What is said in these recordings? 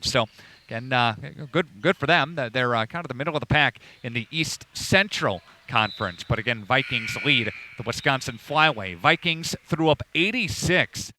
So, again, good for them. They're kind of the middle of the pack in the East Central Conference. But again, Vikings lead the Wisconsin Flyway. Vikings threw up 86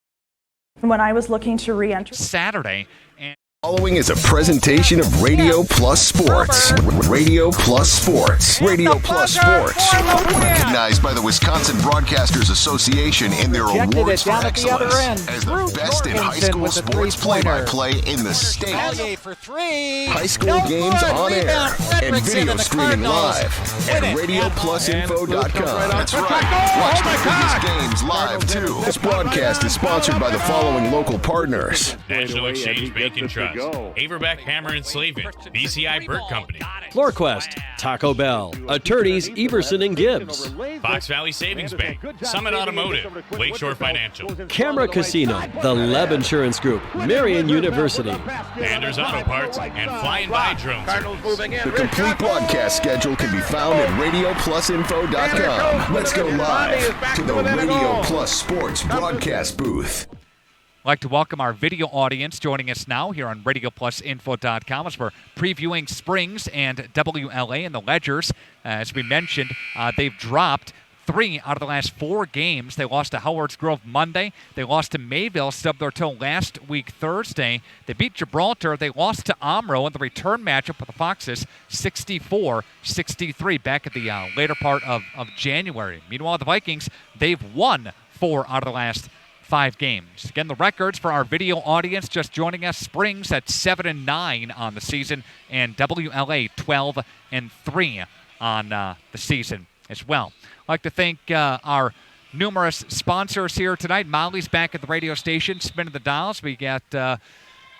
when I was looking to re-enter Saturday. And Following is a presentation of Radio Plus Sports. Radio Plus Sports. Radio Plus Sports. Recognized by the Wisconsin Broadcasters Association in their awards for excellence as the best in high school sports play-by-play in the state. High school games on air and video streaming live at RadioPlusInfo.com. That's right. Watch the biggest games live, too. This broadcast is sponsored by the following local partners. National Exchange Bank and Trust, Averbeck Hammer and Slavin, BCI Burt Company, FloorQuest, Taco Bell, Attorneys Everson and Gibbs, Fox Valley Savings Bank, Summit Automotive, Lakeshore Financial, Camera Casino, The Leb Insurance Group, Marion University, Anders Auto Parts, and Flying By Drone Service. The complete broadcast schedule can be found at RadioPlusInfo.com. Let's go live to the Radio Plus Sports broadcast booth. I'd like to welcome our video audience joining us now here on RadioPlusInfo.com as we're previewing Springs and WLA and the Ledgers. As we mentioned, they've dropped 3 out of the last 4 games. They lost to Howards Grove Monday. They lost to Mayville, stubbed their toe last week Thursday. They beat Gibraltar. They lost to Omro in the return matchup with the Foxes, 64-63 back at the later part of January. Meanwhile, the Vikings, they've won 4 out of the last 5 games. Again, the records for our video audience just joining us: Springs at 7-9 on the season, and WLA 12-3 on the season as well. I'd like to thank our numerous sponsors here tonight. Molly's back at the radio station, spinning the dials. We got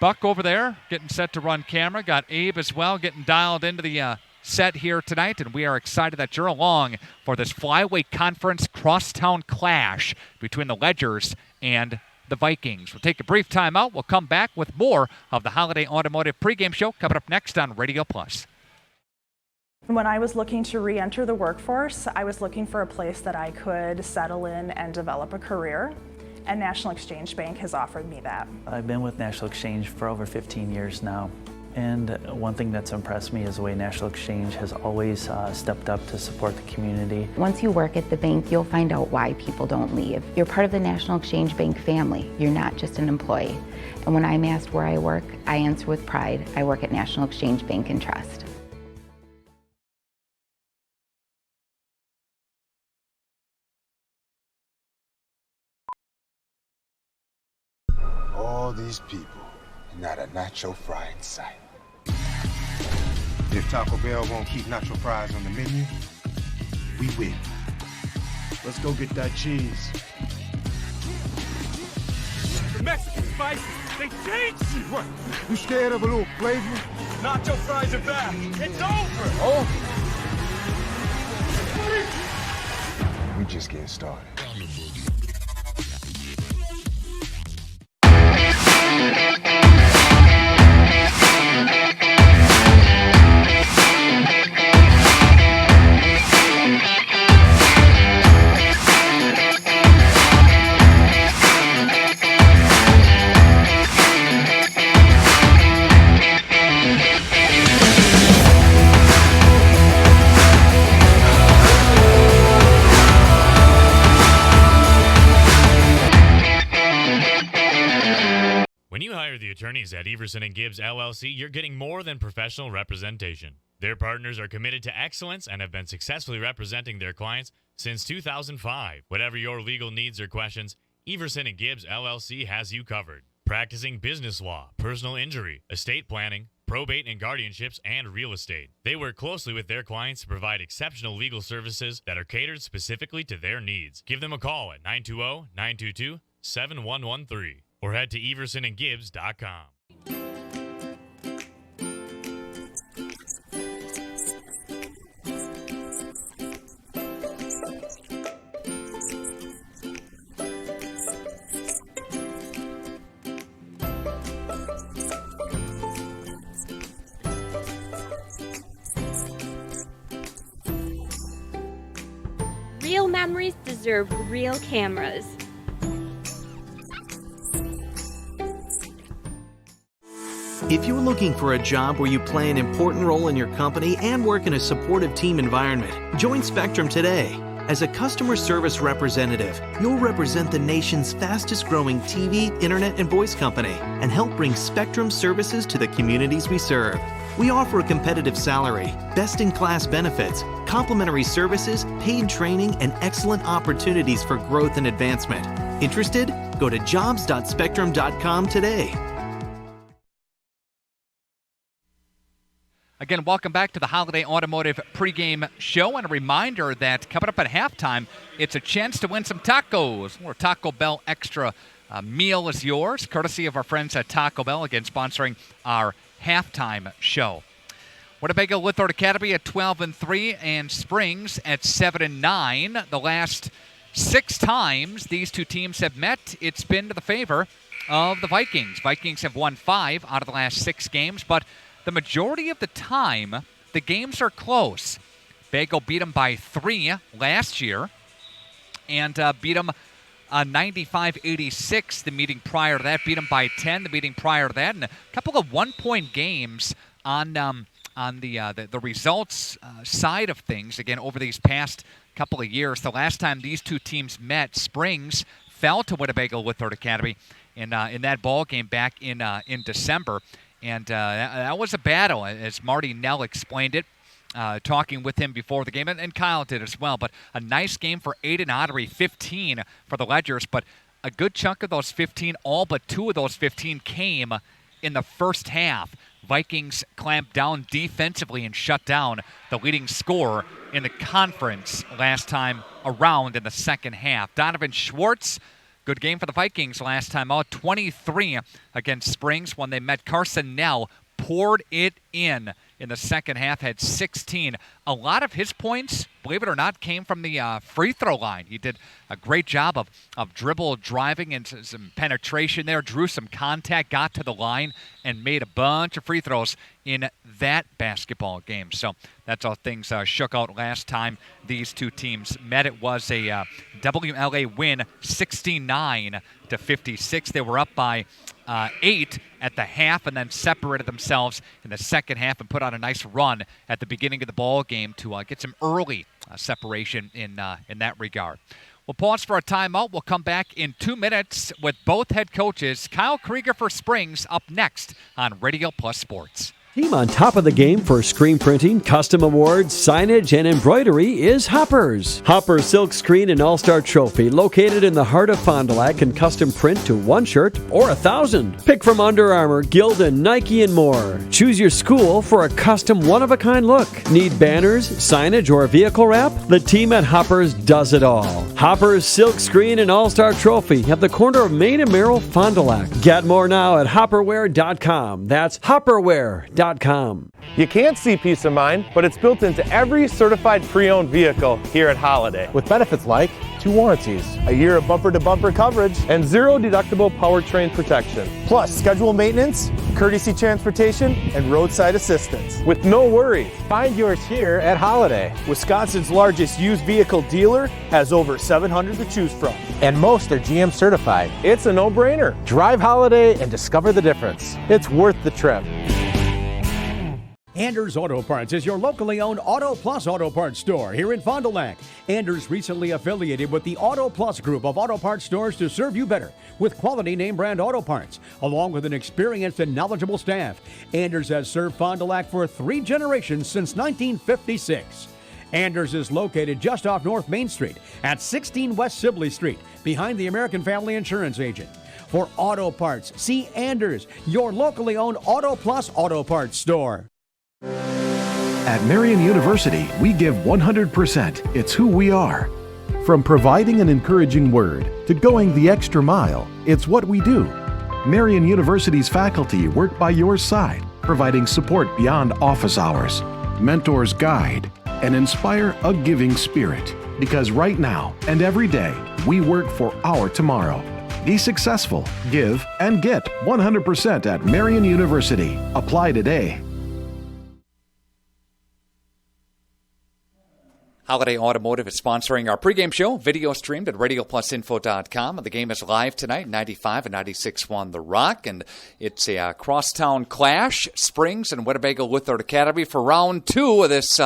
Buck over there getting set to run camera. Got Abe as well getting dialed into the set here tonight, and we are excited that you're along for this Flyway Conference crosstown clash between the Ledgers and the Vikings. We'll take a brief timeout. We'll come back with more of the Holiday Automotive pregame show coming up next on Radio Plus. When I was looking to re-enter the workforce, I was looking for a place that I could settle in and develop a career, and National Exchange Bank has offered me that. I've been with National Exchange for over 15 years now. And one thing that's impressed me is the way National Exchange has always stepped up to support the community. Once you work at the bank, you'll find out why people don't leave. You're part of the National Exchange Bank family. You're not just an employee. And when I'm asked where I work, I answer with pride. I work at National Exchange Bank and Trust. All these people, not a nacho fry in sight. If Taco Bell won't keep nacho fries on the menu, we win. Let's go get that cheese. The Mexican spices, they changed you! What? You scared of a little flavor? Nacho fries are back! It's over! Oh! We just getting started. When you hire the attorneys at Everson and Gibbs LLC, you're getting more than professional representation. Their partners are committed to excellence and have been successfully representing their clients since 2005. Whatever your legal needs or questions, Everson and Gibbs LLC has you covered. Practicing business law, personal injury, estate planning, probate and guardianships, and real estate. They work closely with their clients to provide exceptional legal services that are catered specifically to their needs. Give them a call at 920-922-7113 or head to eversonandgibbs.com. Real memories deserve real cameras. If you're looking for a job where you play an important role in your company and work in a supportive team environment, join Spectrum today. As a customer service representative, you'll represent the nation's fastest growing TV, internet, and voice company and help bring Spectrum services to the communities we serve. We offer a competitive salary, best-in-class benefits, complimentary services, paid training, and excellent opportunities for growth and advancement. Interested? Go to jobs.spectrum.com today. Again, welcome back to the Holiday Automotive pregame show, and a reminder that coming up at halftime, it's a chance to win some tacos. Or Taco Bell Extra meal is yours, courtesy of our friends at Taco Bell, again sponsoring our halftime show. Winnebago Lithord Academy at 12-3 and Springs at 7-9. The last 6 times these two teams have met, it's been to the favor of the Vikings. Vikings have won 5 out of the last 6 games, but the majority of the time, the games are close. Bago beat them by 3 last year and beat them 95-86 the meeting prior to that. Beat them by 10 the meeting prior to that. And a couple of one-point games on the results side of things, again, over these past couple of years. The last time these two teams met, Springs fell to Winnebago Lithord Academy in that ball game back in December. And that was a battle, as Marty Nell explained it, talking with him before the game, and Kyle did as well. But a nice game for Aiden Ottery, 15 for the Ledgers. But a good chunk of those 15, all but 2 of those 15 came in the first half. Vikings clamped down defensively and shut down the leading scorer in the conference last time around in the second half. Donovan Schwartz, good game for the Vikings last time out, 23 against Springs when they met. Carson Nell poured it in the second half, had 16. A lot of his points, believe it or not, came from the free throw line. He did a great job of dribble driving and some penetration there, drew some contact, got to the line, and made a bunch of free throws in that basketball game. So that's how things shook out last time these two teams met. It was a WLA win, 69-56. They were up by 8 at the half and then separated themselves in the second half and put on a nice run at the beginning of the ball game to get some early separation in that regard. We'll pause for a timeout. We'll come back in 2 minutes with both head coaches. Kyle Krieger for Springs up next on Radio Plus Sports. Team on top of the game for screen printing, custom awards, signage, and embroidery is Hoppers. Hoppers Silk Screen and All-Star Trophy, located in the heart of Fond du Lac, can custom print to 1 shirt or 1,000. Pick from Under Armour, Gildan, Nike, and more. Choose your school for a custom one-of-a-kind look. Need banners, signage, or vehicle wrap? The team at Hoppers does it all. Hoppers Silk Screen and All-Star Trophy at the corner of Main and Merrill, Fond du Lac. Get more now at hopperware.com. That's hopperware.com. You can't see peace of mind, but it's built into every certified pre-owned vehicle here at Holiday. With benefits like 2 warranties, a year of bumper-to-bumper coverage, and 0 deductible powertrain protection. Plus scheduled maintenance, courtesy transportation, and roadside assistance. With no worries. Find yours here at Holiday. Wisconsin's largest used vehicle dealer has over 700 to choose from. And most are GM certified. It's a no-brainer. Drive Holiday and discover the difference. It's worth the trip. Anders Auto Parts is your locally owned Auto Plus Auto Parts store here in Fond du Lac. Anders recently affiliated with the Auto Plus group of auto parts stores to serve you better with quality name brand auto parts, along with an experienced and knowledgeable staff. Anders has served Fond du Lac for 3 generations since 1956. Anders is located just off North Main Street at 16 West Sibley Street, behind the American Family Insurance Agent. For auto parts, see Anders, your locally owned Auto Plus Auto Parts store. At Marian University, we give 100%. It's who we are. From providing an encouraging word to going the extra mile, it's what we do. Marian University's faculty work by your side, providing support beyond office hours. Mentors guide and inspire a giving spirit. Because right now and every day, we work for our tomorrow. Be successful, give, and get 100% at Marian University. Apply today. Holiday Automotive is sponsoring our pregame show, video streamed at radioplusinfo.com. The game is live tonight, 95 and 96.1 The Rock, and it's a crosstown clash, Springs and Winnebago Lutheran Academy for round 2 of this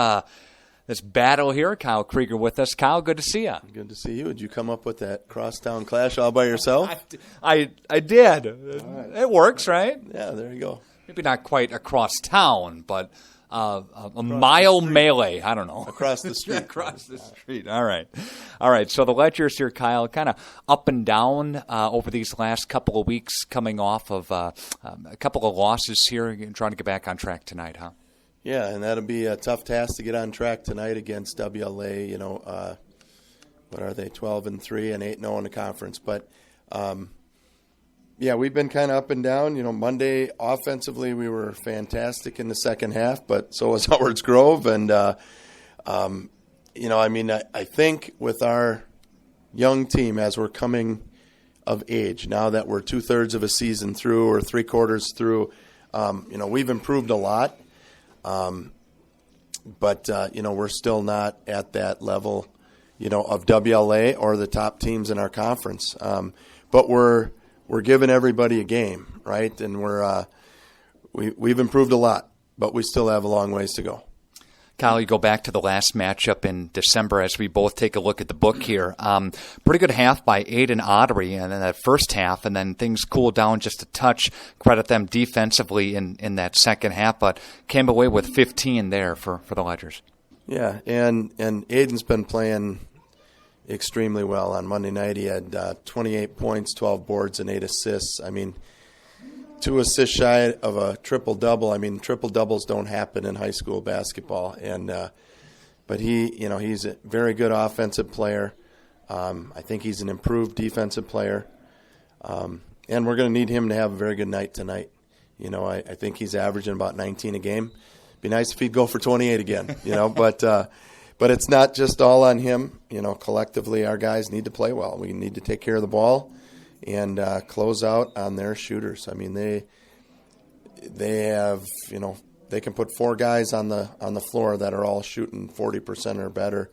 battle here. Kyle Krieger with us. Kyle, good to see you. Good to see you. Did you come up with that crosstown clash all by yourself? I did. Right. It works, right? Yeah, there you go. Maybe not quite across town, but a mile melee. I don't know. Across the street. Across the street. All right. So the Ledgers here, Kyle, kind of up and down over these last couple of weeks, coming off of a couple of losses here and trying to get back on track tonight, huh? Yeah, and that'll be a tough task to get on track tonight against WLA. You know, what are they, 12-3 and 8-0 in the conference. But, yeah, we've been kind of up and down. You know, Monday offensively we were fantastic in the second half, but so was Howards Grove. And, you know, I mean, I think with our young team as we're coming of age, now that we're 2/3 of a season through or 3/4 through, you know, we've improved a lot. But you know, we're still not at that level, you know, of WLA or the top teams in our conference. But we're giving everybody a game, right? And we've improved a lot, but we still have a long ways to go. Kyle, you go back to the last matchup in December as we both take a look at the book here. Pretty good half by Aiden Ottery in that first half, and then things cooled down just a touch. Credit them defensively in that second half, but came away with 15 there for the Ledgers. Yeah, and Aiden's been playing extremely well. On Monday night he had 28 points, 12 boards, and 8 assists. I mean, 2 assists shy of a triple-double. I mean, triple-doubles don't happen in high school basketball. And but he's a very good offensive player. I think he's an improved defensive player. And we're going to need him to have a very good night tonight. You know, I think he's averaging about 19 a game. Be nice if he'd go for 28 again, you know. But it's not just all on him. You know, collectively our guys need to play well. We need to take care of the ball and close out on their shooters. I mean, they have, you know, they can put 4 guys on the floor that are all shooting 40% or better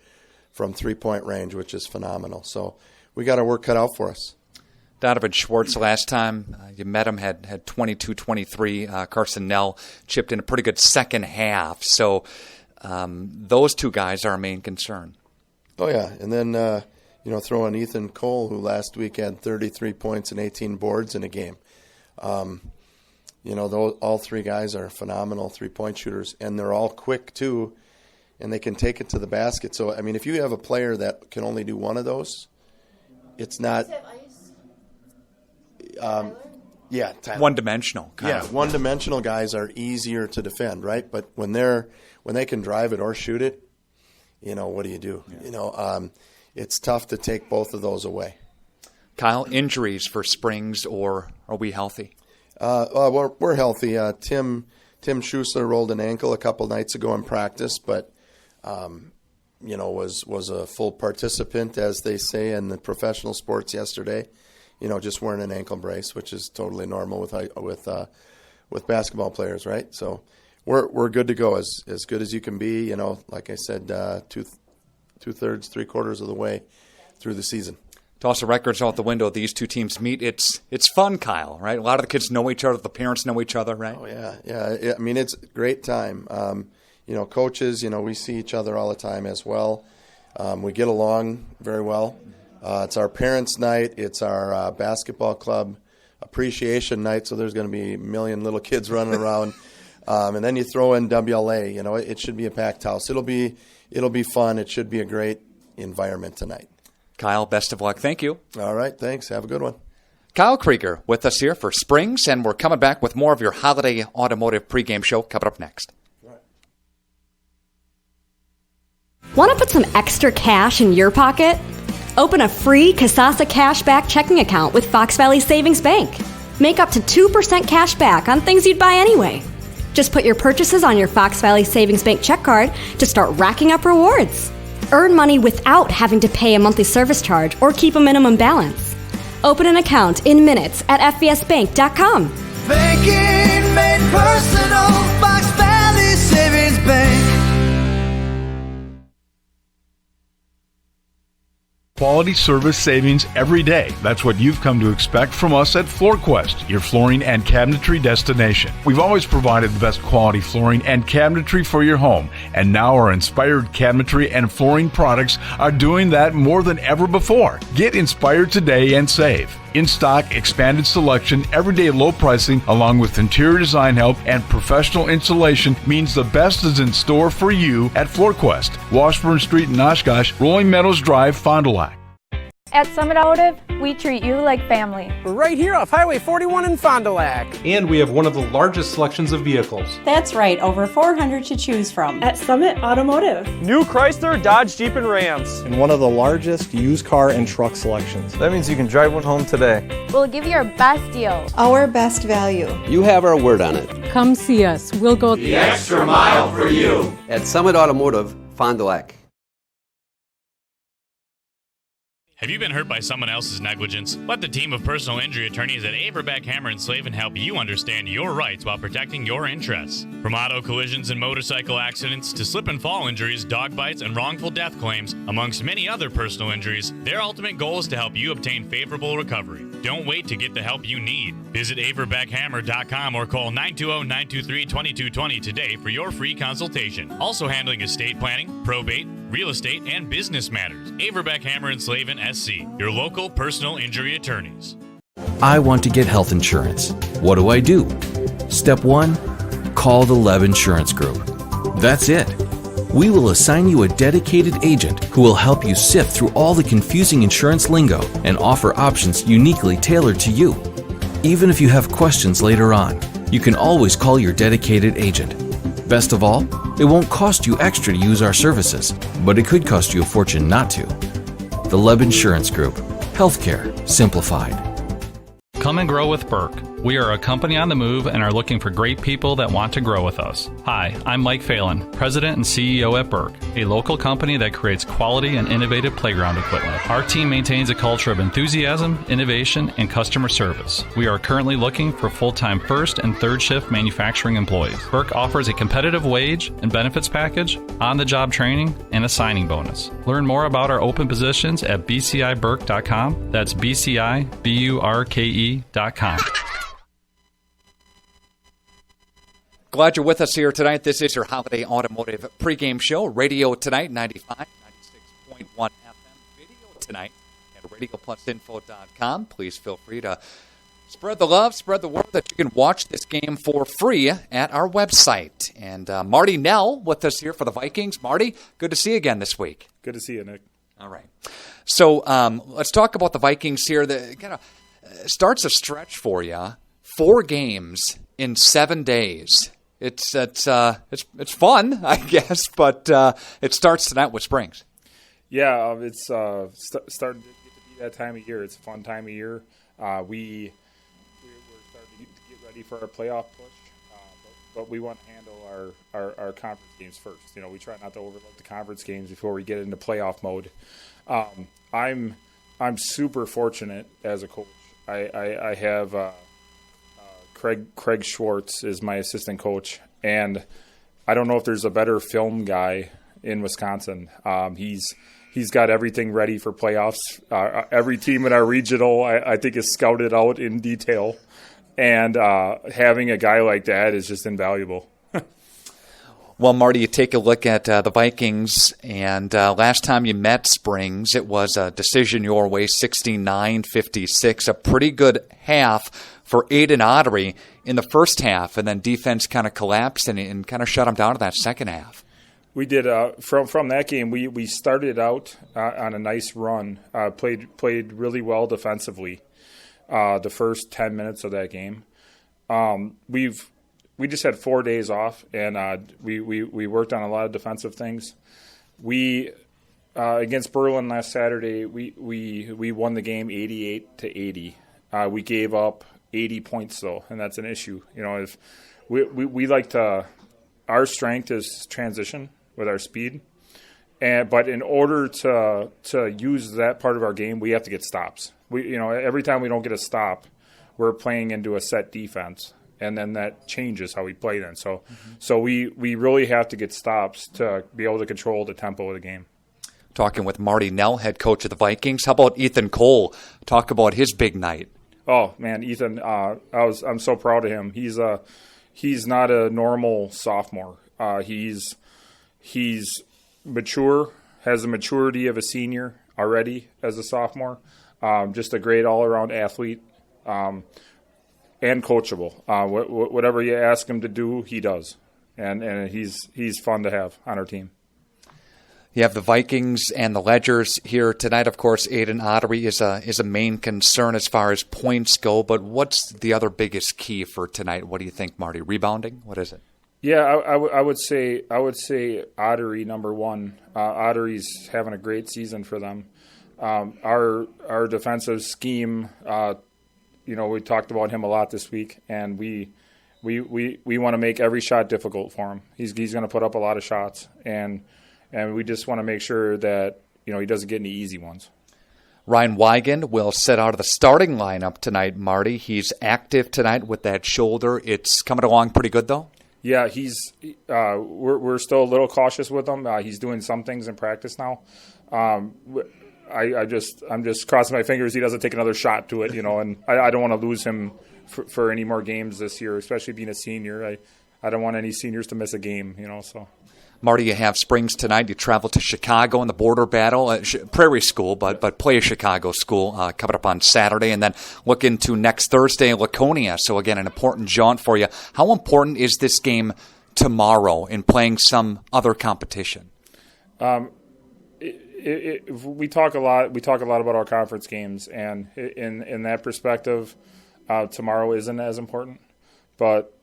from 3-point range, which is phenomenal. So we got our work cut out for us. Donovan Schwartz last time you met him had 22-23. Carson Nell chipped in a pretty good second half. So those 2 guys are our main concern. Oh, yeah. And then you know, throw in Ethan Cole, who last week had 33 points and 18 boards in a game. You know, all 3 guys are phenomenal 3-point shooters, and they're all quick, too, and they can take it to the basket. So, I mean, if you have a player that can only do one of those, it's not yeah, one-dimensional. Yeah, one-dimensional guys are easier to defend, right? But when they can drive it or shoot it, you know, what do you do? Yeah. You know, it's tough to take both of those away. Kyle, injuries for Springs, or are we healthy? We're healthy. Tim Schussler rolled an ankle a couple nights ago in practice, but you know, was a full participant, as they say in the professional sports yesterday. You know, just wearing an ankle brace, which is totally normal with basketball players, right? So we're good to go, as good as you can be. You know, like I said, 2/3, 3/4 of the way through the season. Toss the records out the window. These 2 teams meet. It's fun, Kyle, right? A lot of the kids know each other. The parents know each other, right? Oh, yeah. I mean, it's a great time. You know, coaches, you know, we see each other all the time as well. We get along very well. It's our parents' night. It's our basketball club appreciation night, so there's going to be a million little kids running around. And then you throw in WLA. You know, it should be a packed house. It'll be fun. It should be a great environment tonight. Kyle, best of luck. Thank you. All right, thanks. Have a good one. Kyle Krieger with us here for Springs, and we're coming back with more of your Holiday Automotive pregame show coming up next. Want to put some extra cash in your pocket? Open a free Kasasa Cashback checking account with Fox Valley Savings Bank. Make up to 2% cash back on things you'd buy anyway. Just put your purchases on your Fox Valley Savings Bank check card to start racking up rewards. Earn money without having to pay a monthly service charge or keep a minimum balance. Open an account in minutes at fbsbank.com. Banking made personal, Fox Valley Savings Bank. quality service savings every day. That's what you've come to expect from us at FloorQuest, your flooring and cabinetry destination. We've always provided the best quality flooring and cabinetry for your home, and now our inspired cabinetry and flooring products are doing that more than ever before. Get inspired today and save. In-stock, expanded selection, everyday low pricing, along with interior design help and professional installation means the best is in store for you at FloorQuest, Washburn Street in Oshkosh, Rolling Meadows Drive, Fond du Lac. At Summit Automotive, we treat you like family. We're right here off Highway 41 in Fond du Lac. And we have one of the largest selections of vehicles. That's right, over 400 to choose from. At Summit Automotive. New Chrysler, Dodge, Jeep, and Rams. And one of the largest used car and truck selections. That means you can drive one home today. We'll give you our best deal. Our best value. You have our word on it. Come see us. We'll go the extra mile for you. At Summit Automotive, Fond du Lac. Have you been hurt by someone else's negligence? Let the team of personal injury attorneys at Averbeck, Hammer & Slavin help you understand your rights while protecting your interests. From auto collisions and motorcycle accidents to slip and fall injuries, dog bites, and wrongful death claims, amongst many other personal injuries, their ultimate goal is to help you obtain favorable recovery. Don't wait to get the help you need. Visit averbeckhammer.com or call 920-923-2220 today for your free consultation. Also handling estate planning, probate, real estate, and business matters. Averbeck, Hammer & Slavin, SC, your local personal injury attorneys. I want to get health insurance. What do? Step 1, call the Leb Insurance Group. That's it. We will assign you a dedicated agent who will help you sift through all the confusing insurance lingo and offer options uniquely tailored to you. Even if you have questions later on, you can always call your dedicated agent. Best of all, it won't cost you extra to use our services, but it could cost you a fortune not to. The Leb Insurance Group. Healthcare simplified. Come and grow with Burke. We are a company on the move and are looking for great people that want to grow with us. Hi, I'm Mike Phelan, President and CEO at Burke, a local company that creates quality and innovative playground equipment. Our team maintains a culture of enthusiasm, innovation, and customer service. We are currently looking for full-time first and third shift manufacturing employees. Burke offers a competitive wage and benefits package, on-the-job training, and a signing bonus. Learn more about our open positions at bciburke.com. That's bciburke.com. Glad you're with us here tonight. This is your Holiday Automotive pregame show. Radio tonight, 95, 96.1 FM. Video tonight at radioplusinfo.com. Please feel free to spread the love, spread the word that you can watch this game for free at our website. And Marty Nell with us here for the Vikings. Marty, good to see you again this week. Good to see you, Nick. All right. So let's talk about the Vikings here. The kind of starts a stretch for you. 4 games in 7 days. It's fun, I guess, but it starts tonight with Springs. Yeah, it's starting to get to be that time of year. It's a fun time of year. We're starting to get ready for our playoff push, but we want to handle our conference games first. You know, we try not to overlook the conference games before we get into playoff mode. I'm super fortunate as a coach. I have Craig Schwartz is my assistant coach, and I don't know if there's a better film guy in Wisconsin. He's got everything ready for playoffs. Every team in our regional, I think, is scouted out in detail, and having a guy like that is just invaluable. Well, Marty, you take a look at the Vikings, and last time you met Springs, it was a decision your way, 69-56, a pretty good half for Aiden Ottery in the first half, and then defense kind of collapsed and kind of shut them down in that second half. We did from that game. We started out on a nice run. Played really well defensively. The first 10 minutes of that game. We just had 4 days off, and we worked on a lot of defensive things. We against Berlin last Saturday, we won the game 88-80. We gave up 80 points though, and that's an issue. You know, if we like to, our strength is transition with our speed, but in order to use that part of our game, we have to get stops. Every time we don't get a stop, we're playing into a set defense, and then that changes how we play then. So we really have to get stops to be able to control the tempo of the game. talking with Marty Nell, head coach of the Vikings. How about Ethan Cole? Talk about his big night. Oh man, Ethan, I'm so proud of him. He's not a normal sophomore. He's mature, has the maturity of a senior already as a sophomore. Just a great all-around athlete, and coachable. Whatever you ask him to do, he does, and he's fun to have on our team. You have the Vikings and the Ledgers here tonight. Of course, Aiden Ottery is a main concern as far as points go. But what's the other biggest key for tonight? What do you think, Marty? Rebounding? What is it? Yeah, I would say Ottery number one. Ottery's having a great season for them. Our defensive scheme, we talked about him a lot this week, and we want to make every shot difficult for him. He's going to put up a lot of shots, and we just want to make sure that he doesn't get any easy ones. Ryan Wigand will sit out of the starting lineup tonight, Marty. He's active tonight with that shoulder. It's coming along pretty good, though? Yeah, we're still a little cautious with him. He's doing some things in practice now. I'm just crossing my fingers he doesn't take another shot to it, and I don't want to lose him for any more games this year, especially being a senior. I don't want any seniors to miss a game, so. Marty, you have Springs tonight. You travel to Chicago in the border battle, Prairie School, but play a Chicago school coming up on Saturday, and then look into next Thursday in Laconia. So, again, an important jaunt for you. How important is this game tomorrow in playing some other competition? We talk a lot about our conference games, and in that perspective, tomorrow isn't as important. But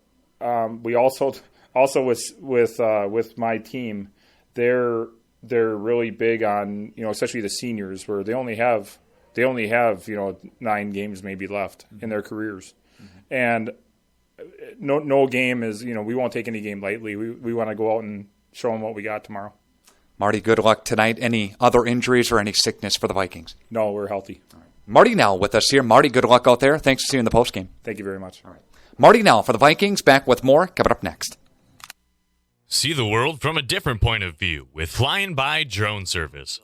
we also with my team, they're really big on especially the seniors, where they only have 9 games maybe left in their careers, and no game is we won't take any game lightly. We want to go out and show them what we got tomorrow. Marty, good luck tonight. Any other injuries or any sickness for the Vikings? No, we're healthy. All right. Marty Nell with us here. Marty, good luck out there. Thanks for seeing the postgame. Thank you very much. All right. Marty Nell for the Vikings, back with more coming up next. See the world from a different point of view with Flying By Drone Service.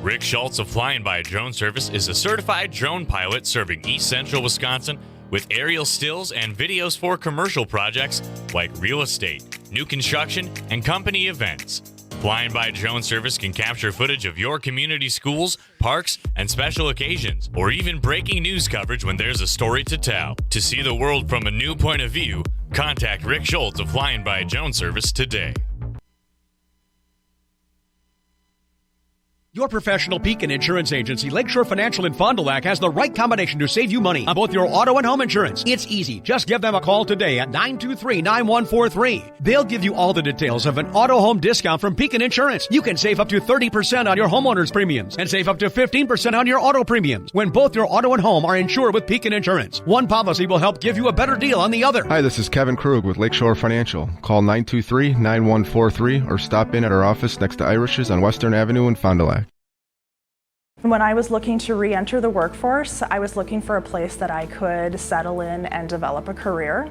Rick Schultz of Flying By Drone Service is a certified drone pilot serving East Central Wisconsin with aerial stills and videos for commercial projects like real estate, new construction, and company events. Flying By Drone Service can capture footage of your community schools, parks, and special occasions, or even breaking news coverage when there's a story to tell. To see the world from a new point of view, contact Rick Schultz of Flying By Drone Service today. Your professional Pekin insurance agency, Lakeshore Financial in Fond du Lac, has the right combination to save you money on both your auto and home insurance. It's easy. Just give them a call today at 923-9143. They'll give you all the details of an auto home discount from Pekin Insurance. You can save up to 30% on your homeowner's premiums and save up to 15% on your auto premiums when both your auto and home are insured with Pekin Insurance. One policy will help give you a better deal on the other. Hi, this is Kevin Krug with Lakeshore Financial. Call 923-9143 or stop in at our office next to Irish's on Western Avenue in Fond du Lac. When I was looking to re-enter the workforce, I was looking for a place that I could settle in and develop a career,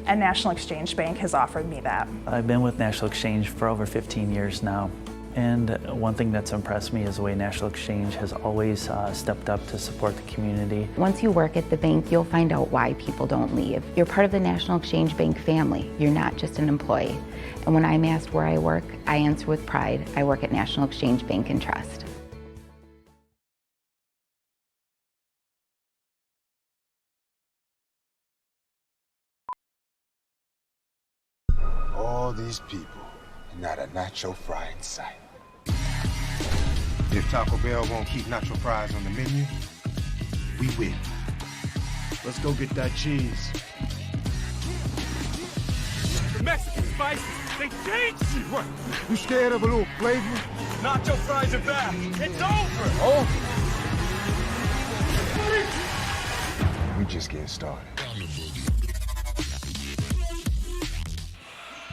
and National Exchange Bank has offered me that. I've been with National Exchange for over 15 years now, and one thing that's impressed me is the way National Exchange has always stepped up to support the community. Once you work at the bank, you'll find out why people don't leave. You're part of the National Exchange Bank family. You're not just an employee. And when I'm asked where I work, I answer with pride. I work at National Exchange Bank and Trust. All these people, and not a nacho fry in sight. If Taco Bell won't keep nacho fries on the menu, we win. Let's go get that cheese. The Mexican spices, they change you. What? You scared of a little flavor? Nacho fries are back. It's over. Oh. We just getting started.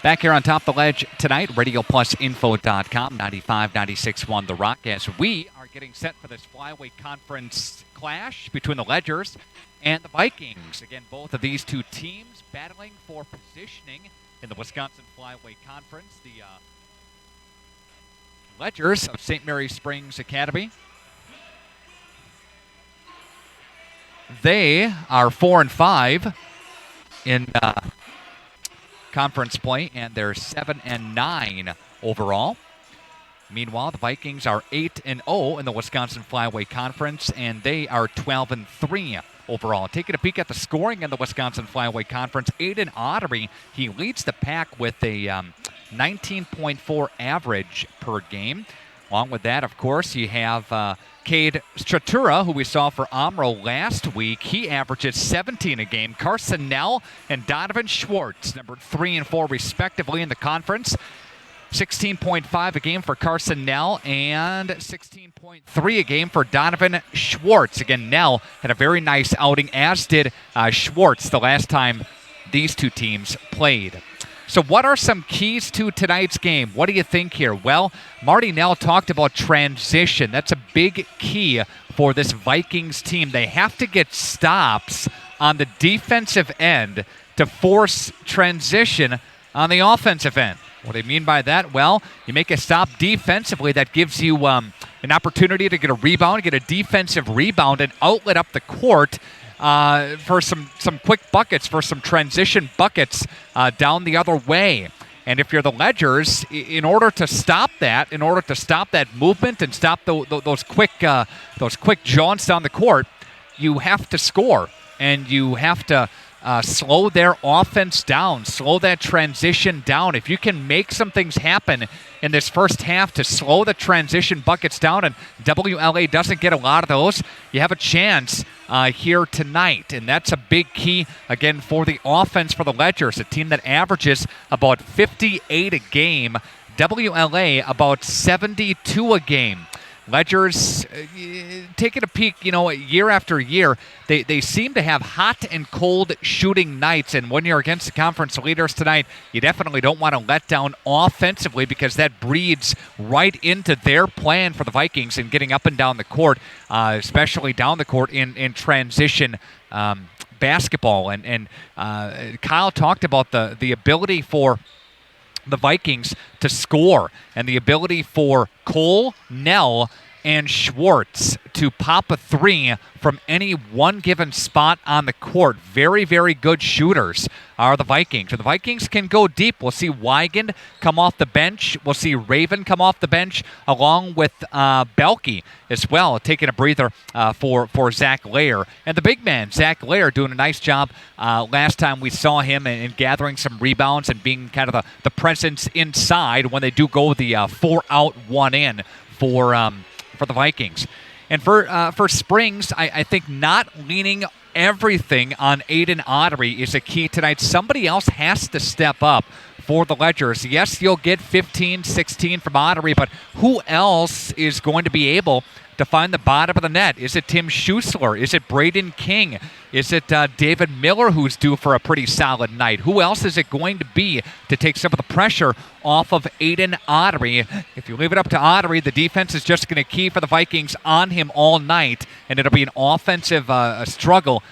Back here on Top of the Ledge tonight, RadioPlusInfo.com, 95-96.1 The Rock, as we are getting set for this Flyweight Conference clash between the Ledgers and the Vikings. Again, both of these two teams battling for positioning in the Wisconsin Flyweight Conference. The Ledgers of St. Mary Springs Academy. They are 4-5 in conference play, and they're 7-9 overall. Meanwhile, the Vikings are 8-0 in the Wisconsin Flyweight Conference, and they are 12-3 overall. Taking a peek at the scoring in the Wisconsin Flyweight Conference, Aiden Ottery, he leads the pack with a 19.4 average per game. Along with that, of course, you have Cade Stratura, who we saw for Amro last week. He averages 17 a game. Carson Nell and Donovan Schwartz, number 3 and 4 respectively in the conference. 16.5 a game for Carson Nell and 16.3 a game for Donovan Schwartz. Again, Nell had a very nice outing, as did Schwartz the last time these two teams played. So what are some keys to tonight's game? What do you think here? Well, Marty Nell talked about transition. That's a big key for this Vikings team. They have to get stops on the defensive end to force transition on the offensive end. What do I mean by that? Well, you make a stop defensively that gives you an opportunity to get a rebound, get a defensive rebound, and outlet up the court for some quick buckets, for some transition buckets down the other way. And if you're the Ledgers, in order to stop that movement and stop those quick jaunts down the court, you have to score, and you have to slow their offense down, slow that transition down. If you can make some things happen in this first half to slow the transition buckets down, and WLA doesn't get a lot of those, you have a chance here tonight. And that's a big key, again, for the offense for the Ledgers, a team that averages about 58 a game. WLA about 72 a game. Ledgers, taking a peek, year after year, they seem to have hot and cold shooting nights. And when you're against the conference leaders tonight, you definitely don't want to let down offensively, because that breeds right into their plan for the Vikings in getting up and down the court, especially down the court in transition basketball. And Kyle talked about the ability for the Vikings to score, and the ability for Cole, Nell, and Schwartz to pop a three from any one given spot on the court. Very, very good shooters are the Vikings. And the Vikings can go deep. We'll see Weigand come off the bench. We'll see Raven come off the bench, along with Belke as well, taking a breather for Zach Lair. And the big man, Zach Lair, doing a nice job last time we saw him in gathering some rebounds and being kind of the presence inside when they do go the 4 out, 1 in for the Vikings. And for Springs, I think not leaning everything on Aiden Ottery is a key tonight. Somebody else has to step up for the Ledgers. Yes, you'll get 15, 16 from Ottery, but who else is going to be able to find the bottom of the net? Is it Tim Schuessler? Is it Braden King? Is it David Miller, who's due for a pretty solid night? Who else is it going to be to take some of the pressure off of Aiden Ottery? If you leave it up to Ottery, the defense is just going to key for the Vikings on him all night, and it'll be an offensive struggle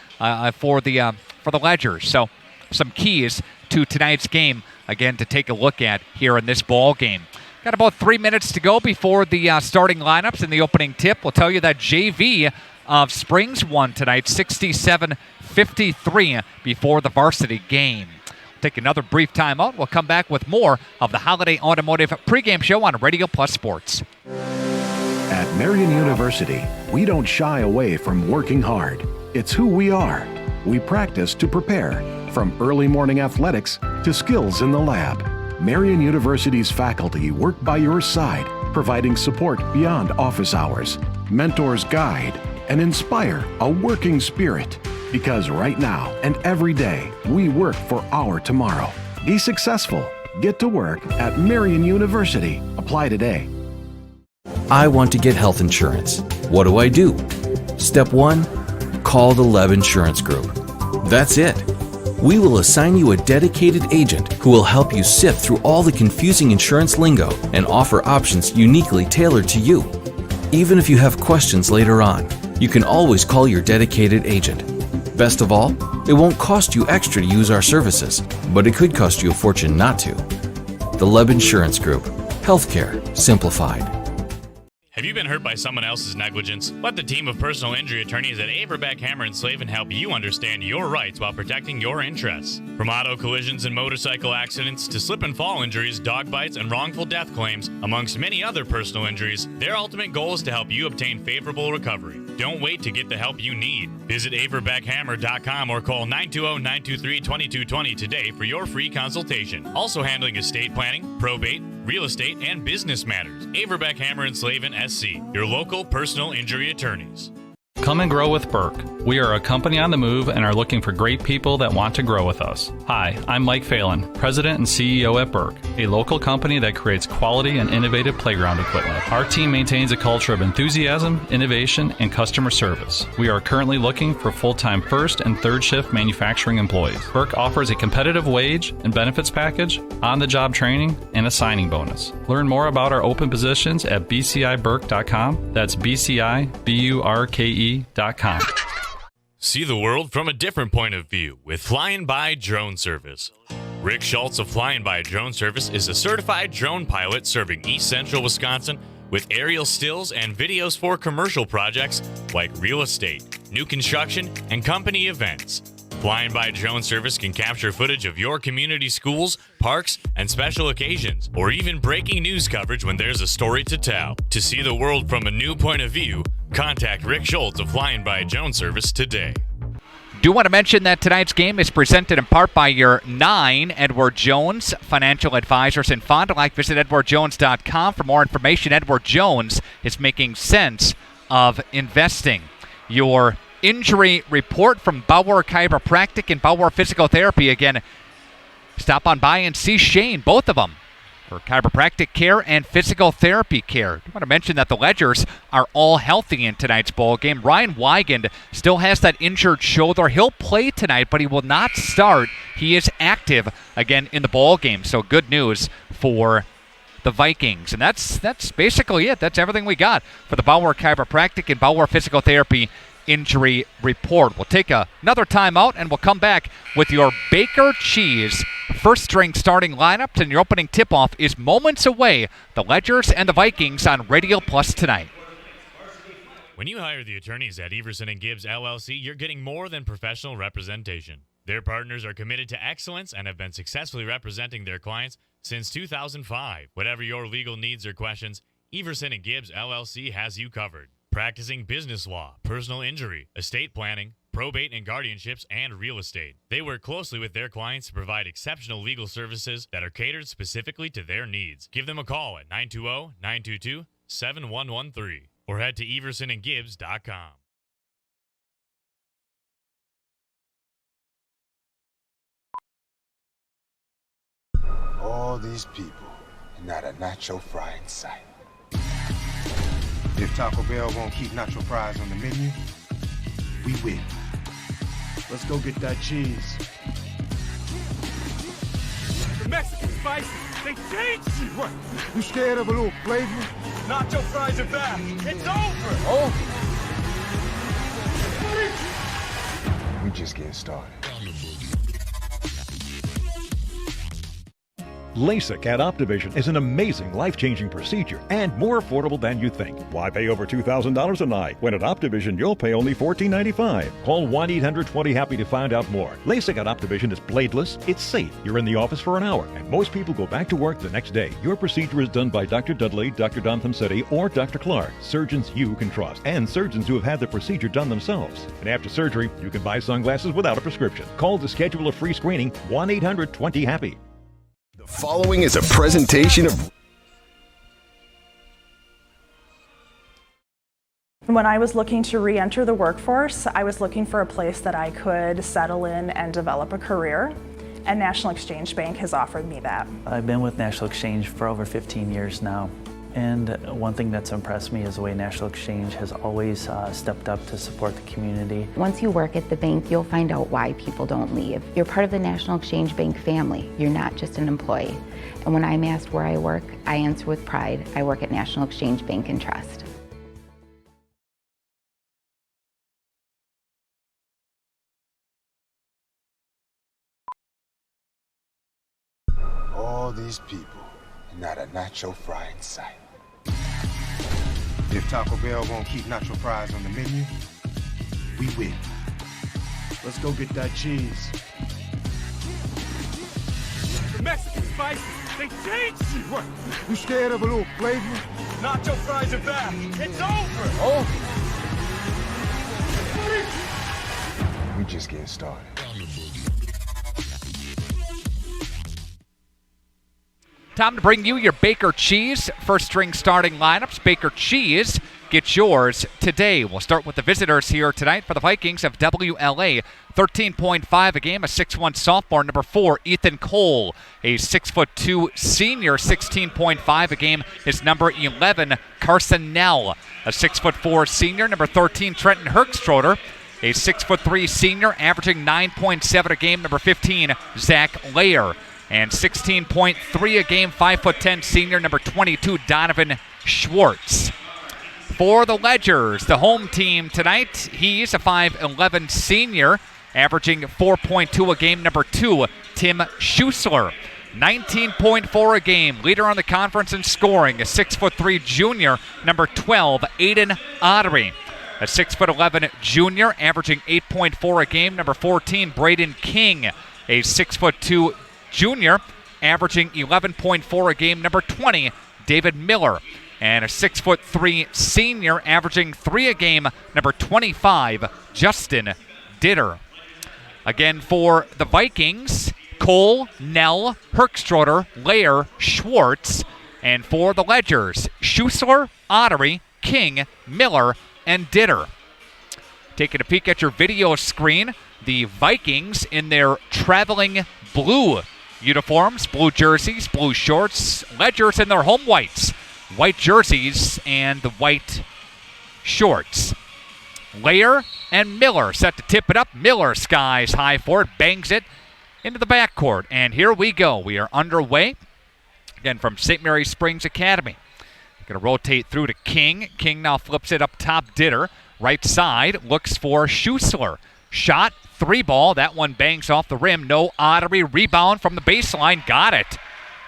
for the Ledgers. So some keys to tonight's game, again, to take a look at here in this ball game. Got about 3 minutes to go before the starting lineups and the opening tip. We'll tell you that JV of Springs won tonight, 67-53 before the varsity game. We'll take another brief timeout. We'll come back with more of the Holiday Automotive pregame show on Radio Plus Sports. At Marian University, we don't shy away from working hard. It's who we are. We practice to prepare, from early morning athletics to skills in the lab. Marian University's faculty work by your side, providing support beyond office hours. Mentors guide and inspire a working spirit. Because right now and every day, we work for our tomorrow. Be successful. Get to work at Marian University. Apply today. I want to get health insurance. What do I do? Step 1, call the Leb Insurance Group. That's it. We will assign you a dedicated agent who will help you sift through all the confusing insurance lingo and offer options uniquely tailored to you. Even if you have questions later on, you can always call your dedicated agent. Best of all, it won't cost you extra to use our services, but it could cost you a fortune not to. The Leb Insurance Group. Healthcare simplified. Have you been hurt by someone else's negligence? Let the team of personal injury attorneys at Averbeck, Hammer & Slavin help you understand your rights while protecting your interests. From auto collisions and motorcycle accidents to slip and fall injuries, dog bites, and wrongful death claims, amongst many other personal injuries, their ultimate goal is to help you obtain favorable recovery. Don't wait to get the help you need. Visit averbeckhammer.com or call 920-923-2220 today for your free consultation. Also handling estate planning, probate, real estate, and business matters. Averbeck, Hammer & Slavin, SC, your local personal injury attorneys. Come and grow with Burke. We are a company on the move and are looking for great people that want to grow with us. Hi, I'm Mike Phelan, President and CEO at Burke, a local company that creates quality and innovative playground equipment. Our team maintains a culture of enthusiasm, innovation, and customer service. We are currently looking for full-time first and third shift manufacturing employees. Burke offers a competitive wage and benefits package, on-the-job training, and a signing bonus. Learn more about our open positions at bciburke.com. That's bciburke.com. See the world from a different point of view with Flying By Drone Service. Rick Schultz of Flying By Drone Service is a certified drone pilot serving East Central Wisconsin with aerial stills and videos for commercial projects like real estate, new construction, and company events. Flying By Drone Service can capture footage of your community schools, parks, and special occasions, or even breaking news coverage when there's a story to tell. To see the world from a new point of view, contact Rick Schultz of Flying By Drone Service today. Do want to mention that tonight's game is presented in part by your 9 Edward Jones financial advisors in Fond du Lac. Visit edwardjones.com for more information. Edward Jones is making sense of investing. Your injury report from Bauer Chiropractic and Bauer Physical Therapy. Again, stop on by and see Shane, both of them, for chiropractic care and physical therapy care. I want to mention that the Ledgers are all healthy in tonight's ball game. Ryan Weigand still has that injured shoulder. He'll play tonight, but he will not start. He is active again in the ball game, so good news for the Vikings. And that's basically it. That's everything we got for the Bauer Chiropractic and Bauer Physical Therapy injury report. We'll take another timeout and we'll come back with your Baker Cheese first string starting lineups, and your opening tip-off is moments away. The Ledgers and the Vikings on Radio Plus tonight. When you hire the attorneys at Everson & Gibbs LLC, you're getting more than professional representation. Their partners are committed to excellence and have been successfully representing their clients since 2005. Whatever your legal needs or questions, Everson & Gibbs LLC has you covered. Practicing business law, personal injury, estate planning, probate and guardianships, and real estate. They work closely with their clients to provide exceptional legal services that are catered specifically to their needs. Give them a call at 920-922-7113 or head to eversonandgibbs.com. All these people, and not a nacho fry in sight. If Taco Bell won't keep nacho fries on the menu, we win. Let's go get that cheese. The Mexican spices, they taste you. What? You scared of a little flavor? Nacho fries are back. It's over. Oh. We just getting started. LASIK at Optivision is an amazing, life-changing procedure and more affordable than you think. Why pay over $2,000 a night when at Optivision you'll pay only $14.95? Call 1-800-20-HAPPY to find out more. LASIK at Optivision is bladeless, it's safe. You're in the office for an hour, and most people go back to work the next day. Your procedure is done by Dr. Dudley, Dr. Dontham-Setti, or Dr. Clark, surgeons you can trust, and surgeons who have had the procedure done themselves. And after surgery, you can buy sunglasses without a prescription. Call to schedule a free screening, 1-800-20-HAPPY. Following is a presentation of... When I was looking to re-enter the workforce, I was looking for a place that I could settle in and develop a career, and National Exchange Bank has offered me that. I've been with National Exchange for over 15 years now. And one thing that's impressed me is the way National Exchange has always stepped up to support the community. Once you work at the bank, you'll find out why people don't leave. You're part of the National Exchange Bank family. You're not just an employee. And when I'm asked where I work, I answer with pride. I work at National Exchange Bank and Trust. All these people, and not a nacho fry in sight. If Taco Bell won't keep nacho fries on the menu, we win. Let's go get that cheese. The Mexican spices, they changed you! What? You scared of a little flavor? Nacho fries are back! It's over! Oh! We just getting started. Time to bring you your Baker Cheese first string starting lineups. Baker Cheese, get yours today. We'll start with the visitors here tonight for the Vikings of WLA. 13.5 a game, a 6'1 sophomore, number 4, Ethan Cole. A 6'2 senior, 16.5 a game, is number 11, Carson Nell. A 6'4 senior, number 13, Trenton Herkstroder. A 6'3 senior, averaging 9.7 a game, number 15, Zach Layer. And 16.3 a game, 5'10 senior, number 22, Donovan Schwartz. For the Ledgers, the home team tonight, he's a 5'11 senior, averaging 4.2 a game, number 2, Tim Schussler. 19.4 a game, leader on the conference in scoring, a 6'3 junior, number 12, Aiden Ottery. A 6'11 junior, averaging 8.4 a game, number 14, Braden King. A 6'2 junior, averaging 11.4 a game, number 20, David Miller. And a 6'3 senior, averaging 3 a game, number 25, Justin Ditter. Again, for the Vikings, Cole, Nell, Herkstroder, Layer, Schwartz. And for the Ledgers, Schussler, Ottery, King, Miller, and Ditter. Taking a peek at your video screen, the Vikings in their traveling blue uniforms, blue jerseys, blue shorts. Ledgers in their home whites, white jerseys and the white shorts. Layer and Miller set to tip it up. Miller skies high for it, bangs it into the backcourt. And here we go. We are underway. Again, from St. Mary Springs Academy. Going to rotate through to King. King now flips it up top, Ditter. Right side, looks for Schussler. Shot, 3 ball. That one bangs off the rim. No Ottery. Rebound from the baseline. Got it.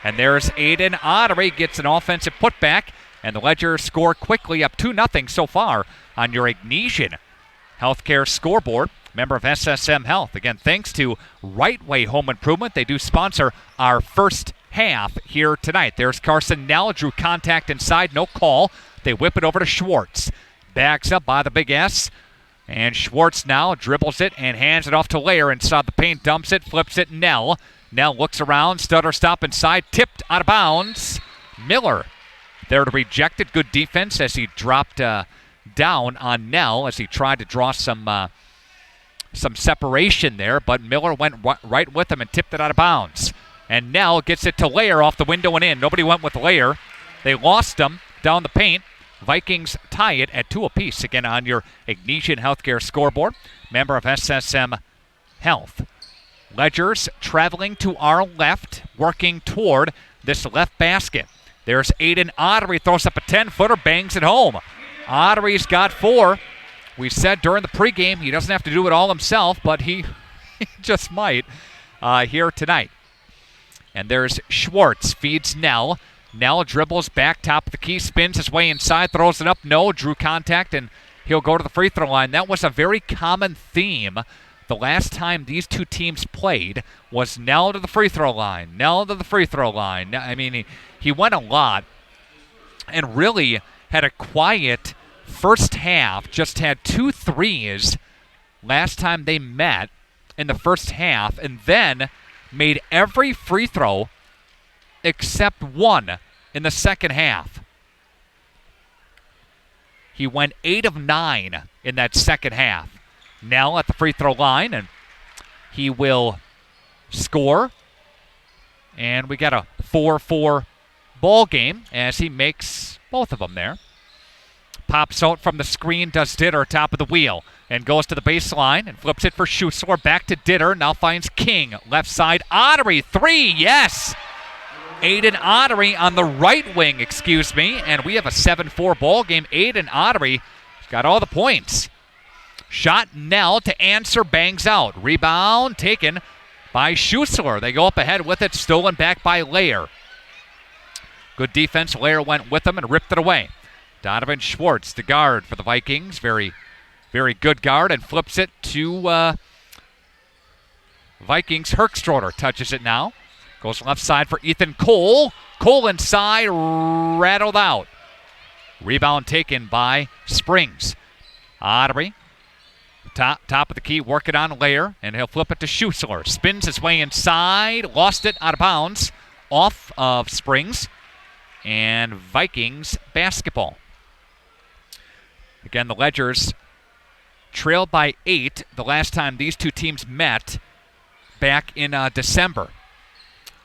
And there's Aiden Ottery. Gets an offensive putback. And the Ledgers score quickly, up 2-0 so far on your Ignesian Healthcare scoreboard. Member of SSM Health. Again, thanks to Right Way Home Improvement. They do sponsor our first half here tonight. There's Carson Nell. Drew contact inside. No call. They whip it over to Schwartz. Backs up by the big S. And Schwartz now dribbles it and hands it off to Layer inside the paint. Dumps it. Flips it. Nell. Nell looks around. Stutter stop inside. Tipped out of bounds. Miller there to reject it. Good defense as he dropped down on Nell as he tried to draw some separation there. But Miller went right with him and tipped it out of bounds. And Nell gets it to Layer off the window and in. Nobody went with Layer. They lost him down the paint. Vikings tie it at 2 apiece. Again, on your Ignesian Healthcare scoreboard. Member of SSM Health. Ledgers traveling to our left, working toward this left basket. There's Aiden Ottery, throws up a 10-footer, bangs it home. Ottery's got 4. We said during the pregame he doesn't have to do it all himself, but he just might here tonight. And there's Schwartz, feeds Nell. Nell dribbles back, top of the key, spins his way inside, throws it up. No, drew contact, and he'll go to the free throw line. That was a very common theme the last time these two teams played, was Nell to the free throw line, Nell to the free throw line. I mean, he went a lot and really had a quiet first half, just had 2 threes last time they met in the first half, and then made every free throw except 1 in the second half. He went 8 of 9 in that second half. Nell at the free throw line, and he will score. And we got a 4-4 ball game as he makes both of them there. Pops out from the screen, does Ditter, top of the wheel, and goes to the baseline and flips it for Schussler. Back to Ditter, now finds King. Left side, Ottery, 3, yes! Aiden Ottery on the right wing, and we have a 7-4 ball game. Aiden Ottery got all the points. Shot Nell to answer, bangs out. Rebound taken by Schussler. They go up ahead with it, stolen back by Layer. Good defense. Layer went with them and ripped it away. Donovan Schwartz, the guard for the Vikings. Very, very good guard, and flips it to Vikings. Herkstroder touches it now. Goes left side for Ethan Cole. Cole inside, rattled out. Rebound taken by Springs. Ottery, top of the key, working on Lair, and he'll flip it to Schussler. Spins his way inside, lost it out of bounds, off of Springs, and Vikings basketball. Again, the Ledgers trailed by 8 the last time these two teams met back in December.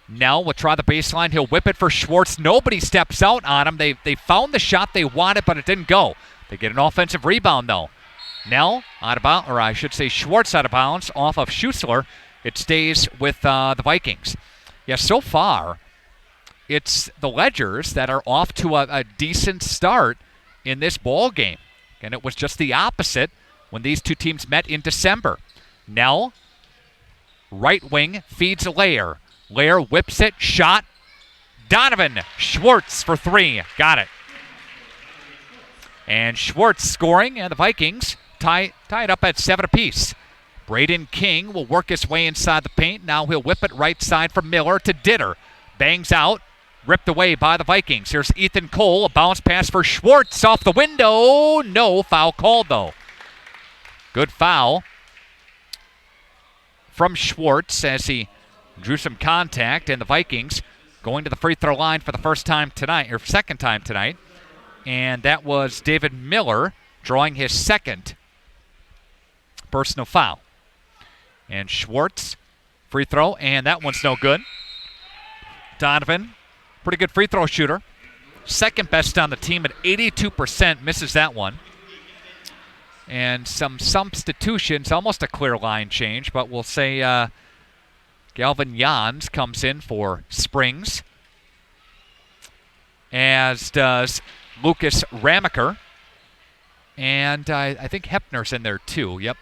Nell will try the baseline. He'll whip it for Schwartz. Nobody steps out on him. They found the shot they wanted, but it didn't go. They get an offensive rebound, though. Nell out of bounds, or I should say Schwartz out of bounds off of Schussler. It stays with the Vikings. Yeah, so far, it's the Ledgers that are off to a decent start in this ball game. And it was just the opposite when these two teams met in December. Nell, right wing, feeds Lair. Lair whips it, shot. Donovan Schwartz for 3. Got it. And Schwartz scoring, and the Vikings tie it up at 7 apiece. Braden King will work his way inside the paint. Now he'll whip it right side for Miller to Ditter. Bangs out, ripped away by the Vikings. Here's Ethan Cole, a bounce pass for Schwartz off the window. No foul called, though. Good foul from Schwartz as he drew some contact, and the Vikings going to the free throw line for the second time tonight. And that was David Miller drawing his second personal foul. And Schwartz, free throw, and that one's no good. Donovan, pretty good free throw shooter. Second best on the team at 82%, misses that one. And some substitutions, almost a clear line change, but we'll say Galvin Jans comes in for Springs, as does Lucas Ramaker. And I think Hepner's in there too, yep.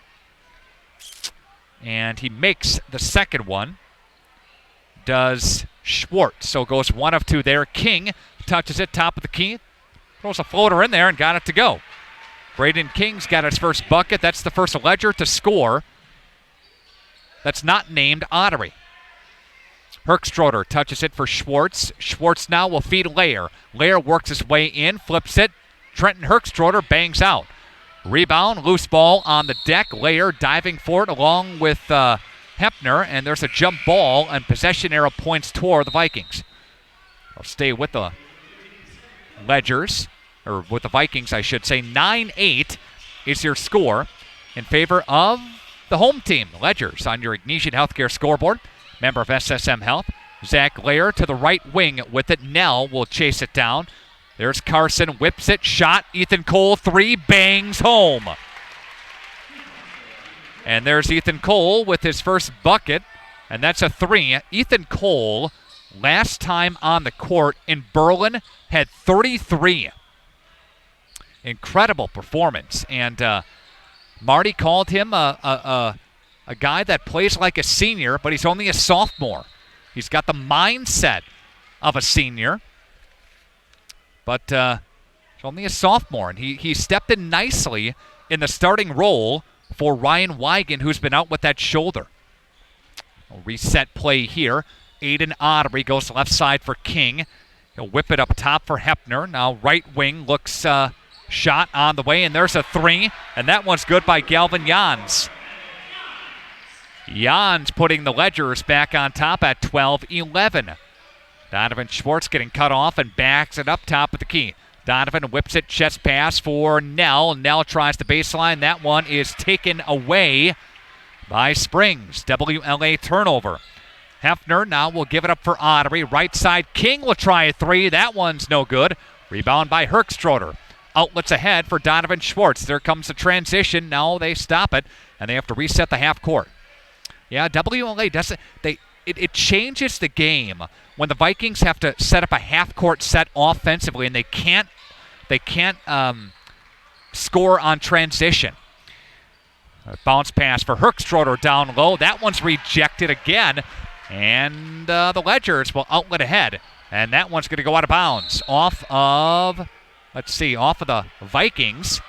And he makes the second one, does Schwartz. So goes 1 of 2 there. King touches it, top of the key, throws a floater in there and got it to go. Braden King's got his first bucket. That's the first Ledger to score. That's not named Ottery. Herkstroder touches it for Schwartz. Schwartz now will feed Lair. Lair works his way in, flips it. Trenton Herkstroder bangs out. Rebound, loose ball on the deck. Lair diving for it along with Hepner, and there's a jump ball, and possession arrow points toward the Vikings. I'll stay with the Ledgers, or with the Vikings, I should say. 9-8 is your score in favor of the home team. Ledgers on your Ignatian Healthcare scoreboard. Member of SSM Health. Zach Lair to the right wing with it. Nell will chase it down. There's Carson, whips it, shot. Ethan Cole, 3, bangs home. And there's Ethan Cole with his first bucket, and that's a 3. Ethan Cole, last time on the court in Berlin, had 33. Incredible performance. And Marty called him a guy that plays like a senior, but he's only a sophomore. He's got the mindset of a senior, but he's only a sophomore. And he stepped in nicely in the starting role for Ryan Wigan, who's been out with that shoulder. A reset play here. Aiden Ottery goes left side for King. He'll whip it up top for Hepner. Now right wing looks shot on the way, and there's a 3, and that one's good by Galvin Jans. Jans putting the Ledgers back on top at 12-11. Donovan Schwartz getting cut off and backs it up top of the key. Donovan whips it, chest pass for Nell. Nell tries the baseline. That one is taken away by Springs. WLA turnover. Hefner now will give it up for Ottery. Right side, King will try a 3. That one's no good. Rebound by Herkstroder. Outlets ahead for Donovan Schwartz. There comes the transition. Now they stop it, and they have to reset the half court. Yeah, WLA doesn't. It changes the game when the Vikings have to set up a half court set offensively, and they can't score on transition. A bounce pass for Herkstroder down low. That one's rejected again, and the Ledgers will outlet ahead, and that one's going to go out of bounds off of let's see, off of the Vikings.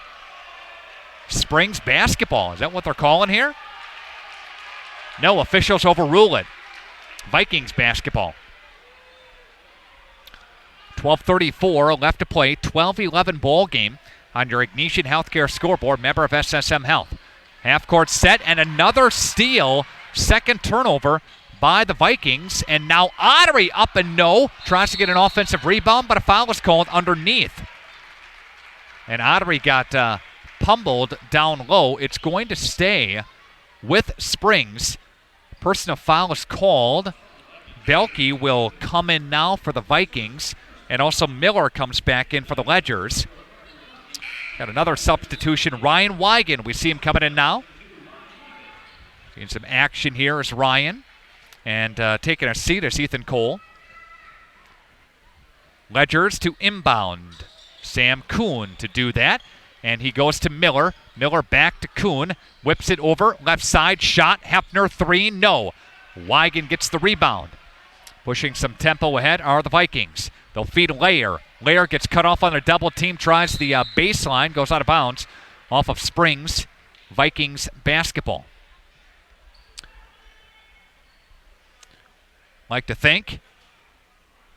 Springs basketball. Is that what they're calling here? No, officials overrule it. Vikings basketball. 12:34 left to play. 12-11 ball game on your Ignatian Healthcare scoreboard. Member of SSM Health. Half court set and another steal. Second turnover by the Vikings. And now Ottery up and no. Tries to get an offensive rebound, but a foul is called underneath. And Ottery got pummeled down low. It's going to stay with Springs. Personal foul is called. Belke will come in now for the Vikings. And also Miller comes back in for the Ledgers. Got another substitution. Ryan Wigan. We see him coming in now. Seeing some action here is Ryan. And taking a seat is Ethan Cole. Ledgers to inbound. Sam Kuhn to do that. And he goes to Miller. Miller back to Kuhn. Whips it over. Left side shot. Hefner 3. No. Wigan gets the rebound. Pushing some tempo ahead are the Vikings. They'll feed Layer. Layer gets cut off on a double team. Tries the baseline. Goes out of bounds. Off of Springs. Vikings basketball. Like to thank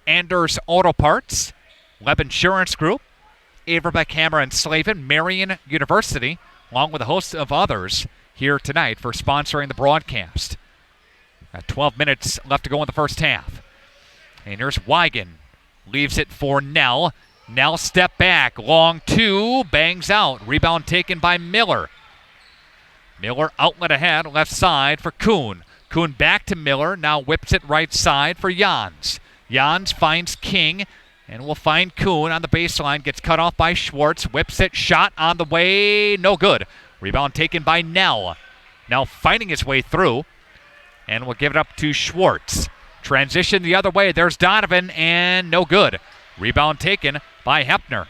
Anders Auto Parts, Web Insurance Group, Averbeck Hammer and Slavin, Marian University, along with a host of others here tonight for sponsoring the broadcast. Got 12 minutes left to go in the first half. And here's Wigan. Leaves it for Nell. Nell step back. Long two. Bangs out. Rebound taken by Miller. Miller outlet ahead. Left side for Kuhn. Kuhn back to Miller. Now whips it right side for Jans. Jans finds King. And will find Kuhn on the baseline. Gets cut off by Schwartz. Whips it. Shot on the way. No good. Rebound taken by Nell. Now fighting his way through. And we'll give it up to Schwartz. Transition the other way. There's Donovan. And no good. Rebound taken by Hefner.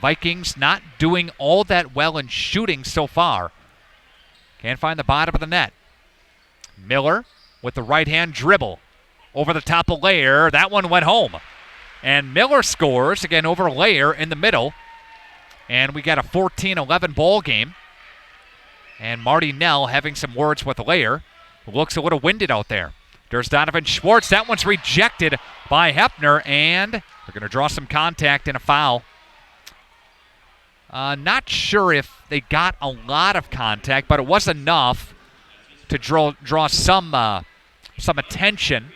Vikings not doing all that well in shooting so far. Can't find the bottom of the net. Miller with the right-hand dribble. Over the top of Layer. That one went home. And Miller scores, again, over Layer in the middle. And we got a 14-11 ball game. And Marty Nell having some words with Layer. Looks a little winded out there. There's Donovan Schwartz. That one's rejected by Hefner. And they're going to draw some contact and a foul. Not sure if they got a lot of contact, but it was enough to draw some attention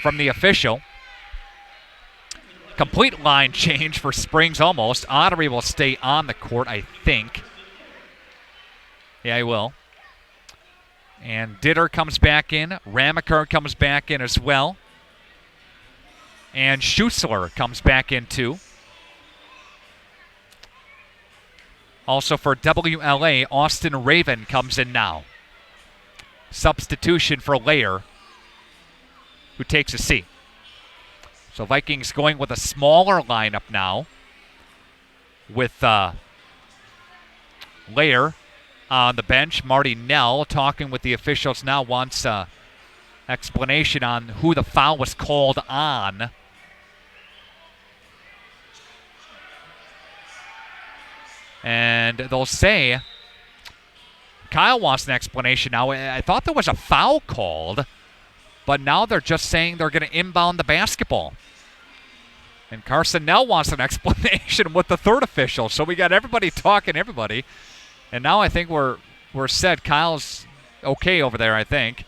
from the official. Complete line change for Springs almost. Ottery will stay on the court, I think. Yeah, he will. And Ditter comes back in. Ramaker comes back in as well. And Schussler comes back in too. Also for WLA, Austin Raven comes in now. Substitution for Layer, who takes a seat. So Vikings going with a smaller lineup now with Layer on the bench. Marty Nell talking with the officials now, wants explanation on who the foul was called on. And they'll say, Kyle wants an explanation now. I thought there was a foul called, but now they're just saying they're going to inbound the basketball. And Carson Nell wants an explanation with the third official. So we got everybody talking everybody. And now I think we're set. Kyle's okay over there, I think.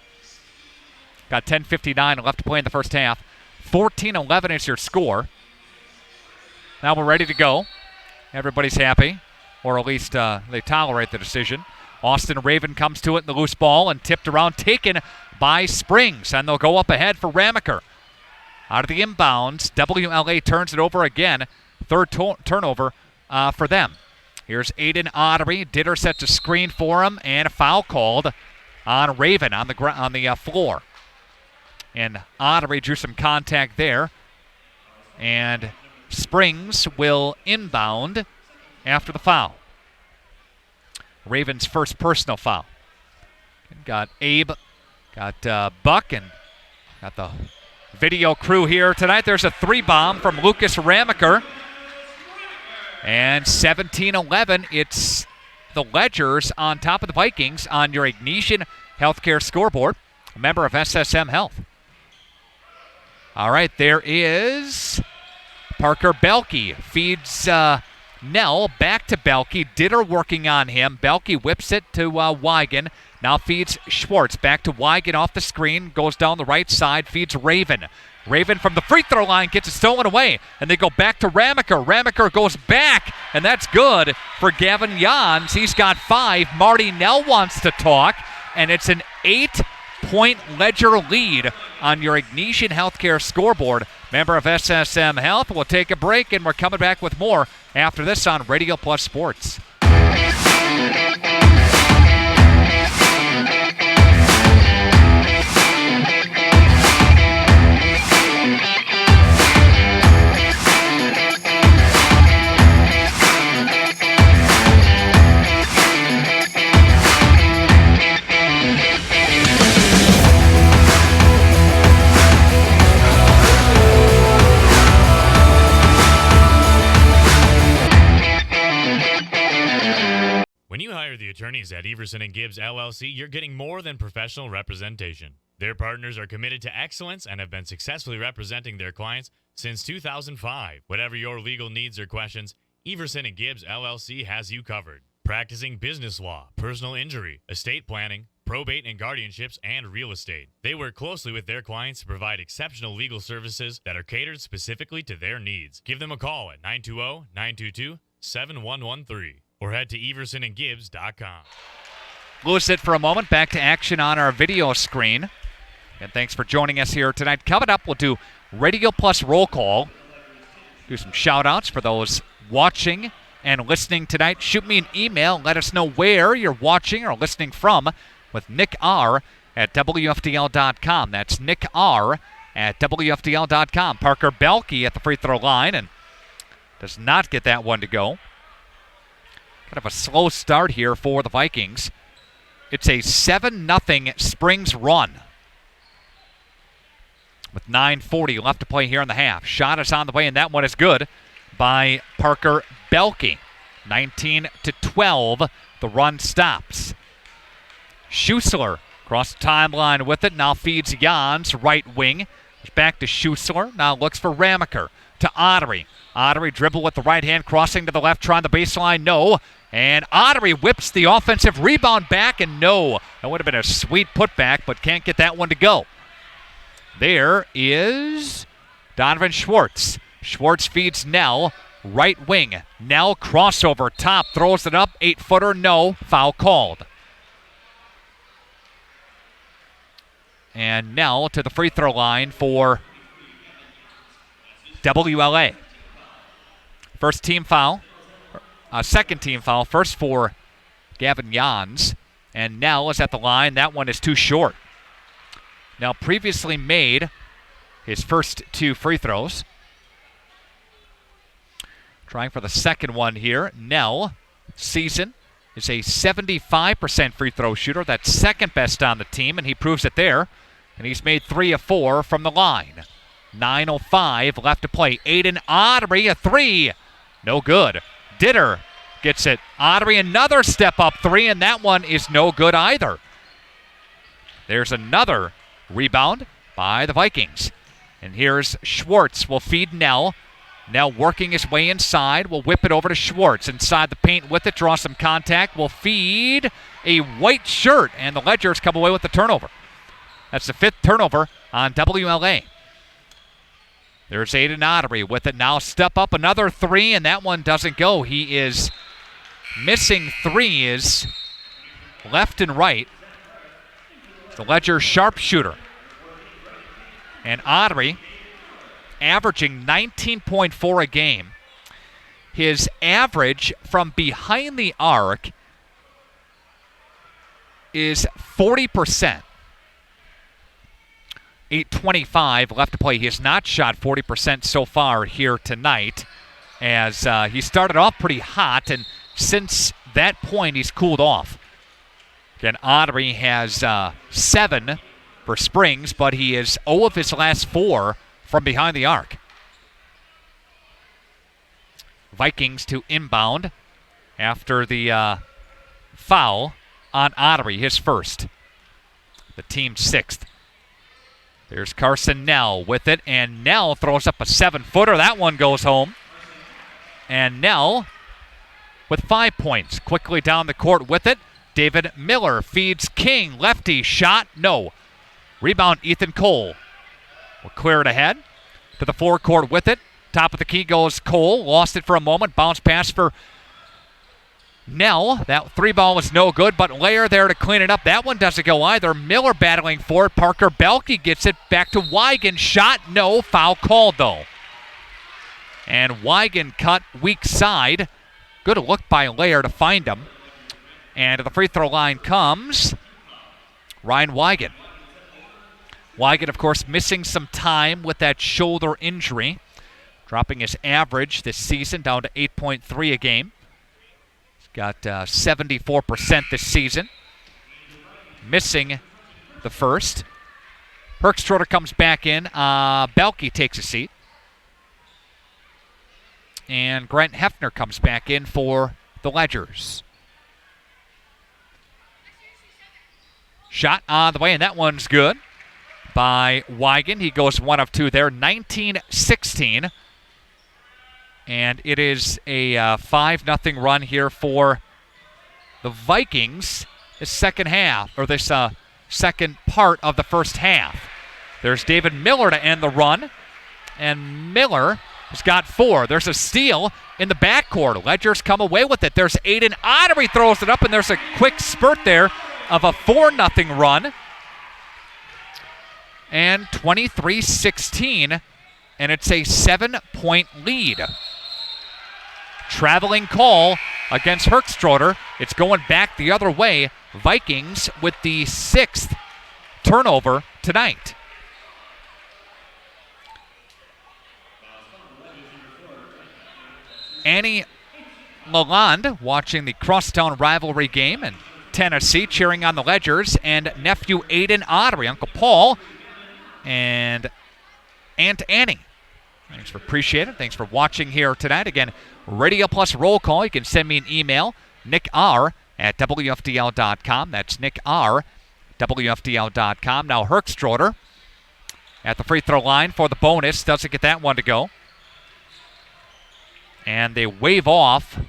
Got 10:59 left to play in the first half. 14-11 is your score. Now we're ready to go. Everybody's happy, or at least they tolerate the decision. Austin Raven comes to it in the loose ball and tipped around, taken by Springs. And they'll go up ahead for Ramaker. Out of the inbounds, WLA turns it over again. Third turnover for them. Here's Aiden Ottery. Ditter sets a screen for him, and a foul called on Raven on the floor. And Ottery drew some contact there. And Springs will inbound after the foul. Raven's first personal foul. Got Abe, got Buck, and got the video crew here tonight. There's a three bomb from Lucas Ramaker. And 17-11, it's the Ledgers on top of the Vikings on your Ignatian Healthcare scoreboard, a member of SSM Health. All right, there is Parker Belke. Feeds Nell back to Belke. Ditter working on him. Belke whips it to Wigan. Now feeds Schwartz. Back to Wigan off the screen. Goes down the right side. Feeds Raven. Raven from the free throw line gets it stolen away. And they go back to Ramaker. Ramaker goes back. And that's good for Gavin Jans. He's got 5. Marty Nell wants to talk. And it's an 8-point Ledger lead on your Ignatian Healthcare scoreboard. Member of SSM Health. We'll take a break, and we're coming back with more after this on Radio Plus Sports. When you hire the attorneys at Everson & Gibbs LLC, you're getting more than professional representation. Their partners are committed to excellence and have been successfully representing their clients since 2005. Whatever your legal needs or questions, Everson & Gibbs LLC has you covered. Practicing business law, personal injury, estate planning, probate and guardianships, and real estate. They work closely with their clients to provide exceptional legal services that are catered specifically to their needs. Give them a call at 920-922-7113. or head to eversonandgibbs.com. Lose it for a moment. Back to action on our video screen. And thanks for joining us here tonight. Coming up, we'll do Radio Plus Roll Call. Do some shout-outs for those watching and listening tonight. Shoot me an email. Let us know where you're watching or listening from with Nick R. at WFDL.com. That's Nick R. at WFDL.com. Parker Belke at the free throw line and does not get that one to go. Kind of a slow start here for the Vikings. It's a 7-0 Springs run with 9:40 left to play here in the half. Shot is on the way, and that one is good by Parker Belke. 19-12, the run stops. Schussler across the timeline with it, now feeds Jans, right wing. Back to Schussler, now looks for Ramaker. To Ottery. Ottery dribble with the right hand, crossing to the left, trying the baseline, no. And Ottery whips the offensive rebound back, and no. That would have been a sweet putback, but can't get that one to go. There is Donovan Schwartz. Schwartz feeds Nell, right wing. Nell crossover, top, throws it up, 8-footer, no. Foul called. And Nell to the free throw line for WLA. First team foul. Second team foul. First for Gavin Jans. And Nell is at the line. That one is too short. Nell previously made his first 2 free throws. Trying for the second one here. Nell, season, is a 75% free throw shooter. That's second best on the team, and he proves it there. And he's made 3 of 4 from the line. 9:05 left to play. Aiden Ottery, a 3. No good. Ditter gets it. Ottery, another step-up 3, and that one is no good either. There's another rebound by the Vikings. And here's Schwartz. Will feed Nell. Nell working his way inside. Will whip it over to Schwartz. Inside the paint with it. Draw some contact. Will feed a white shirt. And the Ledgers come away with the turnover. That's the 5th turnover on WLA. There's Aiden Ottery with it. Now step up another 3, and that one doesn't go. He is missing 3s left and right. The Ledger sharpshooter. And Ottery averaging 19.4 a game. His average from behind the arc is 40%. 8:25 left to play. He has not shot 40% so far here tonight, as he started off pretty hot, and since that point he's cooled off. Again, Ottery has 7 for Springs, but he is 0 of his last 4 from behind the arc. Vikings to inbound after the foul on Ottery, his first. The team's 6th. There's Carson Nell with it, and Nell throws up a 7-footer. That one goes home. And Nell with 5 points. Quickly down the court with it. David Miller feeds King. Lefty shot. No. Rebound Ethan Cole. Will clear it ahead to the forecourt with it. Top of the key goes Cole. Lost it for a moment. Bounce pass for Nell. That 3-ball was no good, but Lair there to clean it up. That one doesn't go either. Miller battling for it. Parker Belke gets it back to Wigan. Shot. No. Foul called, though. And Wigan cut weak side. Good look by Lair to find him. And to the free throw line comes Ryan Wigan. Wigan, of course, missing some time with that shoulder injury, dropping his average this season down to 8.3 a game. He's got 74% this season. Missing the first. Herkstroder comes back in. Belke takes a seat. And Grant Hefner comes back in for the Ledgers. Shot on the way, and that one's good by Wigan. He goes 1 of 2 there, 19-16. And it is a 5-0 run here for the Vikings this second half, or this second part of the first half. There's David Miller to end the run, and Miller has got 4. There's a steal in the backcourt. Ledgers come away with it. There's Aiden Ottery throws it up, and there's a quick spurt there of a 4-0 run. And 23-16, and it's a 7-point lead. Traveling call against Herkstroder. It's going back the other way. Vikings with the 6th turnover tonight. Annie Lalonde watching the crosstown rivalry game in Tennessee, cheering on the Ledgers, and nephew Aiden Ottery, Uncle Paul, and Aunt Annie. Thanks for appreciating it. Thanks for watching here tonight. Again, Radio Plus Roll Call. You can send me an email, nickr@wfdl.com. That's nickr@wfdl.com. Now Herkstroder at the free throw line for the bonus. Doesn't get that one to go. And they wave off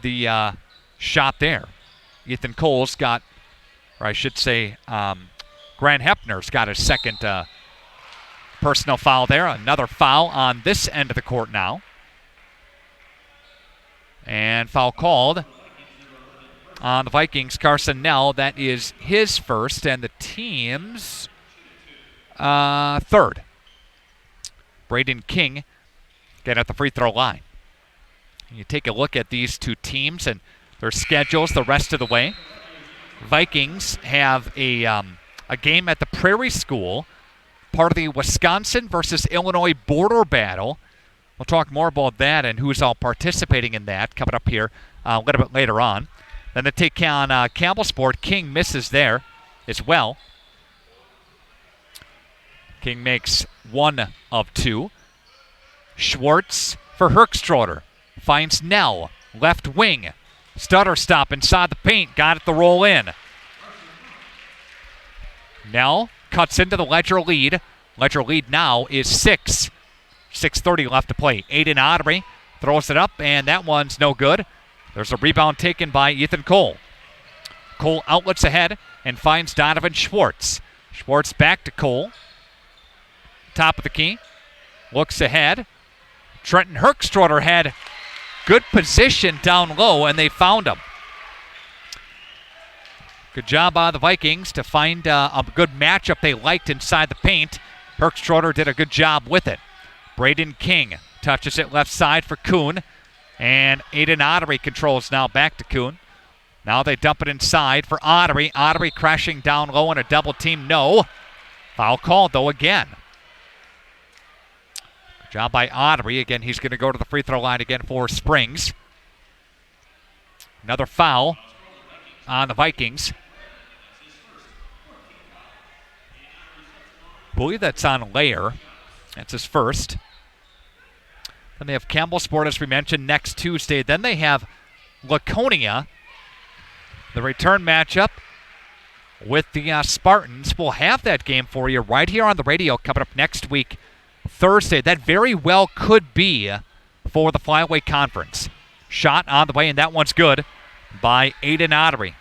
the shot there. Ethan Cole's got, or I should say, Grant Hefner's got his second personal foul there. Another foul on this end of the court now. And foul called on the Vikings. Carson Nell, that is his first and the team's 3rd. Braden King get at the free throw line. You take a look at these two teams and their schedules the rest of the way. Vikings have a game at the Prairie School, part of the Wisconsin versus Illinois border battle. We'll talk more about that and who's all participating in that coming up here a little bit later on. Then they take on Campbellsport. King misses there as well. King makes 1 of 2. Schwartz for Herkstroder. Finds Nell. Left wing. Stutter stop inside the paint. Got it to roll in. Nell cuts into the Ledger lead. Ledger lead now is 6. 6:30 left to play. Aiden Ottery throws it up, and that one's no good. There's a rebound taken by Ethan Cole. Cole outlets ahead and finds Donovan Schwartz. Schwartz back to Cole. Top of the key. Looks ahead. Trenton Herkstroder had good position down low, and they found him. Good job by the Vikings to find a good matchup they liked inside the paint. Herkstroder did a good job with it. Braden King touches it left side for Kuhn. And Aiden Ottery controls now back to Kuhn. Now they dump it inside for Ottery. Ottery crashing down low in a double team. No. Foul called, though, again. Good job by Ottery. Again, he's going to go to the free throw line again for Springs. Another foul on the Vikings. I believe that's on Lair. That's his first. Then they have Campbellsport, as we mentioned, next Tuesday. Then they have Laconia, the return matchup with the Spartans. We'll have that game for you right here on the radio coming up next week, Thursday. That very well could be for the Flyweight Conference. Shot on the way, and that one's good by Aiden Ottery.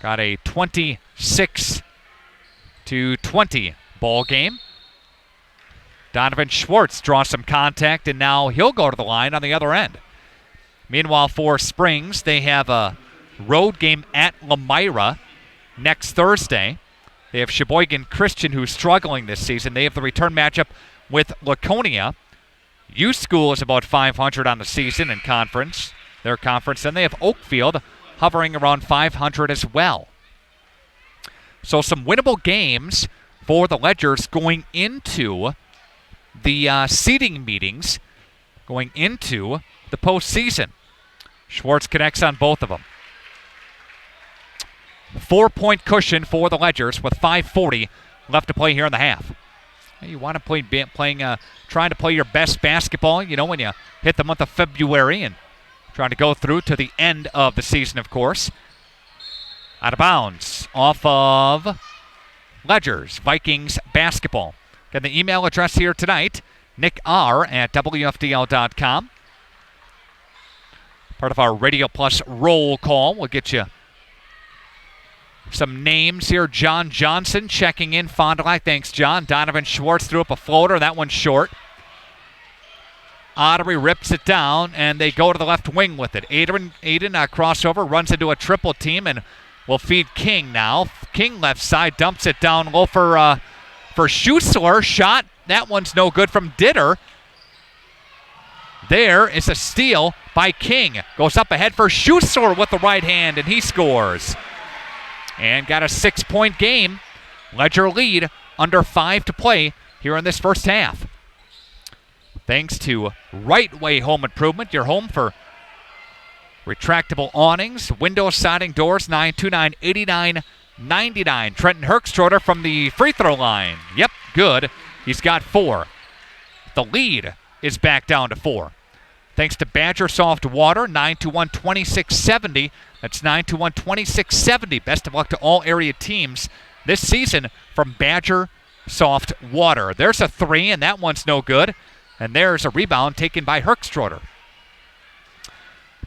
Got a 26-20 ball game. Donovan Schwartz draws some contact, and now he'll go to the line on the other end. Meanwhile, for Springs, they have a road game at Lamira next Thursday. They have Sheboygan Christian, who's struggling this season. They have the return matchup with Laconia. U School is about 500 on the season in their conference. Then they have Oakfield hovering around 500 as well. So some winnable games for the Ledgers going into the seeding meetings, going into the postseason. Schwartz connects on both of them. 4-point cushion for the Ledgers with 5:40 left to play here in the half. You want to trying to play your best basketball, when you hit the month of February and trying to go through to the end of the season, of course. Out of bounds off of Ledgers, Vikings basketball. Got the email address here tonight, nickr@wfdl.com. Part of our Radio Plus roll call. We'll get you some names here. John Johnson checking in. Fond du Lac. Thanks, John. Donovan Schwartz threw up a floater. That one's short. Ottery rips it down, and they go to the left wing with it. Aiden crossover, runs into a triple team, and will feed King now. King left side, dumps it down low for Schussler. Shot. That one's no good from Ditter. There is a steal by King. Goes up ahead for Schussler with the right hand, and he scores. And got a 6-point game. Ledger lead, under 5 to play here in this first half. Thanks to Right Way Home Improvement, your home for retractable awnings, window siding, doors, 929-8999. Trenton Herkstroder from the free throw line. Yep, good. He's got 4. The lead is back down to 4. Thanks to Badger Soft Water, 921-2670. That's 921-2670. Best of luck to all area teams this season from Badger Soft Water. There's a 3, and that one's no good. And there's a rebound taken by Herkstroder.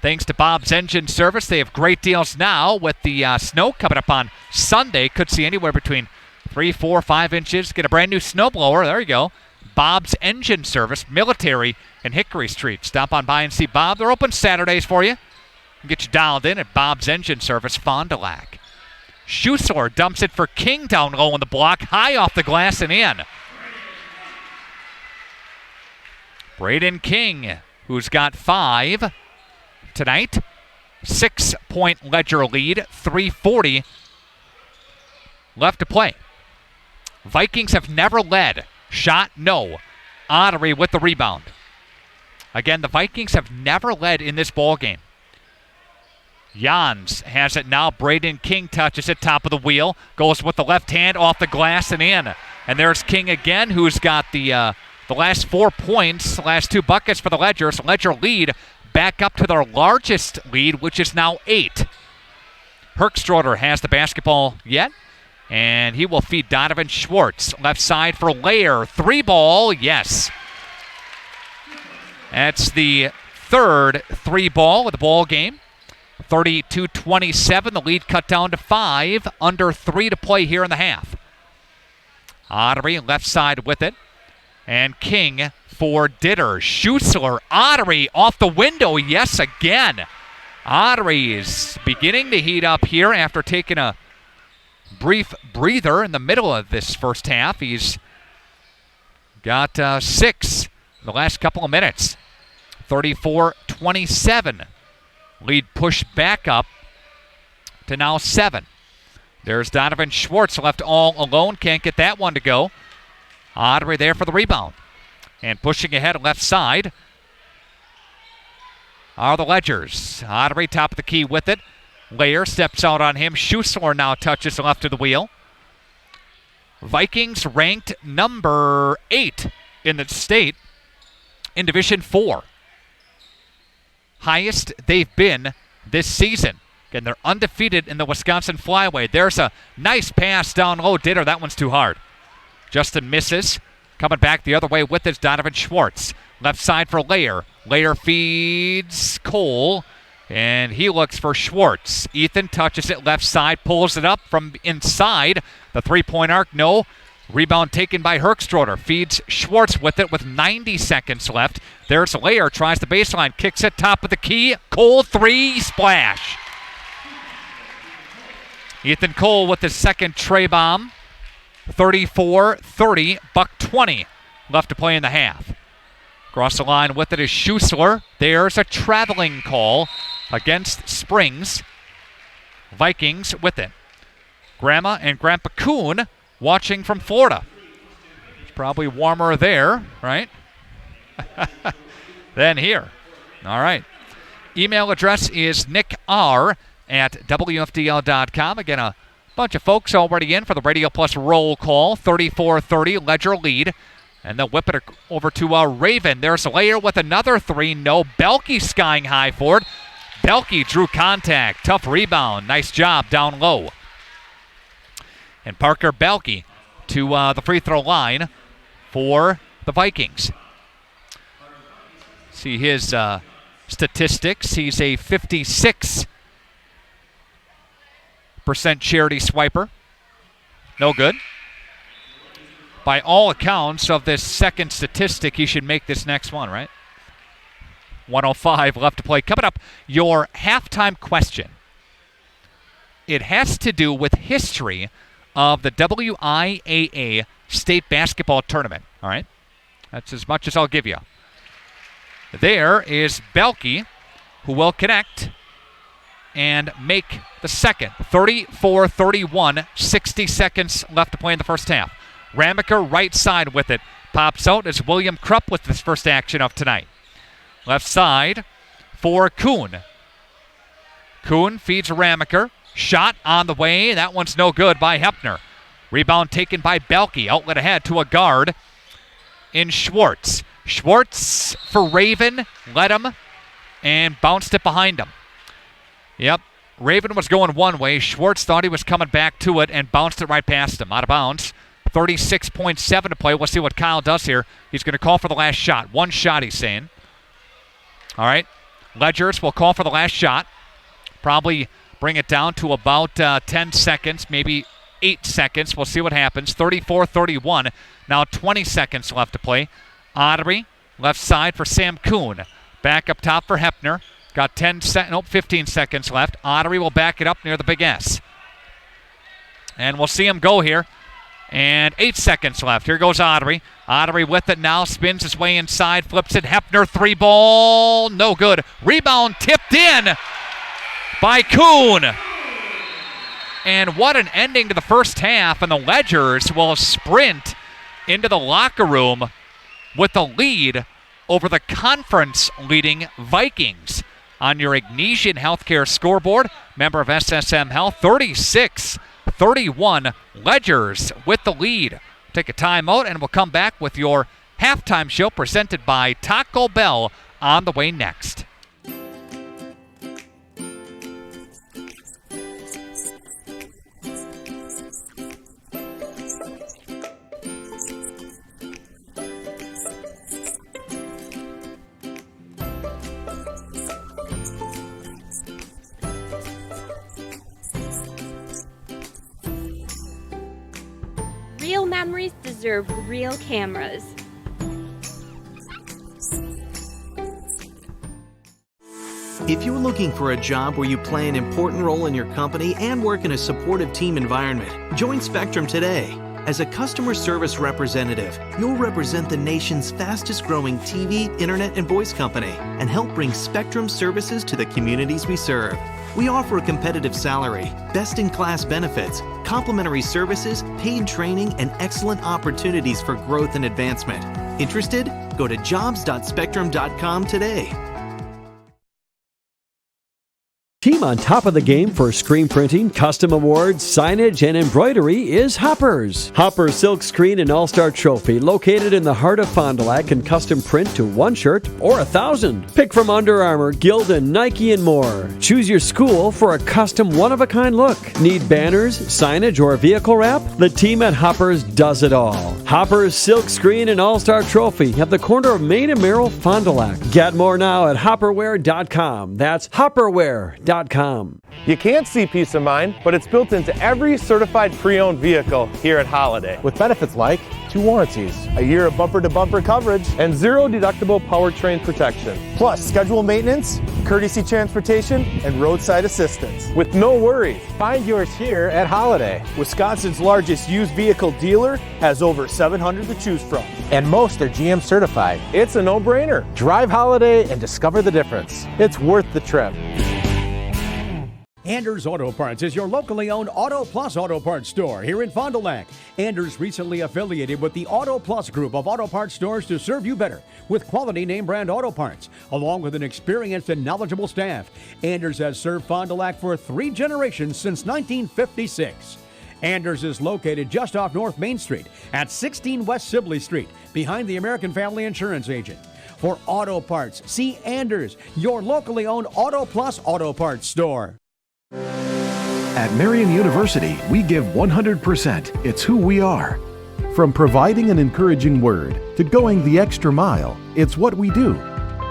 Thanks to Bob's Engine Service, they have great deals now with the snow coming up on Sunday. Could see anywhere between 3, 4, 5 inches. Get a brand new snowblower. There you go. Bob's Engine Service, Military and Hickory Street. Stop on by and see Bob. They're open Saturdays for you. Get you dialed in at Bob's Engine Service, Fond du Lac. Schussler dumps it for King down low on the block, high off the glass and in. Braden King, who's got 5 tonight. 6-point Ledger lead, 3:40 left to play. Vikings have never led. Shot, no. Ottery with the rebound. Again, the Vikings have never led in this ball game. Jans has it now. Braden King touches it, top of the wheel. Goes with the left hand off the glass and in. And there's King again, who's got the last 4 points, the last 2 buckets for the Ledgers. Ledger lead back up to their largest lead, which is now 8. Herkstroder has the basketball yet, and he will feed Donovan Schwartz. Left side for Lair. 3-ball, yes. That's the third 3-ball of the ball game. 32-27, the lead cut down to 5. Under 3 to play here in the half. Ottery left side with it. And King for Ditter. Schussler, Ottery off the window, yes again. Ottery is beginning to heat up here after taking a brief breather in the middle of this first half. He's got 6 in the last couple of minutes. 34-27. Lead pushed back up to now 7. There's Donovan Schwartz left all alone. Can't get that one to go. Ottery there for the rebound. And pushing ahead left side are the Ledgers. Ottery top of the key with it. Lair steps out on him. Schussler now touches left of the wheel. Vikings ranked number 8 in the state in Division 4. Highest they've been this season. Again, they're undefeated in the Wisconsin Flyway. There's a nice pass down low. Ditter, that one's too hard. Justin misses. Coming back the other way with is Donovan Schwartz. Left side for Layer. Layer feeds Cole, and he looks for Schwartz. Ethan touches it left side, pulls it up from inside the three-point arc. No. Rebound taken by Herkstroder. Feeds Schwartz with it with 90 seconds left. There's Layer, tries the baseline, kicks it top of the key. Cole, three, splash. Ethan Cole with his second tray bomb. 34-30, buck 20 left to play in the half. Across the line with it is Schussler. There's a traveling call against Springs. Vikings with it. Grandma and Grandpa Kuhn watching from Florida. It's probably warmer there, right? than here. All right. Email address is nickr@wfdl.com. Again, a bunch of folks already in for the Radio Plus roll call. 34-30, Ledger lead. And they'll whip it over to Raven. There's a Layer with another three. No. Belke skying high for it. Belke drew contact. Tough rebound. Nice job down low. And Parker Belke to the free throw line for the Vikings. See his statistics. He's a 56% charity swiper. No good. By all accounts of this second statistic, he should make this next one, right? 1:05 left to play. Coming up, your halftime question. It has to do with history of the WIAA state basketball tournament, all right? That's as much as I'll give you. There is Belke, who will connect and make the second. 34-31, 60 seconds left to play in the first half. Ramaker right side with it. Pops out as William Krupp with his first action of tonight. Left side for Kuhn. Kuhn feeds Ramaker. Shot on the way. That one's no good by Hepner. Rebound taken by Belke. Outlet ahead to a guard in Schwartz. Schwartz for Raven. Led him and bounced it behind him. Yep. Raven was going one way. Schwartz thought he was coming back to it and bounced it right past him. Out of bounds. 36.7 to play. We'll see what Kyle does here. He's going to call for the last shot. One shot, he's saying. All right. Ledgers will call for the last shot. Probably bring it down to about 10 seconds, maybe 8 seconds. We'll see what happens. 34-31. Now 20 seconds left to play. Ottery, left side for Sam Kuhn. Back up top for Hepner. Got 15 seconds left. Ottery will back it up near the Big S. And we'll see him go here. And 8 seconds left. Here goes Ottery. Ottery with it now. Spins his way inside. Flips it. Hepner, three ball. No good. Rebound tipped in by Kuhn. And what an ending to the first half. And the Ledgers will sprint into the locker room with the lead over the conference-leading Vikings. On your Ignesian Healthcare scoreboard, member of SSM Health, 36-31, Ledgers with the lead. Take a timeout and we'll come back with your halftime show presented by Taco Bell on the way next. Real memories deserve real cameras. If you're looking for a job where you play an important role in your company and work in a supportive team environment, join Spectrum today. As a customer service representative, you'll represent the nation's fastest growing TV, internet, and voice company and help bring Spectrum services to the communities we serve. We offer a competitive salary, best-in-class benefits, complimentary services, paid training, and excellent opportunities for growth and advancement. Interested? Go to jobs.spectrum.com today. Team on top of the game for screen printing, custom awards, signage, and embroidery is Hoppers. Hoppers Silk Screen and All-Star Trophy, located in the heart of Fond du Lac, can custom print to 1 shirt or 1,000. Pick from Under Armour, Gildan, Nike, and more. Choose your school for a custom one-of-a-kind look. Need banners, signage, or vehicle wrap? The team at Hoppers does it all. Hoppers Silk Screen and All-Star Trophy at the corner of Main and Merrill, Fond du Lac. Get more now at hopperware.com. That's hopperware.com. You can't see peace of mind, but it's built into every certified pre-owned vehicle here at Holiday. With benefits like 2 warranties, a year of bumper-to-bumper coverage, and 0 deductible powertrain protection. Plus, scheduled maintenance, courtesy transportation, and roadside assistance. With no worries, find yours here at Holiday. Wisconsin's largest used vehicle dealer has over 700 to choose from. And most are GM certified. It's a no-brainer. Drive Holiday and discover the difference. It's worth the trip. Anders Auto Parts is your locally owned Auto Plus Auto Parts store here in Fond du Lac. Anders recently affiliated with the Auto Plus group of auto parts stores to serve you better with quality name brand auto parts, along with an experienced and knowledgeable staff. Anders has served Fond du Lac for 3 generations since 1956. Anders is located just off North Main Street at 16 West Sibley Street, behind the American Family Insurance Agent. For auto parts, see Anders, your locally owned Auto Plus Auto Parts store. At Marian University, we give 100%. It's who we are. From providing an encouraging word to going the extra mile, it's what we do.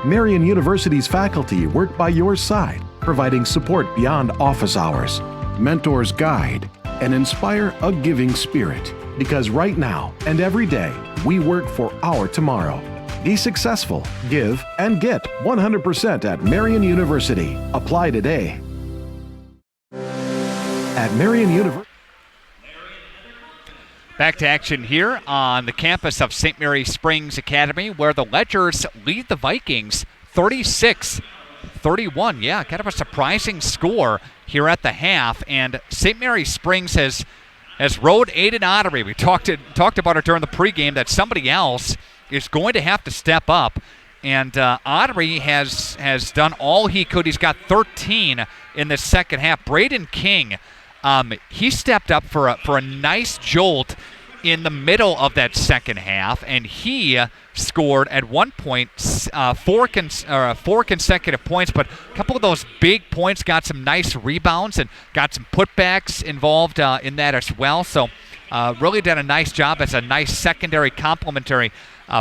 Marian University's faculty work by your side, providing support beyond office hours. Mentors guide and inspire a giving spirit. Because right now and every day, we work for our tomorrow. Be successful, give, and get 100% at Marian University. Apply today. At Marian University. Back to action here on the campus of St. Mary Springs Academy, where the Ledgers lead the Vikings 36-31. Yeah, kind of a surprising score here at the half. And St. Mary Springs has rode Aiden Ottery. We talked about it during the pregame that somebody else is going to have to step up. And Ottery has done all he could. He's got 13 in the second half. Braden King, he stepped up for a nice jolt in the middle of that second half, and he scored at one point 4 consecutive points, but a couple of those big points got some nice rebounds and got some putbacks involved in that as well. So really did a nice job as a nice secondary complementary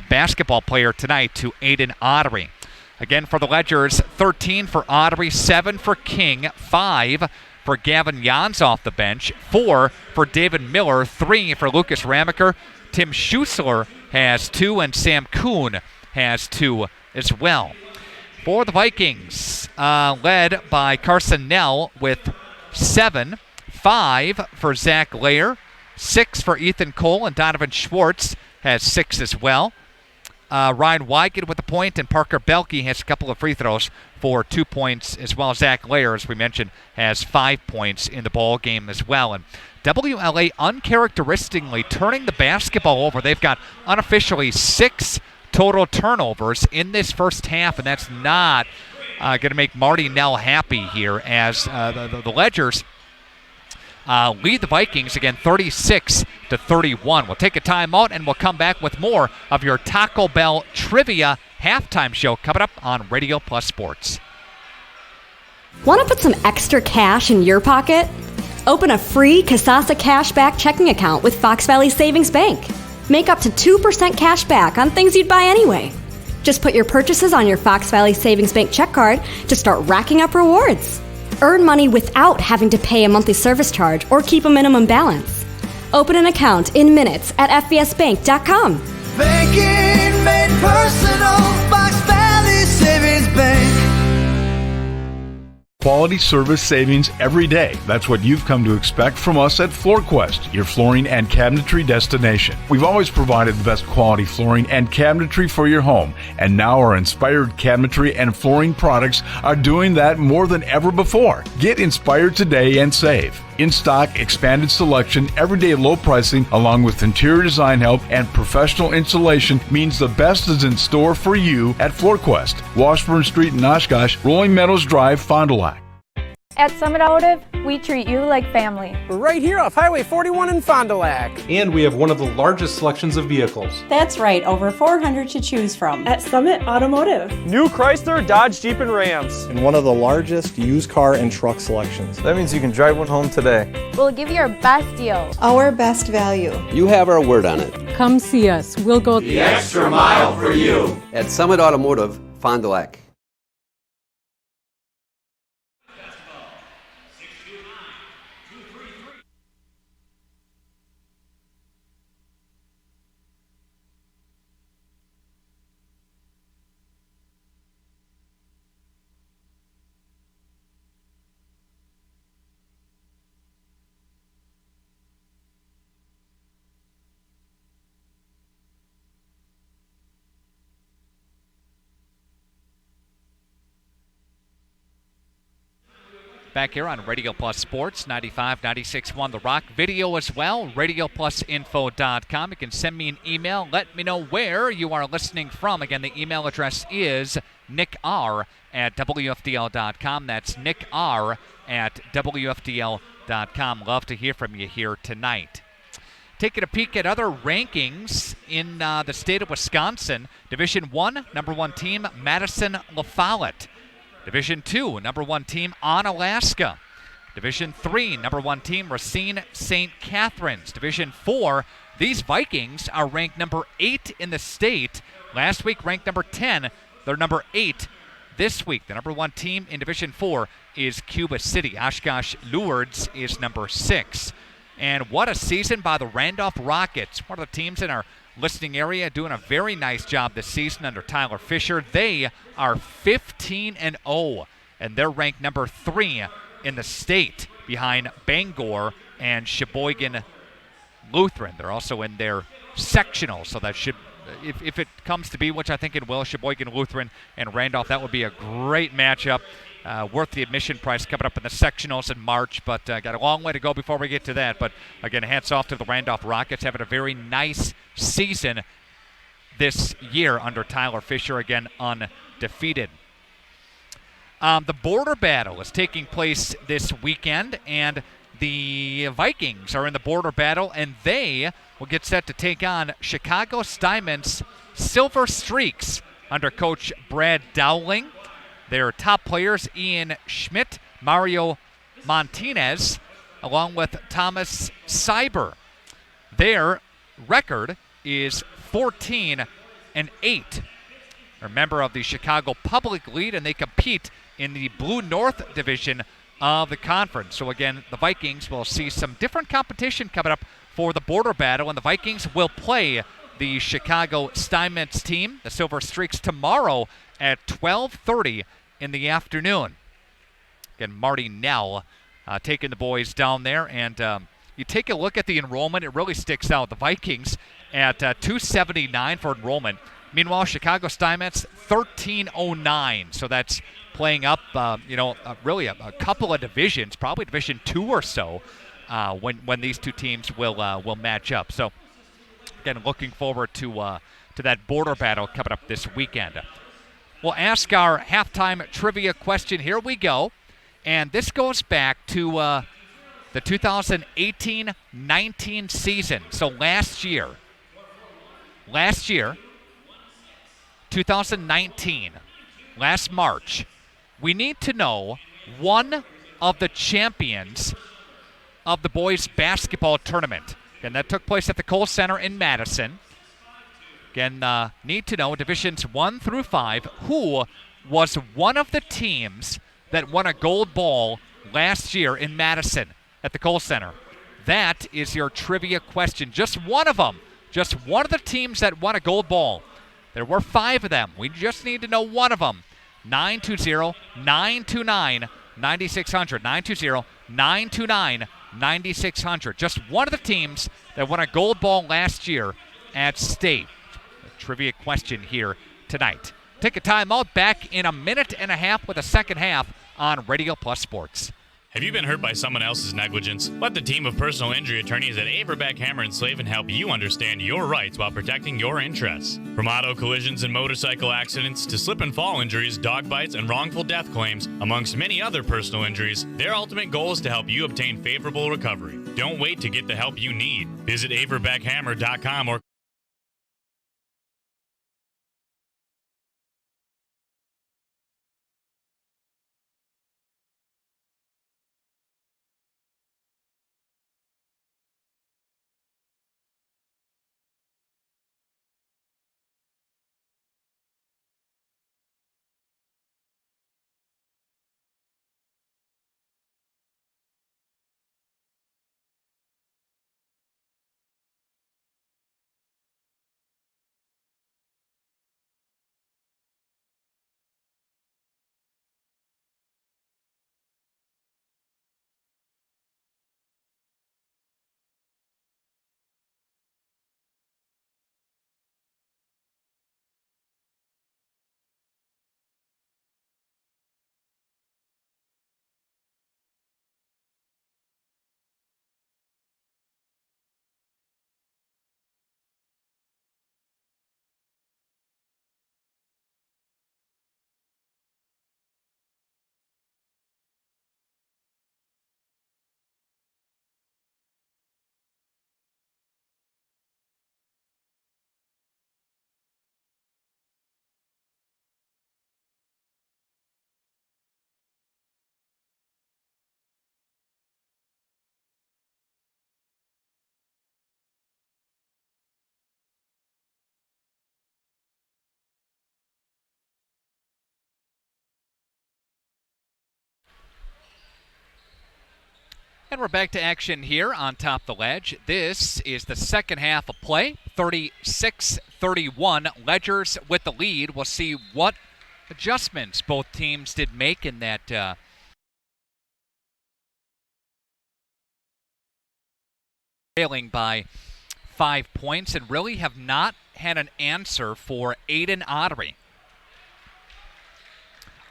basketball player tonight to Aiden Ottery. Again, for the Ledgers, 13 for Ottery, 7 for King, 5 for Gavin Jans off the bench, 4 for David Miller, 3 for Lucas Ramaker. Tim Schussler has 2, and Sam Kuhn has 2 as well. For the Vikings, led by Carson Nell with 7, 5 for Zach Lair, 6 for Ethan Cole, and Donovan Schwartz has 6 as well. Ryan Wygant with a point, and Parker Belke has a couple of free throws for 2 points as well. Zach Lair, as we mentioned, has 5 points in the ball game as well. And WLA uncharacteristically turning the basketball over. They've got unofficially 6 total turnovers in this first half, and that's not going to make Marty Nell happy here as the Ledgers lead the Vikings again 36-31. We'll take a timeout and we'll come back with more of your Taco Bell Trivia halftime show coming up on Radio Plus Sports. Want to put some extra cash in your pocket? Open a free Kasasa Cashback checking account with Fox Valley Savings Bank. Make up to 2% cash back on things you'd buy anyway. Just put your purchases on your Fox Valley Savings Bank check card to start racking up rewards. Earn money without having to pay a monthly service charge or keep a minimum balance. Open an account in minutes at fbsbank.com. Banking made personal, Fox Valley Savings Bank. Quality service savings every day. That's what you've come to expect from us at FloorQuest, your flooring and cabinetry destination. We've always provided the best quality flooring and cabinetry for your home, and now our inspired cabinetry and flooring products are doing that more than ever before. Get inspired today and save. In-stock, expanded selection, everyday low pricing, along with interior design help and professional installation means the best is in store for you at FloorQuest, Washburn Street in Oshkosh, Rolling Meadows Drive, Fond du Lac. At Summit Automotive, we treat you like family. We're right here off Highway 41 in Fond du Lac. And we have one of the largest selections of vehicles. That's right, over 400 to choose from. At Summit Automotive. New Chrysler, Dodge, Jeep, and Rams. And one of the largest used car and truck selections. That means you can drive one home today. We'll give you our best deal. Our best value. You have our word on it. Come see us. We'll go the extra mile for you. At Summit Automotive, Fond du Lac. Back here on Radio Plus Sports, 95, 96.1 The Rock. Video as well, radioplusinfo.com. You can send me an email. Let me know where you are listening from. Again, the email address is nickr@wfdl.com. That's nickr@wfdl.com. Love to hear from you here tonight. Taking a peek at other rankings in the state of Wisconsin. Division I, number 1 team, Madison La Follette. Division II, number 1 team, Onalaska. Division III, number 1 team, Racine St. Catharines. Division IV, these Vikings are ranked number 8 in the state. Last week ranked number 10. They're number 8 this week. The number 1 team in Division IV is Cuba City. Oshkosh Lourdes is number 6. And what a season by the Randolph Rockets. One of the teams in our listening area doing a very nice job this season under Tyler Fisher. They are 15-0, and they're ranked number 3 in the state behind Bangor and Sheboygan Lutheran. They're also in their sectional, so that should, if it comes to be, which I think it will, Sheboygan Lutheran and Randolph, that would be a great matchup. Worth the admission price coming up in the sectionals in March, but got a long way to go before we get to that. But again, hats off to the Randolph Rockets, having a very nice season this year under Tyler Fisher, again undefeated. The border battle is taking place this weekend, and the Vikings are in the border battle, and they will get set to take on Chicago Stuyment's Silver Streaks under Coach Brad Dowling. Their top players, Ian Schmidt, Mario Montinez, along with Thomas Cyber. Their record is 14-8. They're a member of the Chicago Public League, and they compete in the Blue North Division of the conference. So again, the Vikings will see some different competition coming up for the border battle, and the Vikings will play the Chicago Stuyment's team, the Silver Streaks, tomorrow at 12:30 in the afternoon. Again, Marty Nell taking the boys down there, and you take a look at the enrollment, it really sticks out. The Vikings at 279 for enrollment. Meanwhile, Chicago Stuyment's 1309, so that's playing up, really a couple of divisions, probably Division II or so, when these two teams will match up. So, again, looking forward to that border battle coming up this weekend. We'll ask our halftime trivia question. Here we go. And this goes back to the 2018-19 season. So last year, 2019, last March, we need to know one of the champions of the boys basketball tournament. And that took place at the Kohl Center in Madison. Again, need to know Divisions 1 through 5, who was one of the teams that won a gold ball last year in Madison at the Kohl Center. That is your trivia question. Just one of them. Just one of the teams that won a gold ball. There were 5 of them. We just need to know one of them. 920-929-9600. 920-929-9600. Just one of the teams that won a gold ball last year at state. Trivia question here tonight. Take a timeout, back in a minute and a half with a second half on Radio Plus Sports. Have you been hurt by someone else's negligence? Let the team of personal injury attorneys at Averbeck Hammer and Slavin help you understand your rights while protecting your interests. From auto collisions and motorcycle accidents to slip and fall injuries, dog bites, and wrongful death claims, amongst many other personal injuries, their ultimate goal is to help you obtain favorable recovery. Don't wait to get the help you need. Visit averbeckhammer.com or And we're back to action here on Top the Ledge. This is the second half of play, 36-31. Ledgers with the lead. We'll see what adjustments both teams did make in that trailing by 5 points, and really have not had an answer for Aiden Ottery.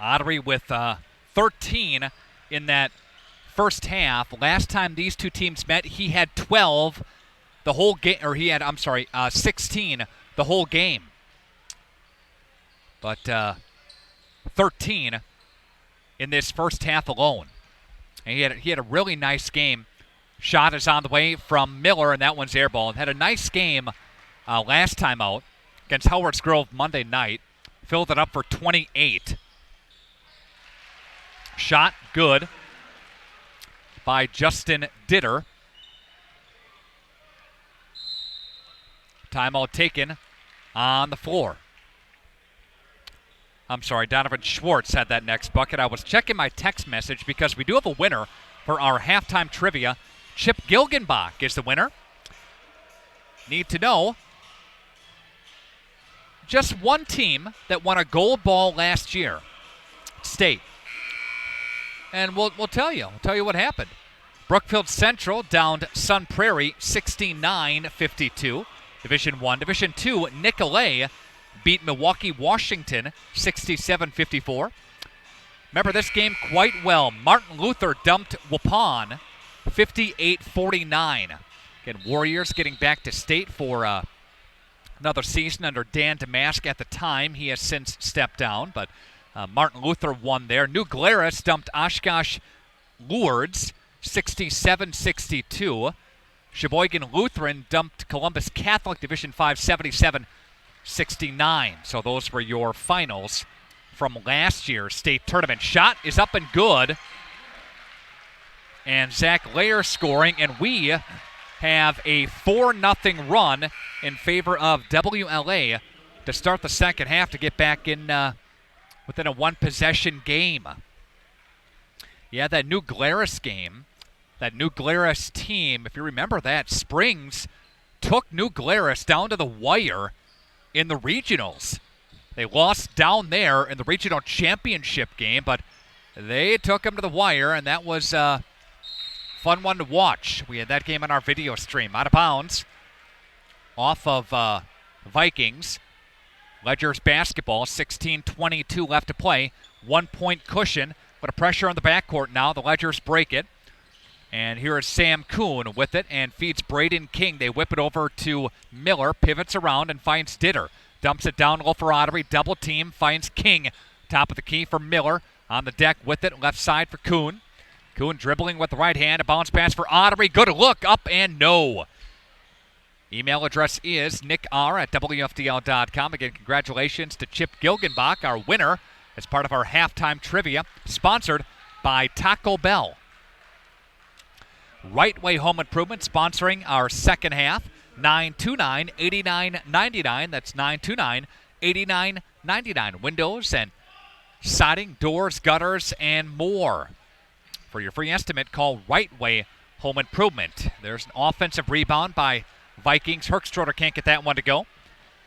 Ottery with 13 in that first half. Last time these two teams met, he had 12 the whole game, or he had, 16 the whole game. But 13 in this first half alone. And he had a really nice game. Shot is on the way from Miller, and that one's airball. And had a nice game last time out against Howards Grove Monday night. Filled it up for 28. Shot good by Justin Ditter. Timeout taken on the floor. Donovan Schwartz had that next bucket. I was checking my text message because we do have a winner for our halftime trivia. Chip Gilgenbach is the winner. Need to know just one team that won a gold ball last year. State. And we'll tell you. We'll tell you what happened. Brookfield Central downed Sun Prairie 69-52. Division 1. Division 2, Nicolet beat Milwaukee Washington 67-54. Remember this game quite well. Martin Luther dumped Waupun 58-49. Again, Warriors getting back to state for another season under Dan Damask at the time. He has since stepped down, but Martin Luther won there. New Glarus dumped Oshkosh Lourdes 67-62. Sheboygan Lutheran dumped Columbus Catholic Division 5 77-69. So those were your finals from last year's state tournament. Shot is up and good. And Zach Lair scoring, and we have a 4-0 run in favor of WLA to start the second half to get back in within a one-possession game. Yeah, that New Glarus game, that New Glarus team, if you remember that, Springs took New Glarus down to the wire in the regionals. They lost down there in the regional championship game, but they took them to the wire, and that was a fun one to watch. We had that game on our video stream. Out of bounds off of Vikings. Ledgers basketball, 16:22 left to play. 1 point cushion. bit of pressure on the backcourt now. The Ledgers break it. And here is Sam Kuhn with it and feeds Braden King. They whip it over to Miller, pivots around and finds Ditter. Dumps it down low for Ottery. Double team, finds King. Top of the key for Miller. On the deck with it, left side for Kuhn. Kuhn dribbling with the right hand. A bounce pass for Ottery. Good look, up and no. Email address is nickr@wfdl.com. Again, congratulations to Chip Gilgenbach, our winner, as part of our halftime trivia, sponsored by Taco Bell. Right Way Home Improvement sponsoring our second half. 929-8999. That's 929-8999. Windows and siding, doors, gutters, and more. For your free estimate, call Right Way Home Improvement. There's an offensive rebound by Vikings. Herkstroder can't get that one to go.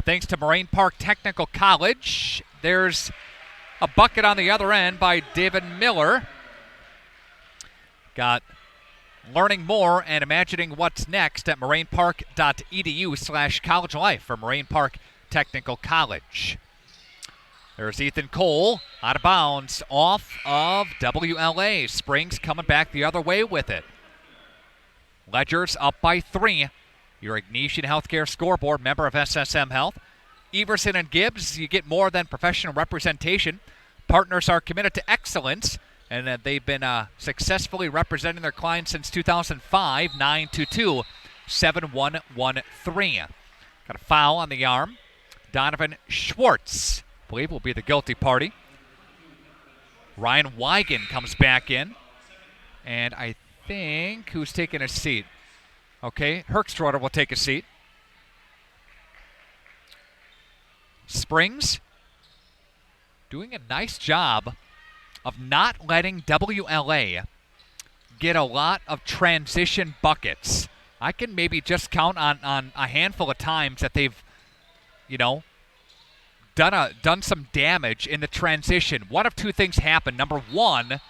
Thanks to Moraine Park Technical College. There's a bucket on the other end by David Miller. Got learning more and imagining what's next at morainpark.edu/college life for Moraine Park Technical College. There's Ethan Cole out of bounds off of WLA. Springs coming back the other way with it. Ledgers up by 3. Your Ignatian Healthcare scoreboard, member of SSM Health. Everson and Gibbs, you get more than professional representation. Partners are committed to excellence, and they've been successfully representing their clients since 2005, 922-7113. Got a foul on the arm. Donovan Schwartz, I believe, will be the guilty party. Ryan Wigan comes back in, and I think who's taking a seat? Okay, Herkstroder will take a seat. Springs doing a nice job of not letting WLA get a lot of transition buckets. I can maybe just count on a handful of times that they've, done some damage in the transition. One of two things happen. Number one,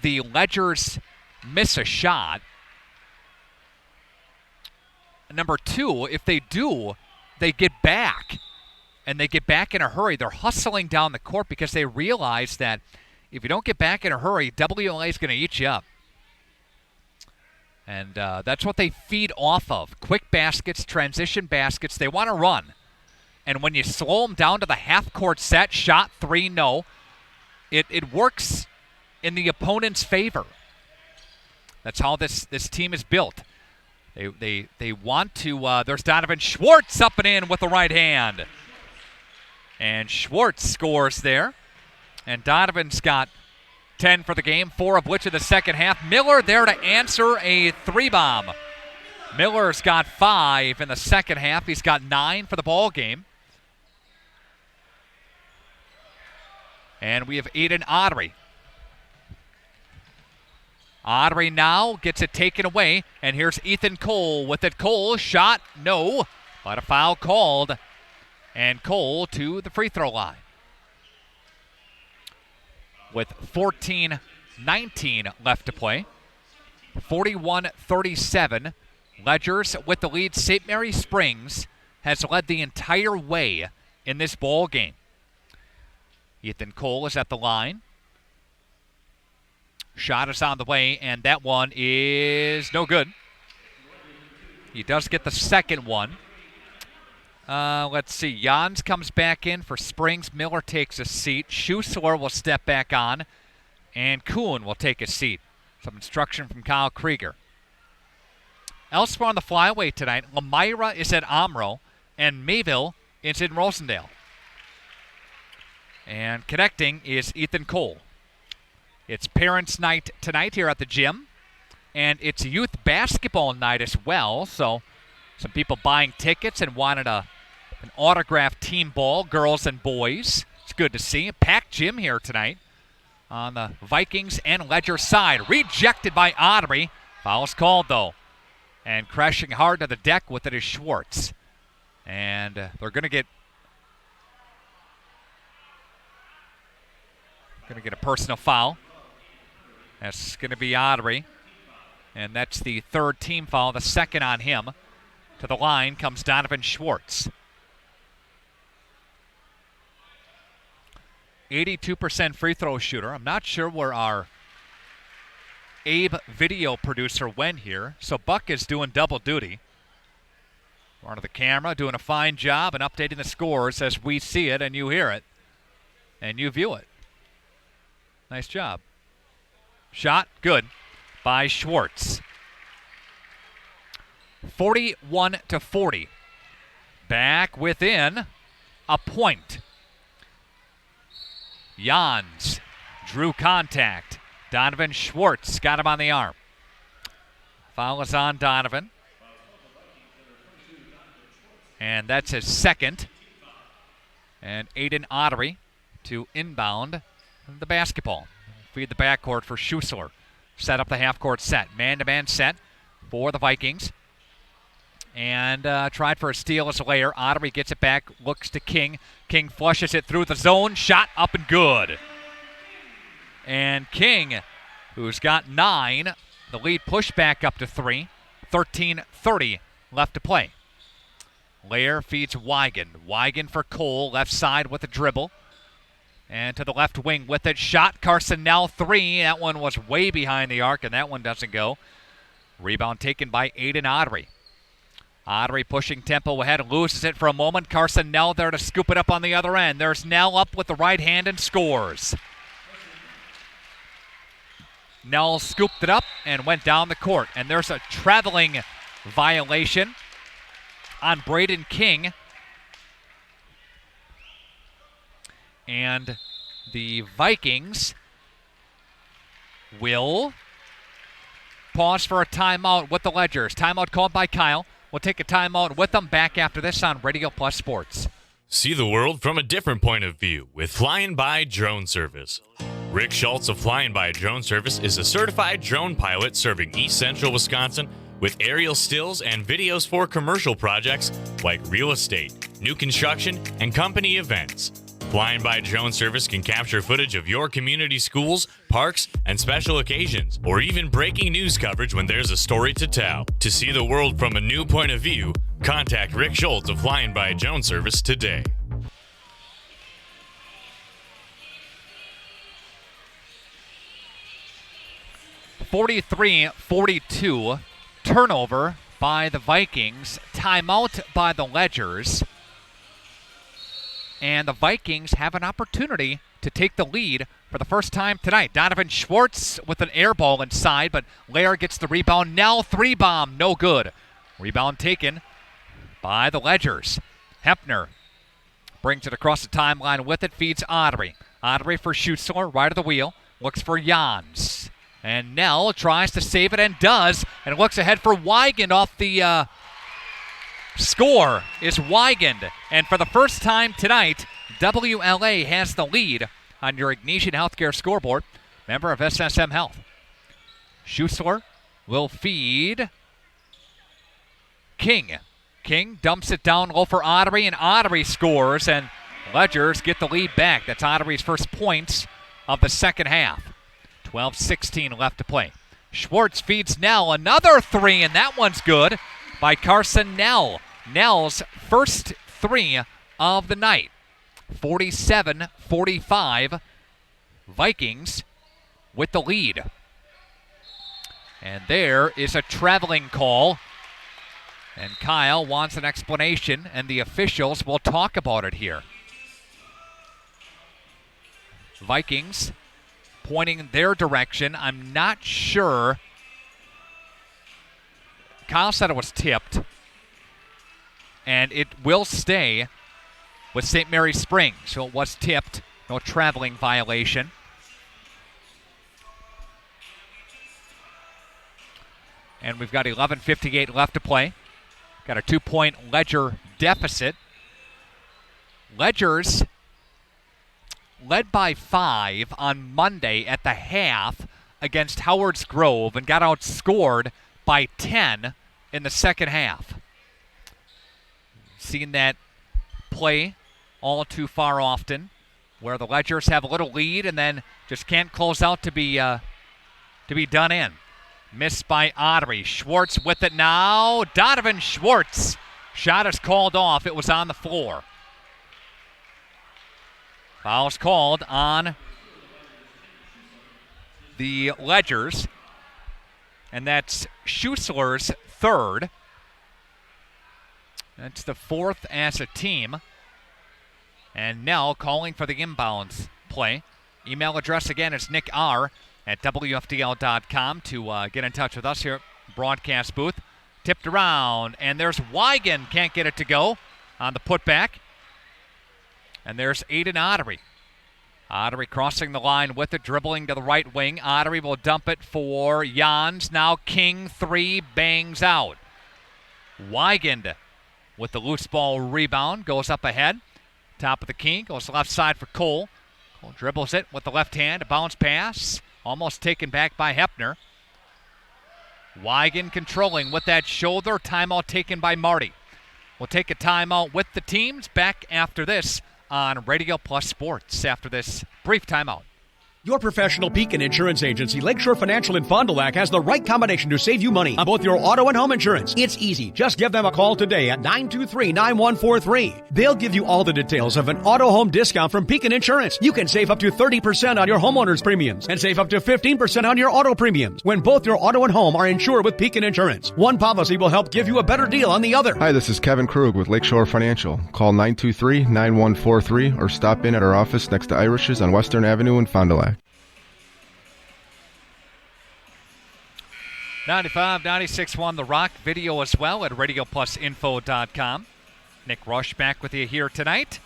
the Ledgers miss a shot. Number two, if they do, they get back. And they get back in a hurry. They're hustling down the court because they realize that if you don't get back in a hurry, WLA is going to eat you up. And that's what they feed off of. Quick baskets, transition baskets. They want to run. And when you slow them down to the half-court set, shot 3, no, it works in the opponent's favor. That's how this team is built. They want to, there's Donovan Schwartz up and in with the right hand. And Schwartz scores there. And Donovan's got 10 for the game, 4 of which in the second half. Miller there to answer a 3-bomb. Miller's got 5 in the second half. He's got 9 for the ball game. And we have Aiden Ottery. Ottery now gets it taken away, and here's Ethan Cole with it. Cole, shot, no, but a foul called, and Cole to the free throw line. With 14:19 left to play, 41-37, Ledgers with the lead. St. Mary Springs has led the entire way in this ball game. Ethan Cole is at the line. Shot is on the way, and that one is no good. He does get the second one. Let's see. Jans comes back in for Springs. Miller takes a seat. Schussler will step back on, and Kuhn will take a seat. Some instruction from Kyle Krieger. Elsewhere on the flyaway tonight, Lamira is at Omro, and Mayville is in Rosendale. And connecting is Ethan Cole. It's parents' night tonight here at the gym, and it's youth basketball night as well. So some people buying tickets and wanted an autographed team ball, girls and boys. It's good to see. A packed gym here tonight on the Vikings and Ledger side. Rejected by Ottery. Foul's called, though. And crashing hard to the deck with it is Schwartz. And they're going to get a personal foul. That's going to be Ottery. And that's the third team foul, the second on him. To the line comes Donovan Schwartz. 82% free throw shooter. I'm not sure where our Abe video producer went here. So Buck is doing double duty. In front of the camera, doing a fine job and updating the scores as we see it and you hear it and you view it. Nice job. Shot, good, by Schwartz. 41-40. Back within a point. Jans drew contact. Donovan Schwartz got him on the arm. Foul is on Donovan. And that's his second. And Aiden Ottery to inbound the basketball. Feed the backcourt for Schussler. Set up the half-court set. Man-to-man set for the Vikings. And tried for a steal as a layer. Ottery gets it back, looks to King. King flushes it through the zone. Shot up and good. And King, who's got 9, the lead pushed back up to 3. 13:30 left to play. Layer feeds Wigan. Wigan for Cole, left side with a dribble. And to the left wing with it. Shot, Carson now 3. That one was way behind the arc, and that one doesn't go. Rebound taken by Aiden Ottery. Ottery pushing tempo ahead, loses it for a moment. Carson Nell there to scoop it up on the other end. There's Nell up with the right hand and scores. Nell scooped it up and went down the court. And there's a traveling violation on Braden King. And the Vikings will pause for a timeout with the Ledgers. Timeout called by Kyle. We'll take a timeout with them. Back after this on Radio Plus Sports. See the world from a different point of view with Flying By Drone Service. Rick Schultz of Flying By Drone Service is a certified drone pilot serving East Central Wisconsin with aerial stills and videos for commercial projects like real estate, new construction, and company events. Flying By Drone Service can capture footage of your community schools, parks, and special occasions, or even breaking news coverage when there's a story to tell. To see the world from a new point of view, contact Rick Schultz of Flying By Drone Service today. (43-42) turnover by the Vikings. Timeout by the Ledgers. And the Vikings have an opportunity to take the lead for the first time tonight. Donovan Schwartz with an air ball inside, but Lair gets the rebound. Now 3-bomb, no good. Rebound taken by the Ledgers. Hepner brings it across the timeline with it, feeds Ottery. Ottery for Schutzler, right of the wheel, looks for Jans. And Nell tries to save it and does, and looks ahead for Weigand off the score is Weigand. And for the first time tonight, WLA has the lead on your Ignatian Healthcare scoreboard. Member of SSM Health. Schussler will feed King. King dumps it down low for Ottery, and Ottery scores, and Ledgers get the lead back. That's Ottery's first points of the second half. 12:16 left to play. Schwartz feeds Nell. Another 3, and that one's good by Carson Nell. Nell's first 3 of the night. 47-45. Vikings with the lead. And there is a traveling call. And Kyle wants an explanation, and the officials will talk about it here. Vikings pointing their direction. I'm not sure. Kyle said it was tipped. And it will stay with St. Mary Springs. So it was tipped. No traveling violation. And we've got 11:58 left to play. Got a 2-point Ledger deficit. Ledgers led by 5 on Monday at the half against Howard's Grove and got outscored by 10 in the second half. Seen that play all too far often, where the Ledgers have a little lead and then just can't close out to be done in. Missed by Ottery. Schwartz with it now. Donovan Schwartz. Shot is called off. It was on the floor. Foul's called on the Ledgers, and that's Schussler's third. That's the fourth as a team. And Nell calling for the inbounds play. Email address again is nickr@wfdl.com to get in touch with us here at broadcast booth. Tipped around, and there's Wigan. Can't get it to go on the putback. And there's Aiden Ottery. Ottery crossing the line with it, dribbling to the right wing. Ottery will dump it for Jans. Now King, three, bangs out. Weigand with the loose ball rebound, goes up ahead. Top of the key, goes left side for Cole. Cole dribbles it with the left hand, a bounce pass, almost taken back by Hepner. Weigand controlling with that shoulder, timeout taken by Marty. We'll take a timeout with the teams back after this on Radio Plus Sports after this brief timeout. Your professional Pekin Insurance Agency, Lakeshore Financial in Fond du Lac, has the right combination to save you money on both your auto and home insurance. It's easy. Just give them a call today at 923-9143. They'll give you all the details of an auto home discount from Pekin Insurance. You can save up to 30% on your homeowner's premiums and save up to 15% on your auto premiums when both your auto and home are insured with Pekin Insurance. One policy will help give you a better deal on the other. Hi, this is Kevin Krug with Lakeshore Financial. Call 923-9143 or stop in at our office next to Irish's on Western Avenue in Fond du Lac. 95-96-1 The Rock, video as well at radioplusinfo.com. Nick Rush back with you here tonight.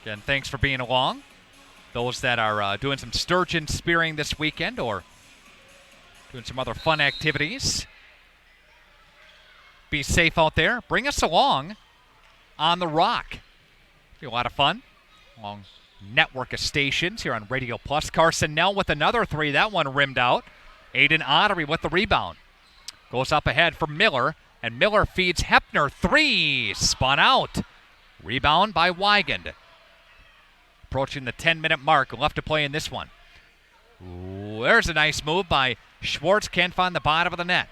Again, thanks for being along. Those that are doing some sturgeon spearing this weekend or doing some other fun activities, be safe out there. Bring us along on The Rock. Be a lot of fun along network of stations here on Radio Plus. Carson Nell with another three. That one rimmed out. Aiden Ottery with the rebound. Goes up ahead for Miller, and Miller feeds Hepner. Three, spun out. Rebound by Weigand. Approaching the 10-minute mark. Left to play in this one. Ooh, there's a nice move by Schwartz. Can't find the bottom of the net.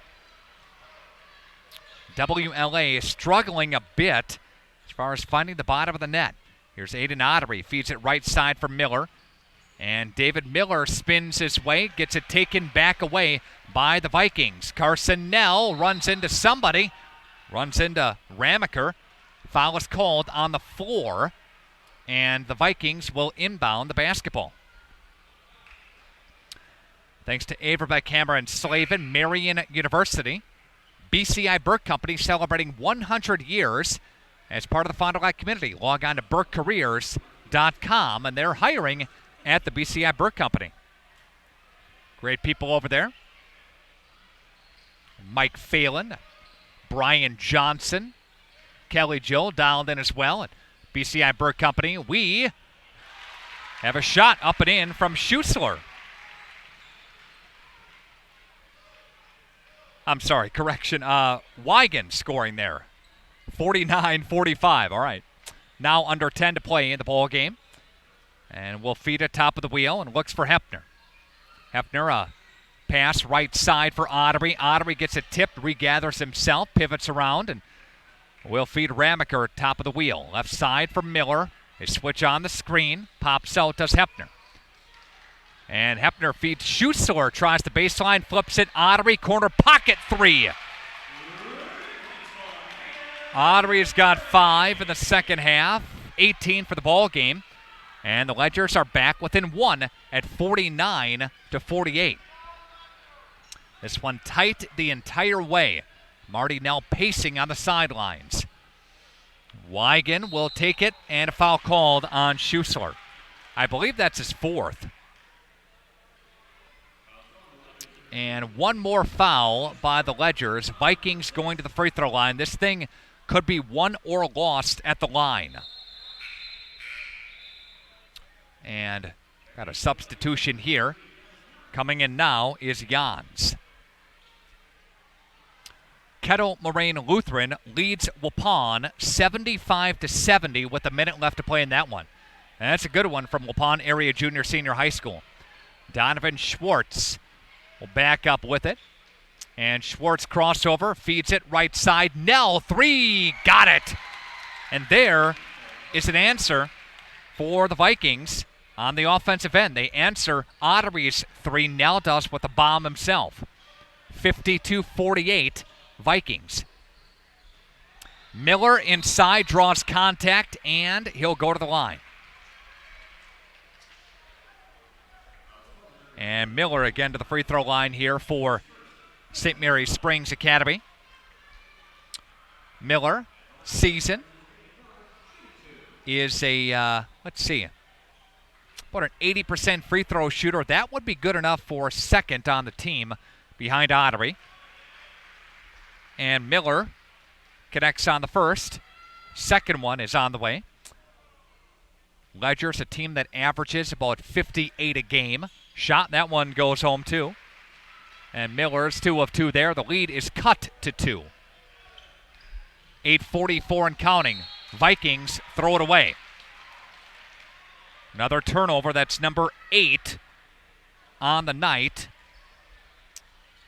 WLA is struggling a bit as far as finding the bottom of the net. Here's Aiden Ottery. Feeds it right side for Miller. And David Miller spins his way, gets it taken back away by the Vikings. Carson Nell runs into somebody, runs into Ramaker. Foul is called on the floor, and the Vikings will inbound the basketball. Thanks to Averbeck, Hammer, and Slavin, Marion University. BCI Burke Company celebrating 100 years as part of the Fond du Lac community. Log on to burkecareers.com, and they're hiring at the BCI Burke Company. Great people over there. Mike Phelan, Brian Johnson, Kelly Jill dialed in as well at BCI Burke Company. We have a shot up and in from Schussler. I'm sorry, correction. Weigand scoring there. 49-45. All right. Now under 10 to play in the ball game. And we'll feed it top of the wheel and looks for Hepner. Hepner, a pass right side for Ottery. Ottery gets it tipped, regathers himself, pivots around, and we'll feed Ramaker top of the wheel. Left side for Miller. They switch on the screen. Pops out, does Hepner. And Hepner feeds Schussler, tries the baseline, flips it. Ottery, corner pocket three. Ottery's got 5 in the second half, 18 for the ball game. And the Ledgers are back within 1 at 49-48. This one tight the entire way. Marty Nell pacing on the sidelines. Weigand will take it, and a foul called on Schussler. I believe that's his fourth. And one more foul by the Ledgers. Vikings going to the free throw line. This thing could be won or lost at the line. And got a substitution here. Coming in now is Jans. Kettle Moraine Lutheran leads Waupun 75-70 with a minute left to play in that one. And that's a good one from Waupun Area Junior Senior High School. Donovan Schwartz will back up with it. And Schwartz crossover, feeds it right side. Nell, three, got it. And there is an answer for the Vikings on the offensive end. They answer Ottery's three. Nell does with the bomb himself. 52-48 Vikings. Miller inside draws contact, and he'll go to the line. And Miller again to the free throw line here for St. Mary's Springs Academy. Miller, season, is a, let's see, about an 80% free throw shooter. That would be good enough for second on the team behind Ottery. And Miller connects on the first. Second one is on the way. Ledger's a team that averages about 58 a game. Shot, that one goes home too. And Miller's 2 of 2 there. The lead is cut to 2. 8:44 and counting. Vikings throw it away. Another turnover. That's number 8 on the night.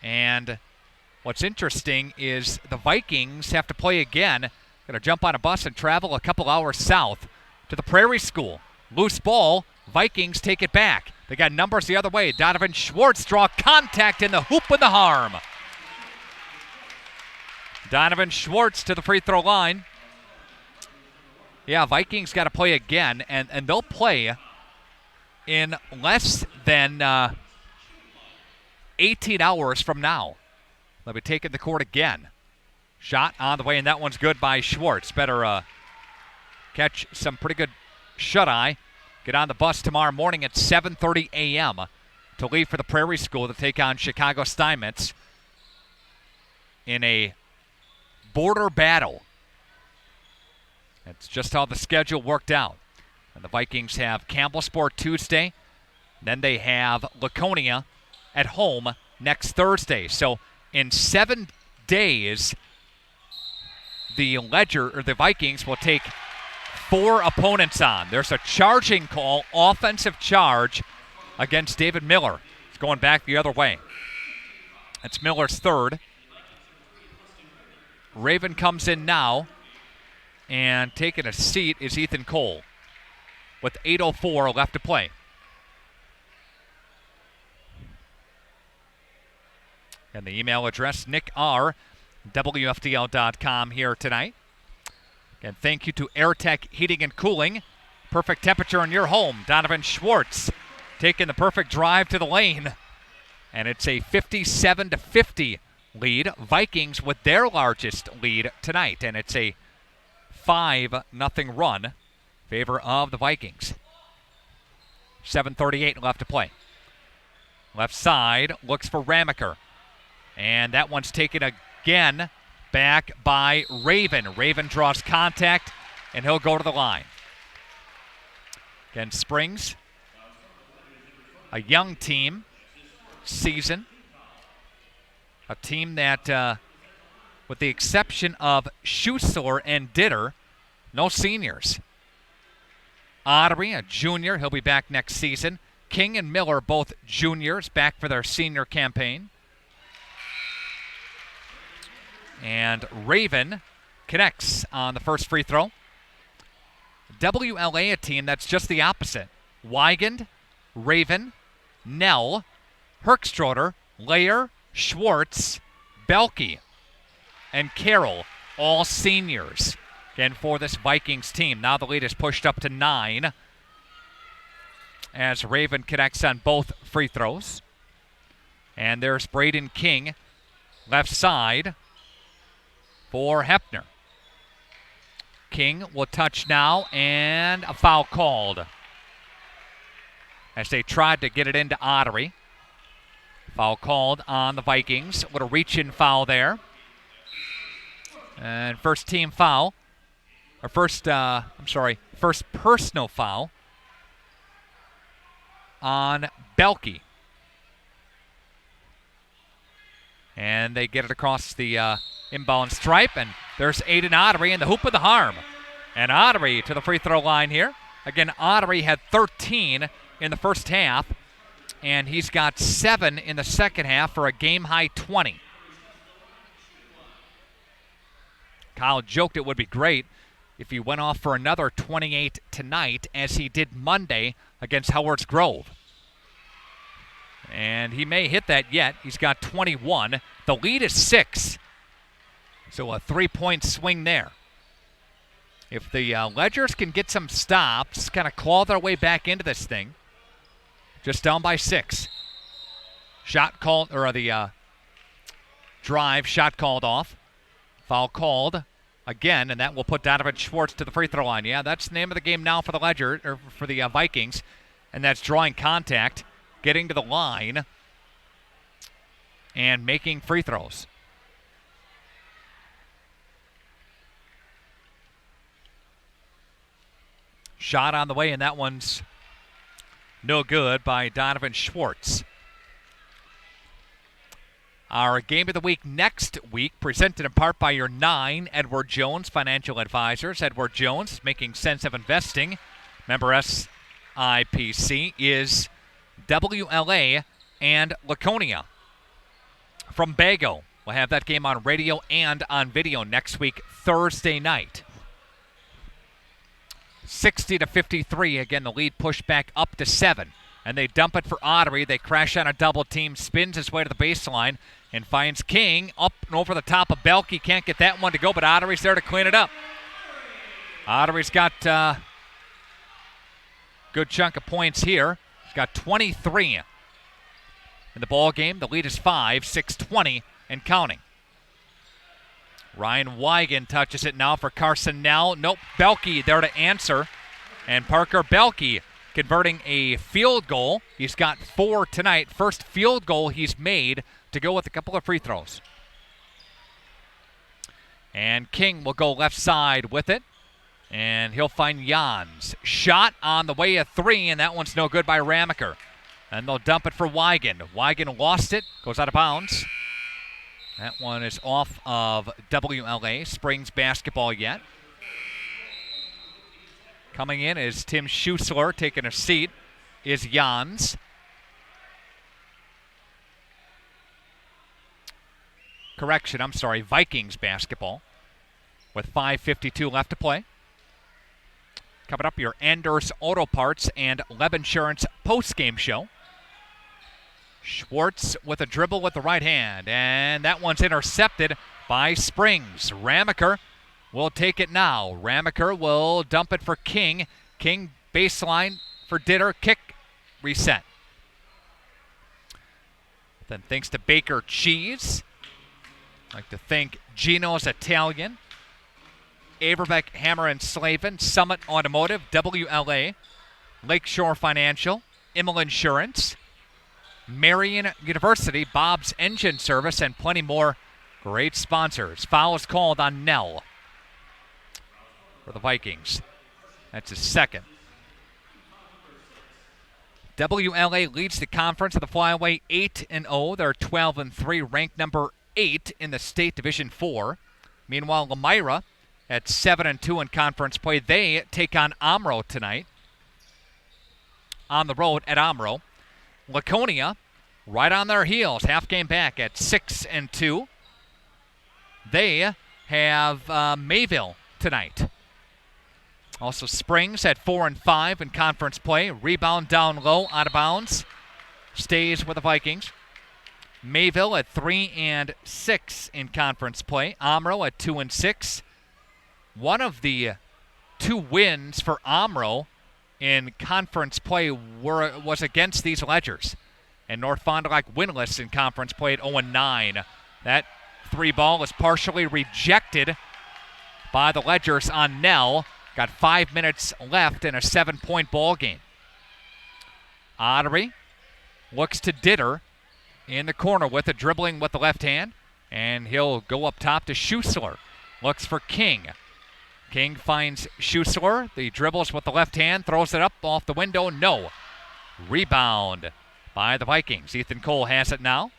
And what's interesting is the Vikings have to play again. Going to jump on a bus and travel a couple hours south to the Prairie School. Loose ball. Vikings take it back. They got numbers the other way. Donovan Schwartz draw contact in the hoop with the harm. Donovan Schwartz to the free throw line. Yeah, Vikings got to play again, and they'll play in less than 18 hours from now. They'll be taking the court again. Shot on the way, and that one's good by Schwartz. Better catch some pretty good shut-eye. Get on the bus tomorrow morning at 7:30 a.m. to leave for the Prairie School to take on Chicago Steinmetz in a border battle. That's just how the schedule worked out. And the Vikings have Campbellsport Tuesday. Then they have Laconia at home next Thursday. So in 7 days, the Vikings will take 4 opponents on. There's a charging call, offensive charge against David Miller. It's going back the other way. That's Miller's third. Raven comes in now, and taking a seat is Ethan Cole with 8:04 left to play. And the email address, Nick R., WFDL.com here tonight. And thank you to AirTech Heating and Cooling. Perfect temperature in your home. Donovan Schwartz taking the perfect drive to the lane. And it's a 57-50 lead. Vikings with their largest lead tonight. And it's a 5-0 run in favor of the Vikings. 7:38 left to play. Left side looks for Ramaker. And that one's taken again back by Raven. Raven draws contact, and he'll go to the line. Again, Springs, a young team, season. A team that, with the exception of Schussler and Ditter, no seniors. Ottery, a junior, he'll be back next season. King and Miller, both juniors, back for their senior campaign. And Raven connects on the first free throw. WLA, a team that's just the opposite. Weigand, Raven, Nell, Herkstroder, Layer, Schwartz, Belke, and Carroll, all seniors. Again, for this Vikings team. Now the lead is pushed up to 9 as Raven connects on both free throws. And there's Braden King, left side, for Hefner. King will touch now, and a foul called as they tried to get it into Ottery. Foul called on the Vikings. What a reach-in foul there. And first team foul, or first personal foul on Belke. And they get it across the inbound stripe, and there's Aiden Ottery in the hoop with the harm. And Ottery to the free throw line here. Again, Ottery had 13 in the first half, and he's got 7 in the second half for a game-high 20. Kyle joked it would be great if he went off for another 28 tonight, as he did Monday against Howards Grove. And he may hit that yet. He's got 21. The lead is 6. So a 3-point swing there. If the Ledgers can get some stops, kind of claw their way back into this thing, just down by 6. Shot called, or the drive, shot called off. Foul called again, and that will put Donovan Schwartz to the free throw line. Yeah, that's the name of the game now for the for the Vikings, and that's drawing contact, getting to the line, and making free throws. Shot on the way, and that one's no good by Donovan Schwartz. Our game of the week next week, presented in part by your 9 Edward Jones financial advisors. Edward Jones, making sense of investing. Member SIPC, is WLA and Laconia. From Bago, we'll have that game on radio and on video next week, Thursday night. 60-53. Again, the lead pushed back up to 7. And they dump it for Ottery. They crash on a double team, spins his way to the baseline, and finds King up and over the top of Belke. Can't get that one to go, but Ottery's there to clean it up. Ottery's got a good chunk of points here. He's got 23 in the ball game. The lead is 5, 6:20 and counting. Ryan Wigan touches it now for Carson Nell. Nope, Belke there to answer. And Parker Belke converting a field goal. He's got 4 tonight. First field goal he's made to go with a couple of free throws. And King will go left side with it. And he'll find Jans. Shot on the way of 3, and that one's no good by Ramaker. And they'll dump it for Wigan. Wigan lost it, goes out of bounds. That one is off of WLA. Springs basketball yet. Coming in is Tim Schussler. Taking a seat is Jans. Correction, I'm sorry, Vikings basketball with 5:52 left to play. Coming up, your Anders Auto Parts and Leb Insurance post-game show. Schwartz with a dribble with the right hand, and that one's intercepted by Springs. Ramaker will take it now. Ramaker will dump it for King. King baseline for Ditter. Kick reset. Then thanks to Baker Cheese. I'd like to thank Gino's Italian, Averbeck Hammer and Slavin, Summit Automotive, WLA, Lakeshore Financial, Immel Insurance, Marion University, Bob's Engine Service, and plenty more great sponsors. Foul is called on Nell for the Vikings. That's his second. WLA leads the conference of the Flyaway 8-0. They're 12-3, ranked number 8 in the state Division 4. Meanwhile, Lemira at 7-2 in conference play. They take on Omro tonight on the road at Omro. Laconia right on their heels, half game back at 6-2. They have Mayville tonight. Also Springs at 4-5 in conference play. Rebound down low, out of bounds. Stays with the Vikings. Mayville at 3-6 in conference play. Omro at 2-6. One of the 2 wins for Omro in conference play was against these Ledgers. And North Fond du Lac winless in conference play at 0-9. That 3 ball is partially rejected by the Ledgers on Nell. Got 5 minutes left in a 7-point ball game. Ottery looks to Ditter in the corner with it, dribbling with the left hand. And he'll go up top to Schussler. Looks for King. King finds Schussler. The dribbles with the left hand, throws it up off the window. No. Rebound by the Vikings. Ethan Cole has it now.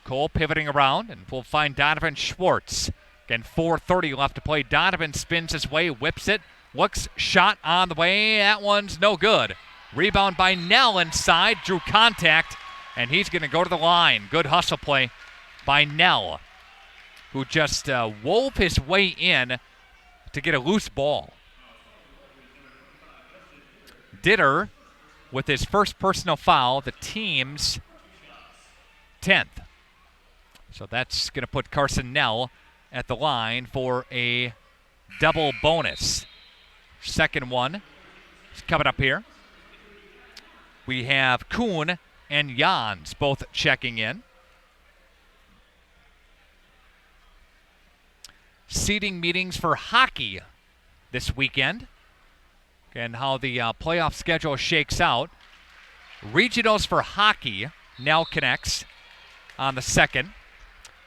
Cole pivoting around, and we'll find Donovan Schwartz. Again, 4:30 left to play. Donovan spins his way, whips it, looks, shot on the way. That one's no good. Rebound by Nell inside, drew contact, and he's going to go to the line. Good hustle play by Nell. who just wove his way in to get a loose ball. Ditter with his first personal foul, the team's 10th. So that's going to put Carson Nell at the line for a double bonus. Second one is coming up here. We have Kuhn and Jans both checking in. Seeding meetings for hockey this weekend. And how the playoff schedule shakes out. Regionals for hockey now connects on the 2nd.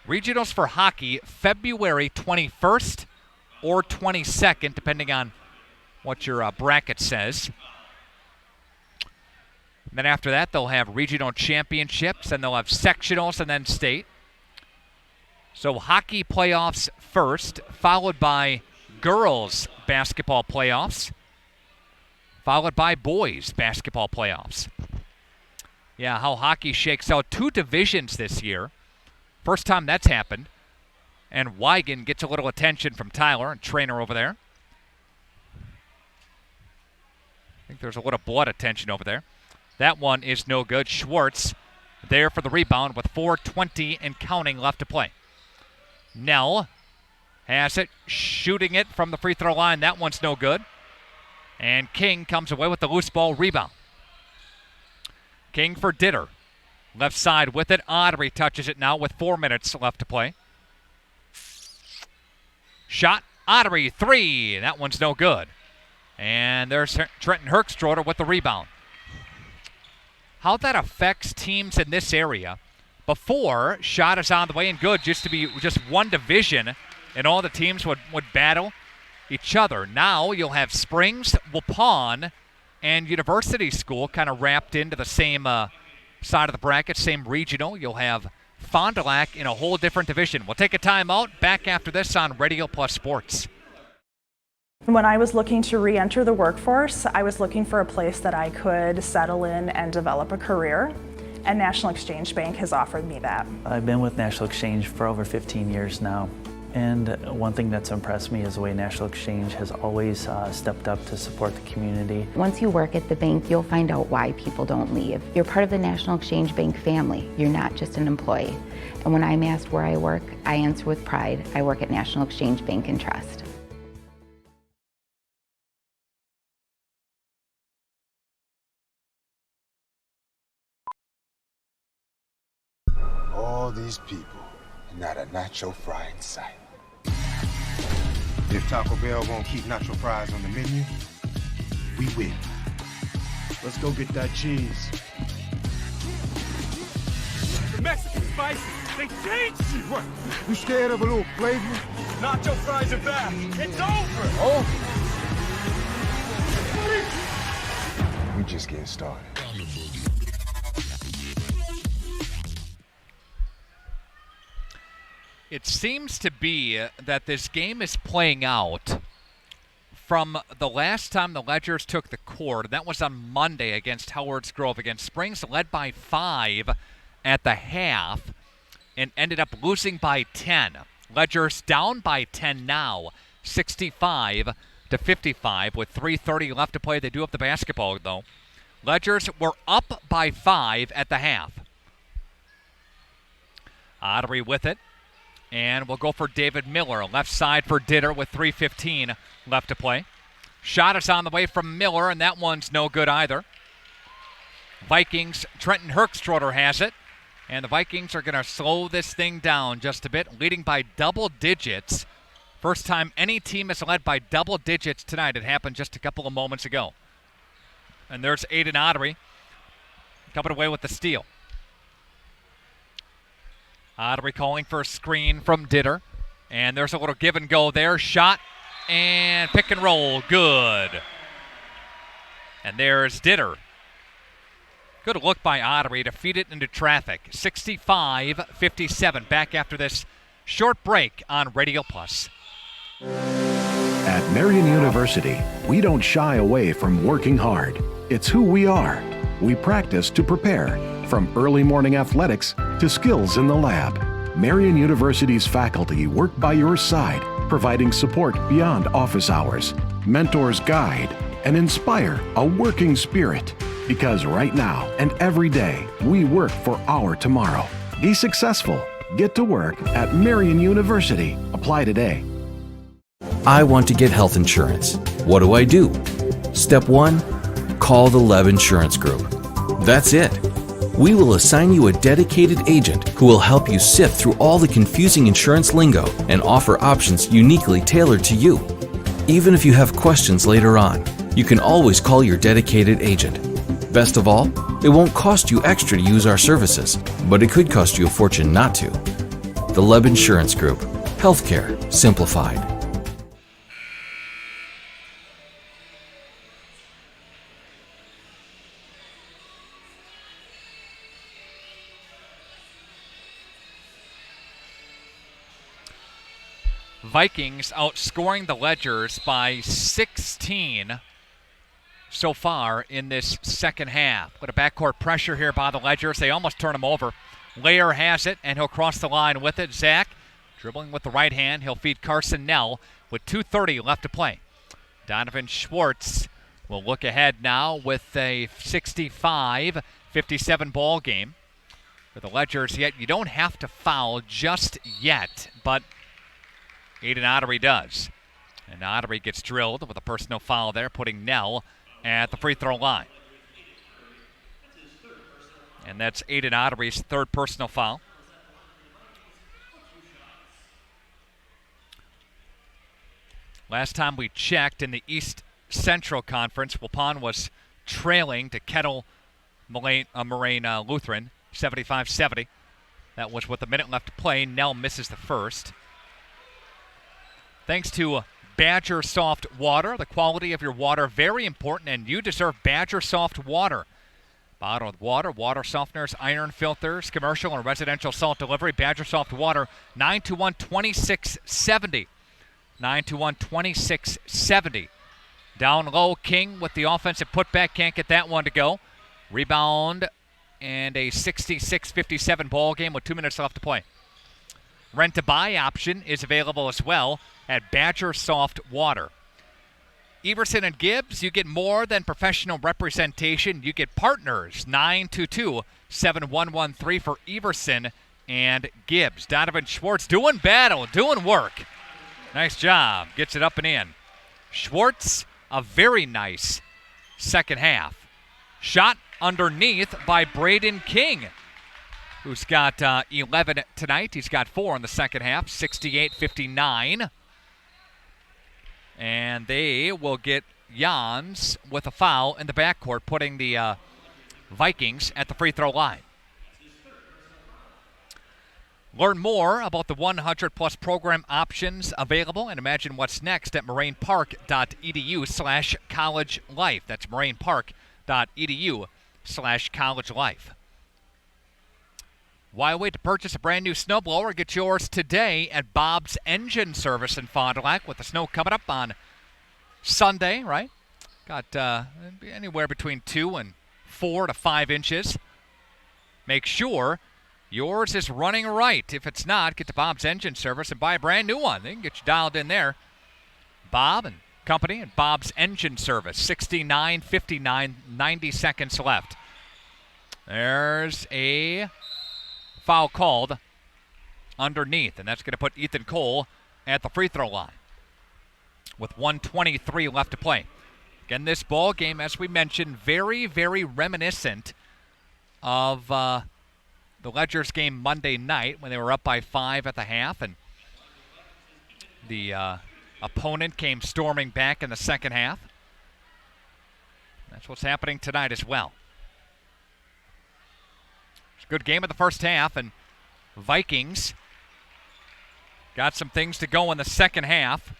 Regionals for hockey, February 21st or 22nd, depending on what your bracket says. And then after that, they'll have regional championships, and they'll have sectionals and then state. So hockey playoffs first, followed by girls basketball playoffs, followed by boys basketball playoffs. Yeah, how hockey shakes out. 2 divisions this year. First time that's happened. And Wigan gets a little attention from Tyler, and trainer over there. I think there's a little blood attention over there. That one is no good. Schwartz there for the rebound with 4:20 and counting left to play. Nell has it, shooting it from the free throw line. That one's no good. And King comes away with the loose ball rebound. King for Ditter. Left side with it. Ottery touches it now with 4 minutes left to play. Shot. Ottery, 3. That one's no good. And there's Trenton Herkstroder with the rebound. How that affects teams in this area. Before, shot is on the way and good. Used to be just one division, and all the teams would battle each other. Now you'll have Springs, Waupun, and University School kind of wrapped into the same side of the bracket, same regional. You'll have Fond du Lac in a whole different division. We'll take a timeout. Back after this on Radio Plus Sports. When I was looking to re-enter the workforce, I was looking for a place that I could settle in and develop a career, and National Exchange Bank has offered me that. I've been with National Exchange for over 15 years now, and one thing that's impressed me is the way National Exchange has always stepped up to support the community. Once you work at the bank, you'll find out why people don't leave. You're part of the National Exchange Bank family. You're not just an employee. And when I'm asked where I work, I answer with pride. I work at National Exchange Bank and Trust. All these people, and not a nacho fry in sight. If Taco Bell won't keep nacho fries on the menu, we win. Let's go get that cheese. The Mexican spices, they changed you. What? You scared of a little flavor? Nacho fries are back. It's over. Oh. We just getting started. It seems to be that this game is playing out from the last time the Ledgers took the court, and that was on Monday against Howards Grove. Against Springs, led by 5 at the half and ended up losing by 10. Ledgers down by 10 now, 65-55 with 3:30 left to play. They do have the basketball, though. Ledgers were up by 5 at the half. Ottery with it. And we'll go for David Miller, left side for Ditter with 3:15 left to play. Shot is on the way from Miller, and that one's no good either. Vikings, Trenton Herkstroder has it, and the Vikings are going to slow this thing down just a bit, leading by double digits. First time any team has led by double digits tonight. It happened just a couple of moments ago. And there's Aiden Ottery coming away with the steal. Ottery calling for a screen from Ditter. And there's a little give and go there. Shot and pick and roll. Good. And there's Ditter. Good look by Ottery to feed it into traffic. 65-57. Back after this short break on Radio Plus. At Marion University, we don't shy away from working hard. It's who we are. We practice to prepare, from early morning athletics to skills in the lab. Marian University's faculty work by your side, providing support beyond office hours. Mentors guide and inspire a working spirit. Because right now and every day, we work for our tomorrow. Be successful. Get to work at Marian University. Apply today. I want to get health insurance. What do? Step 1, call the Leb Insurance Group. That's it. We will assign you a dedicated agent who will help you sift through all the confusing insurance lingo and offer options uniquely tailored to you. Even if you have questions later on, you can always call your dedicated agent. Best of all, it won't cost you extra to use our services, but it could cost you a fortune not to. The Leb Insurance Group. Healthcare simplified. Vikings outscoring the Ledgers by 16 so far in this second half. With a backcourt pressure here by the Ledgers, they almost turn them over. Lair has it, and he'll cross the line with it. Zach dribbling with the right hand. He'll feed Carson Nell with 2:30 left to play. Donovan Schwartz will look ahead now with a 65-57 ball game. For the Ledgers, yet you don't have to foul just yet, but Aiden Ottery does. And Ottery gets drilled with a personal foul there, putting Nell at the free throw line. And that's Aiden Ottery's third personal foul. Last time we checked in the East Central Conference, Waupun was trailing to Kettle Moraine Lutheran, 75-70. That was with a minute left to play. Nell misses the first. Thanks to Badger Soft Water. The quality of your water, very important, and you deserve Badger Soft Water. Bottled water, water softeners, iron filters, commercial and residential salt delivery. Badger Soft Water, 921-2670. 921-2670. Down low, King with the offensive putback. Can't get that one to go. Rebound and a 66-57 ball game with 2 minutes left to play. Rent-to-buy option is available as well at Badger Soft Water. Everson and Gibbs, you get more than professional representation. You get partners. 922-7113 for Everson and Gibbs. Donovan Schwartz doing battle, doing work. Nice job. Gets it up and in. Schwartz, a very nice second half. Shot underneath by Braden King, who's got 11 tonight. He's got 4 in the second half, 68-59. And they will get Jans with a foul in the backcourt, putting the Vikings at the free throw line. Learn more about the 100-plus program options available and imagine what's next at morainpark.edu/collegelife. That's morainpark.edu/collegelife. Why wait to purchase a brand new snowblower? Get yours today at Bob's Engine Service in Fond du Lac, with the snow coming up on Sunday, right? Got anywhere between 2 and 4 to 5 inches. Make sure yours is running right. If it's not, get to Bob's Engine Service and buy a brand new one. They can get you dialed in there. Bob and company and Bob's Engine Service, 69-59, 90 seconds left. There's a foul called underneath, and that's going to put Ethan Cole at the free throw line with 1:23 left to play. Again, this ball game, as we mentioned, very, very reminiscent of the Ledgers game Monday night when they were up by 5 at the half, and the opponent came storming back in the second half. That's what's happening tonight as well. Good game of the first half, and Vikings got some things to go in the second half.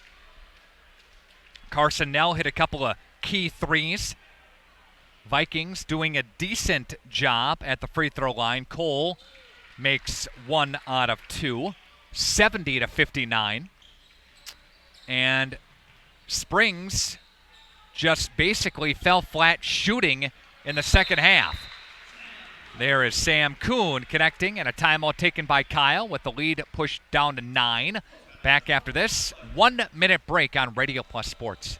Carson Nell hit a couple of key threes. Vikings doing a decent job at the free throw line. Cole makes 1 out of 2, 70-59. And Springs just basically fell flat shooting in the second half. There is Sam Kuhn connecting, and a timeout taken by Kyle with the lead pushed down to 9. Back after this, 1-minute break on Radio Plus Sports.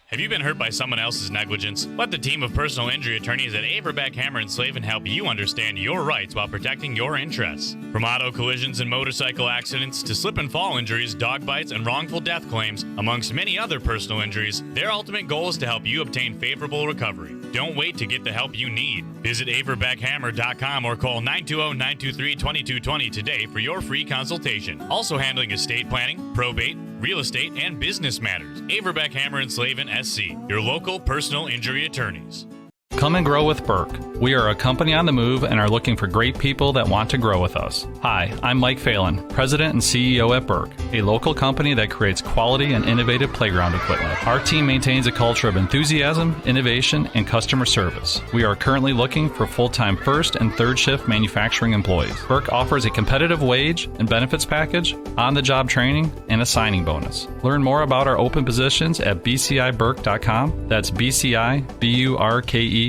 Have you been hurt by someone else's negligence? Let the team of personal injury attorneys at Averbeck, Hammer & Slavin help you understand your rights while protecting your interests. From auto collisions and motorcycle accidents to slip and fall injuries, dog bites, and wrongful death claims, amongst many other personal injuries, their ultimate goal is to help you obtain favorable recovery. Don't wait to get the help you need. Visit averbeckhammer.com or call 920-923-2220 today for your free consultation. Also handling estate planning, probate, real estate, and business matters. Averbeck, Hammer & Slavin, SC, your local personal injury attorneys. Come and grow with Burke. We are a company on the move and are looking for great people that want to grow with us. Hi, I'm Mike Phelan, President and CEO at Burke, a local company that creates quality and innovative playground equipment. Our team maintains a culture of enthusiasm, innovation, and customer service. We are currently looking for full-time first and third shift manufacturing employees. Burke offers a competitive wage and benefits package, on-the-job training, and a signing bonus. Learn more about our open positions at bciburke.com. That's bciburke.com.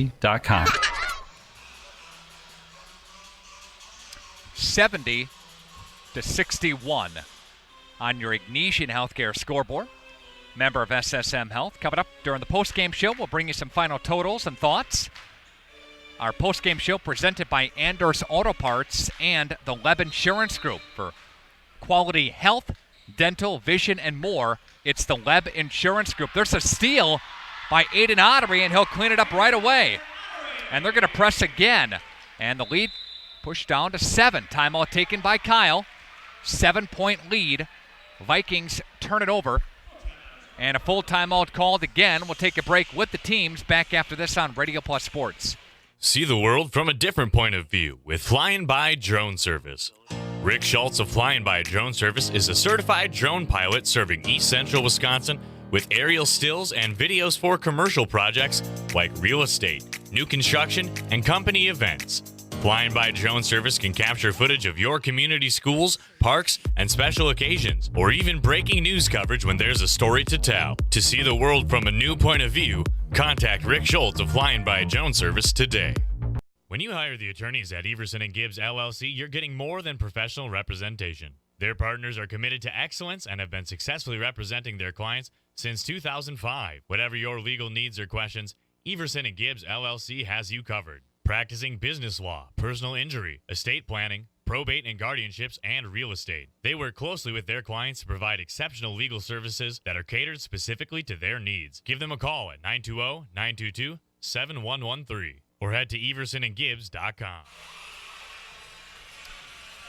70-61 on your Ignesian Healthcare scoreboard. Member of SSM Health. Coming up during the postgame show, we'll bring you some final totals and thoughts. Our postgame show presented by Anders Auto Parts and the Leb Insurance Group. For quality health, dental, vision, and more, it's the Leb Insurance Group. There's a steal by Aiden Ottery, and he'll clean it up right away. And they're going to press again. And the lead pushed down to 7. Timeout taken by Kyle. 7-point lead. Vikings turn it over. And a full timeout called again. We'll take a break with the teams back after this on Radio Plus Sports. See the world from a different point of view with Flying By Drone Service. Rick Schultz of Flying By Drone Service is a certified drone pilot serving East Central Wisconsin with aerial stills and videos for commercial projects like real estate, new construction, and company events. Flying By Drone Service can capture footage of your community schools, parks, and special occasions, or even breaking news coverage when there's a story to tell. To see the world from a new point of view, contact Rick Schultz of Flying By Drone Service today. When you hire the attorneys at Everson & Gibbs, LLC, you're getting more than professional representation. Their partners are committed to excellence and have been successfully representing their clients since 2005. Whatever your legal needs or questions, Everson & Gibbs, LLC has you covered. Practicing business law, personal injury, estate planning, probate and guardianships, and real estate. They work closely with their clients to provide exceptional legal services that are catered specifically to their needs. Give them a call at 920-922-7113 or head to eversonandgibbs.com.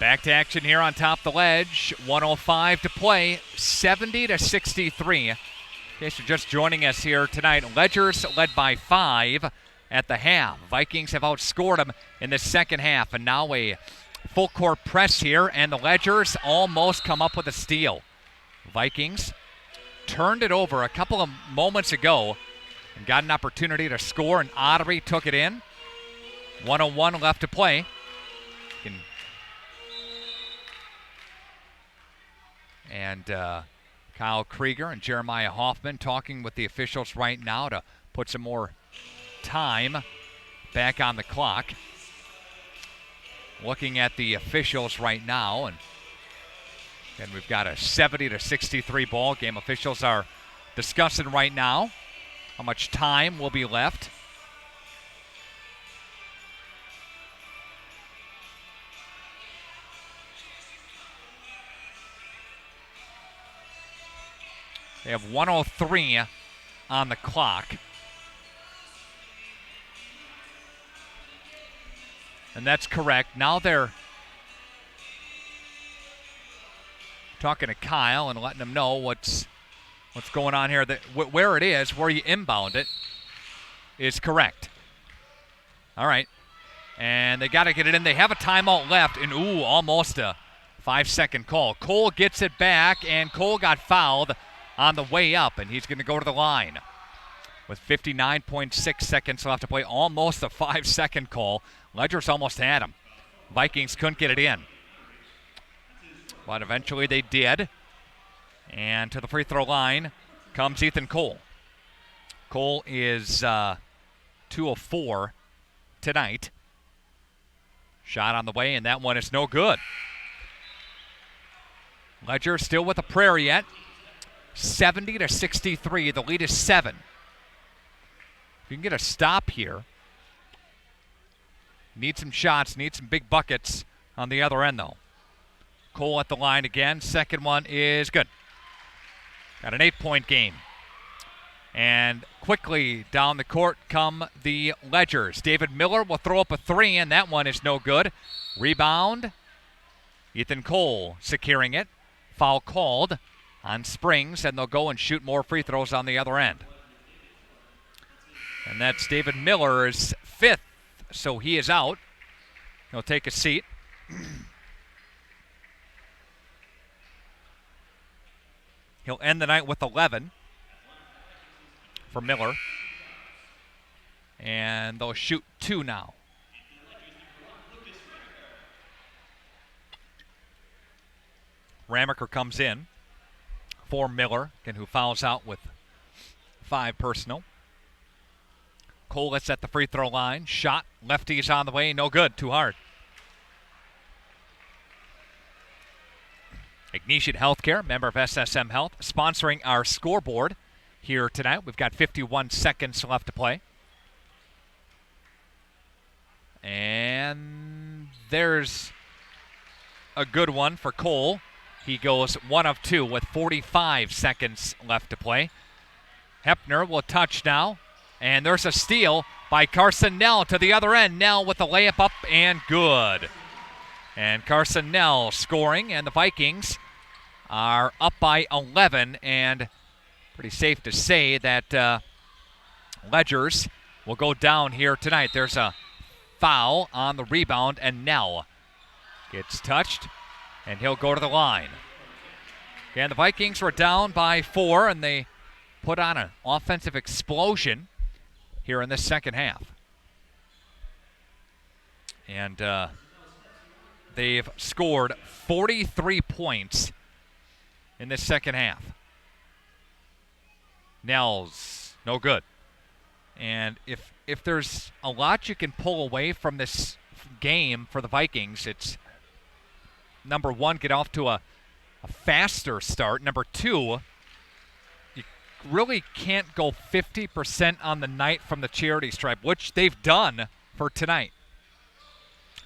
Back to action here on top of the ledge. 1:05 to play, 70-63. In case you're just joining us here tonight, Ledgers led by 5 at the half. Vikings have outscored them in the second half, and now a full court press here, and the Ledgers almost come up with a steal. Vikings turned it over a couple of moments ago and got an opportunity to score, and Ottery took it in. 1:01 left to play. And Kyle Krieger and Jeremiah Hoffman talking with the officials right now to put some more time back on the clock. Looking at the officials right now, and we've got a 70-63 ball game. Officials are discussing right now how much time will be left. They have 1:03 on the clock. And that's correct. Now they're talking to Kyle and letting him know what's going on here. Where it is, where you inbound it, is correct. All right. And they got to get it in. They have a timeout left, and almost a 5-second call. Cole gets it back, and Cole got fouled on the way up, and he's going to go to the line. With 59.6 seconds left to play, almost a 5-second call. Ledgers almost had him. Vikings couldn't get it in. But eventually they did. And to the free throw line comes Ethan Cole. Cole is 2 of 4 tonight. Shot on the way, and that one is no good. Ledger still with a prayer yet. 70-63. The lead is 7. If you can get a stop here, need some shots, need some big buckets on the other end, though. Cole at the line again. Second one is good. Got an 8-point game. And quickly down the court come the Ledgers. David Miller will throw up a 3, and that one is no good. Rebound. Ethan Cole securing it. Foul called on Springs, and they'll go and shoot more free throws on the other end. And that's David Miller's 5th, so he is out. He'll take a seat. He'll end the night with 11 for Miller. And they'll shoot 2 now. Ramaker comes in for Miller, again, who fouls out with 5 personal. Cole is at the free throw line. Shot. Lefty is on the way. No good. Too hard. Ignatian Healthcare, member of SSM Health, sponsoring our scoreboard here tonight. We've got 51 seconds left to play. And there's a good one for Cole. He goes 1 of 2 with 45 seconds left to play. Hepner will touch now. And there's a steal by Carson Nell to the other end. Nell with the layup up and good. And Carson Nell scoring, and the Vikings are up by 11. And pretty safe to say that Ledgers will go down here tonight. There's a foul on the rebound, and Nell gets touched, and he'll go to the line. Again, the Vikings were down by 4, and they put on an offensive explosion here in the second half. And they've scored 43 points in the second half. Nell's no good. And if there's a lot you can pull away from this game for the Vikings, it's number 1, get off to a faster start. Number 2, you really can't go 50% on the night from the charity stripe, which they've done for tonight.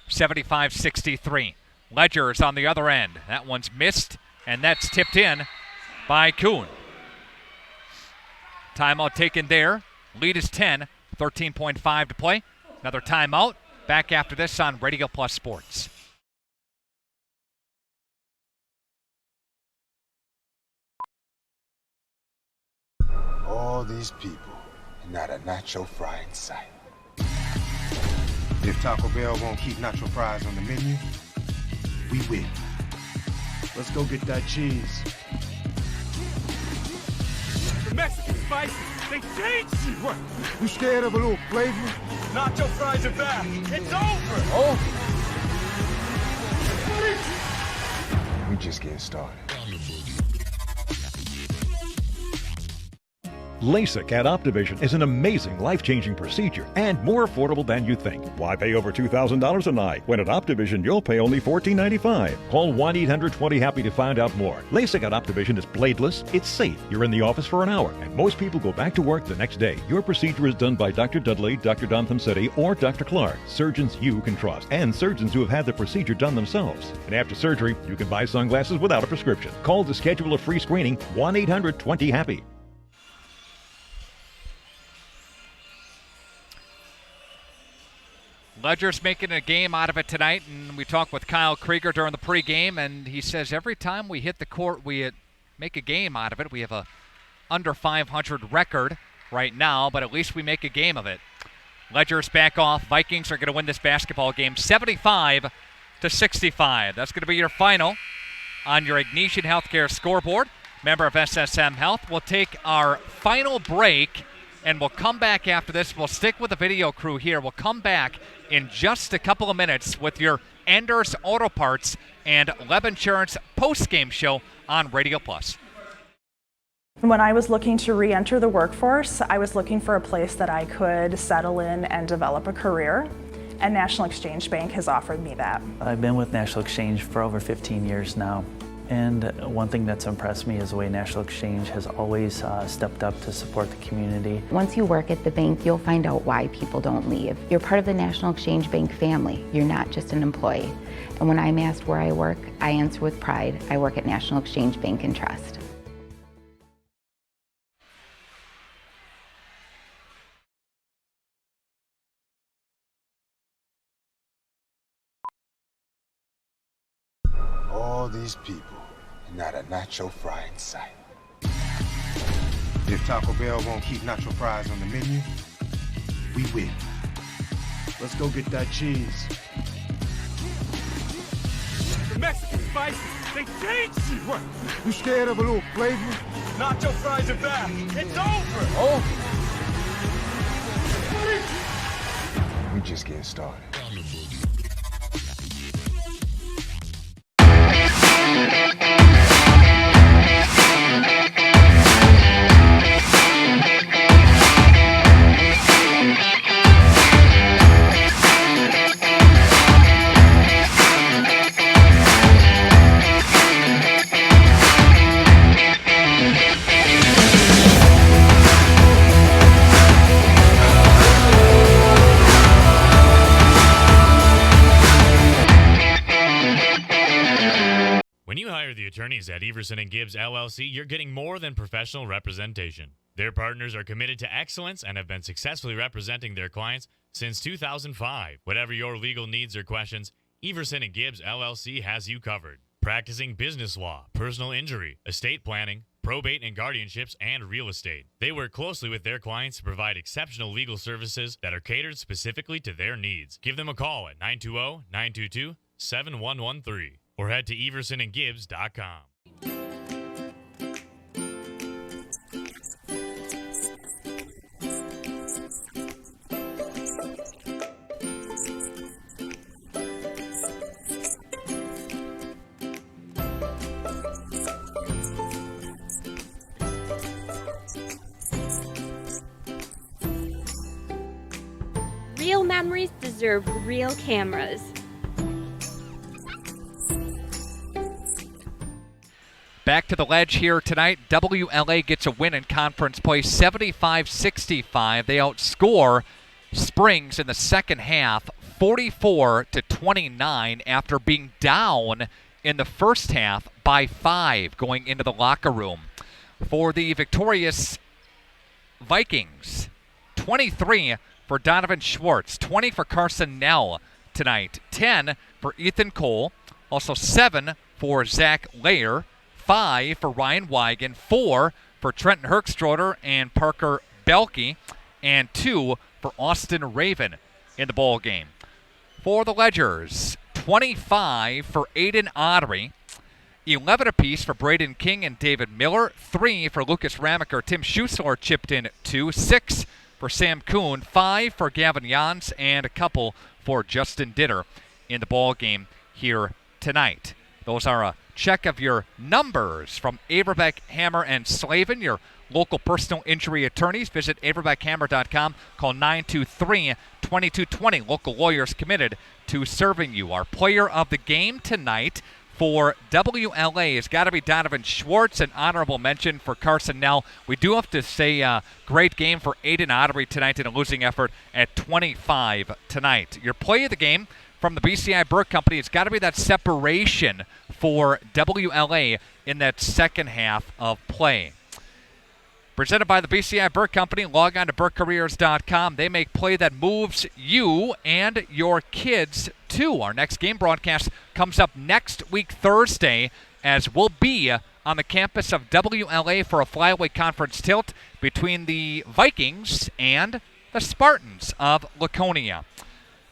75-63. Ledger's on the other end. That one's missed, and that's tipped in by Kuhn. Timeout taken there. Lead is 10, 13.5 to play. Another timeout. Back after this on Radio Plus Sports. All these people, and not a nacho fry in sight. If Taco Bell won't keep nacho fries on the menu, we win. Let's go get that cheese. The Mexican spices, they changed you! What? You scared of a little flavor? Nacho fries are back! It's over! Oh? We just getting started. LASIK at Optivision is an amazing, life-changing procedure and more affordable than you think. Why pay over $2,000 a night when at Optivision you'll pay only $14.95? Call 1-800-20-HAPPY to find out more. LASIK at Optivision is bladeless, it's safe. You're in the office for an hour, and most people go back to work the next day. Your procedure is done by Dr. Dudley, Dr. Dontham City, or Dr. Clark, surgeons you can trust, and surgeons who have had the procedure done themselves. And after surgery, you can buy sunglasses without a prescription. Call to schedule a free screening, 1-800-20-HAPPY. Ledger's making a game out of it tonight, and we talked with Kyle Krieger during the pregame, and he says every time we hit the court, we make a game out of it. We have a under 500 record right now, but at least we make a game of it. Ledger's back off. Vikings are going to win this basketball game 75-65. That's going to be your final on your Ignatian Healthcare scoreboard. Member of SSM Health. We'll take our final break, and we'll come back after this. We'll stick with the video crew here. We'll come back in just a couple of minutes with your Anders Auto Parts and Leb Insurance post-game show on Radio Plus. When I was looking to re-enter the workforce, I was looking for a place that I could settle in and develop a career. and National Exchange Bank has offered me that. I've been with National Exchange for over 15 years now. And one thing that's impressed me is the way National Exchange has always stepped up to support the community. Once you work at the bank, you'll find out why people don't leave. You're part of the National Exchange Bank family. You're not just an employee. And when I'm asked where I work, I answer with pride. I work at National Exchange Bank and Trust. All these people, and not a nacho fry in sight. If Taco Bell won't keep nacho fries on the menu, we win. Let's go get that cheese. The Mexican spices, they changed you! What? You scared of a little flavor? Nacho fries are back! It's over! Oh! We just getting started. When you hire the attorneys at Everson and Gibbs LLC, you're getting more than professional representation. Their partners are committed to excellence and have been successfully representing their clients since 2005. Whatever your legal needs or questions, Everson and Gibbs LLC has you covered. Practicing business law, personal injury, estate planning, probate and guardianships, and real estate. They work closely with their clients to provide exceptional legal services that are catered specifically to their needs. Give them a call at 920-922-7113 or head to eversonandgibbs.com. Real memories deserve real cameras. Back to the ledge here tonight. WLA gets a win in conference play, 75-65. They outscore Springs in the second half, 44-29, after being down in the first half by 5 going into the locker room. For the victorious Vikings, 23 for Donovan Schwartz, 20 for Carson Nell tonight, 10 for Ethan Cole, also 7 for Zach Layer, 5 for Ryan Wigan, 4 for Trenton Herkstroder and Parker Belke, and 2 for Austin Raven in the ball game. For the Ledgers, 25 for Aiden Ottery, 11 apiece for Braden King and David Miller, 3 for Lucas Ramaker. Tim Schusler chipped in 2, 6 for Sam Kuhn, 5 for Gavin Jans, and a couple for Justin Ditter in the ball game here tonight. Those are a check of your numbers from Averbeck, Hammer, and Slavin, your local personal injury attorneys. Visit averbeckhammer.com. Call 923-2220. Local lawyers committed to serving you. Our player of the game tonight for WLA has got to be Donovan Schwartz. An honorable mention for Carson Nell. We do have to say great game for Aiden Ottery tonight in a losing effort at 25 tonight. Your play of the game from the BCI Burke Company, it's got to be that separation for WLA in that second half of play. Presented by the BCI Burke Company. Log on to burkecareers.com. They make play that moves you and your kids too. Our next game broadcast comes up next week Thursday, as we'll be on the campus of WLA for a Flyweight Conference tilt between the Vikings and the Spartans of Laconia.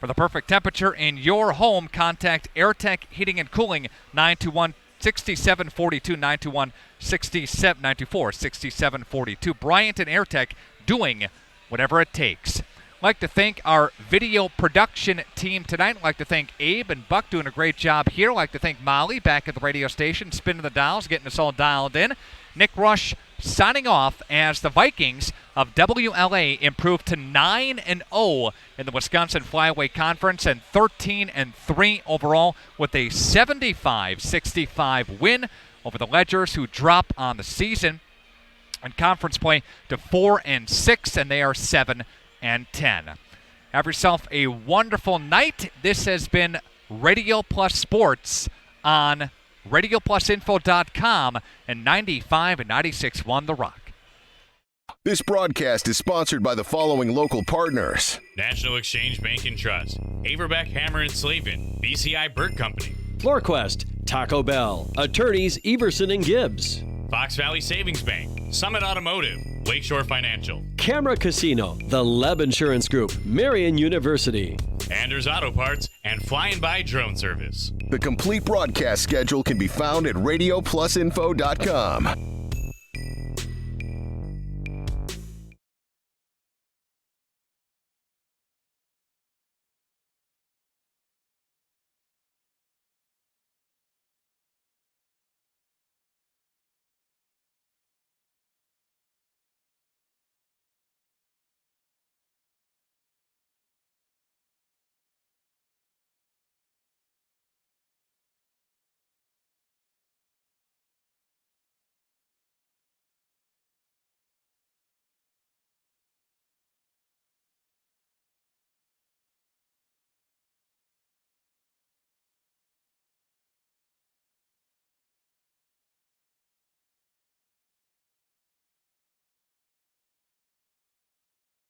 For the perfect temperature in your home, contact AirTech Heating and Cooling, 921-6742, 924-6742. Bryant and AirTech doing whatever it takes. I'd like to thank our video production team tonight. I'd like to thank Abe and Buck doing a great job here. I'd like to thank Molly back at the radio station, spinning the dials, getting us all dialed in. Nick Rush signing off as the Vikings of WLA improved to 9-0 in the Wisconsin Flyaway Conference and 13-3 overall with a 75-65 win over the Ledgers, who drop on the season in conference play to 4-6, and they are 7-10. Have yourself a wonderful night. This has been Radio Plus Sports on RadioPlusInfo.com and 95 and 96.1 The Rock. This broadcast is sponsored by the following local partners: National Exchange Bank and Trust, Averbeck Hammer and Slavin, BCI Burt Company, FloorQuest, Taco Bell, Attorneys Everson and Gibbs, Fox Valley Savings Bank, Summit Automotive, Lakeshore Financial, Camera Casino, the Leb Insurance Group, Marion University, Anders Auto Parts, and Flying By Drone Service. The complete broadcast schedule can be found at RadioPlusInfo.com.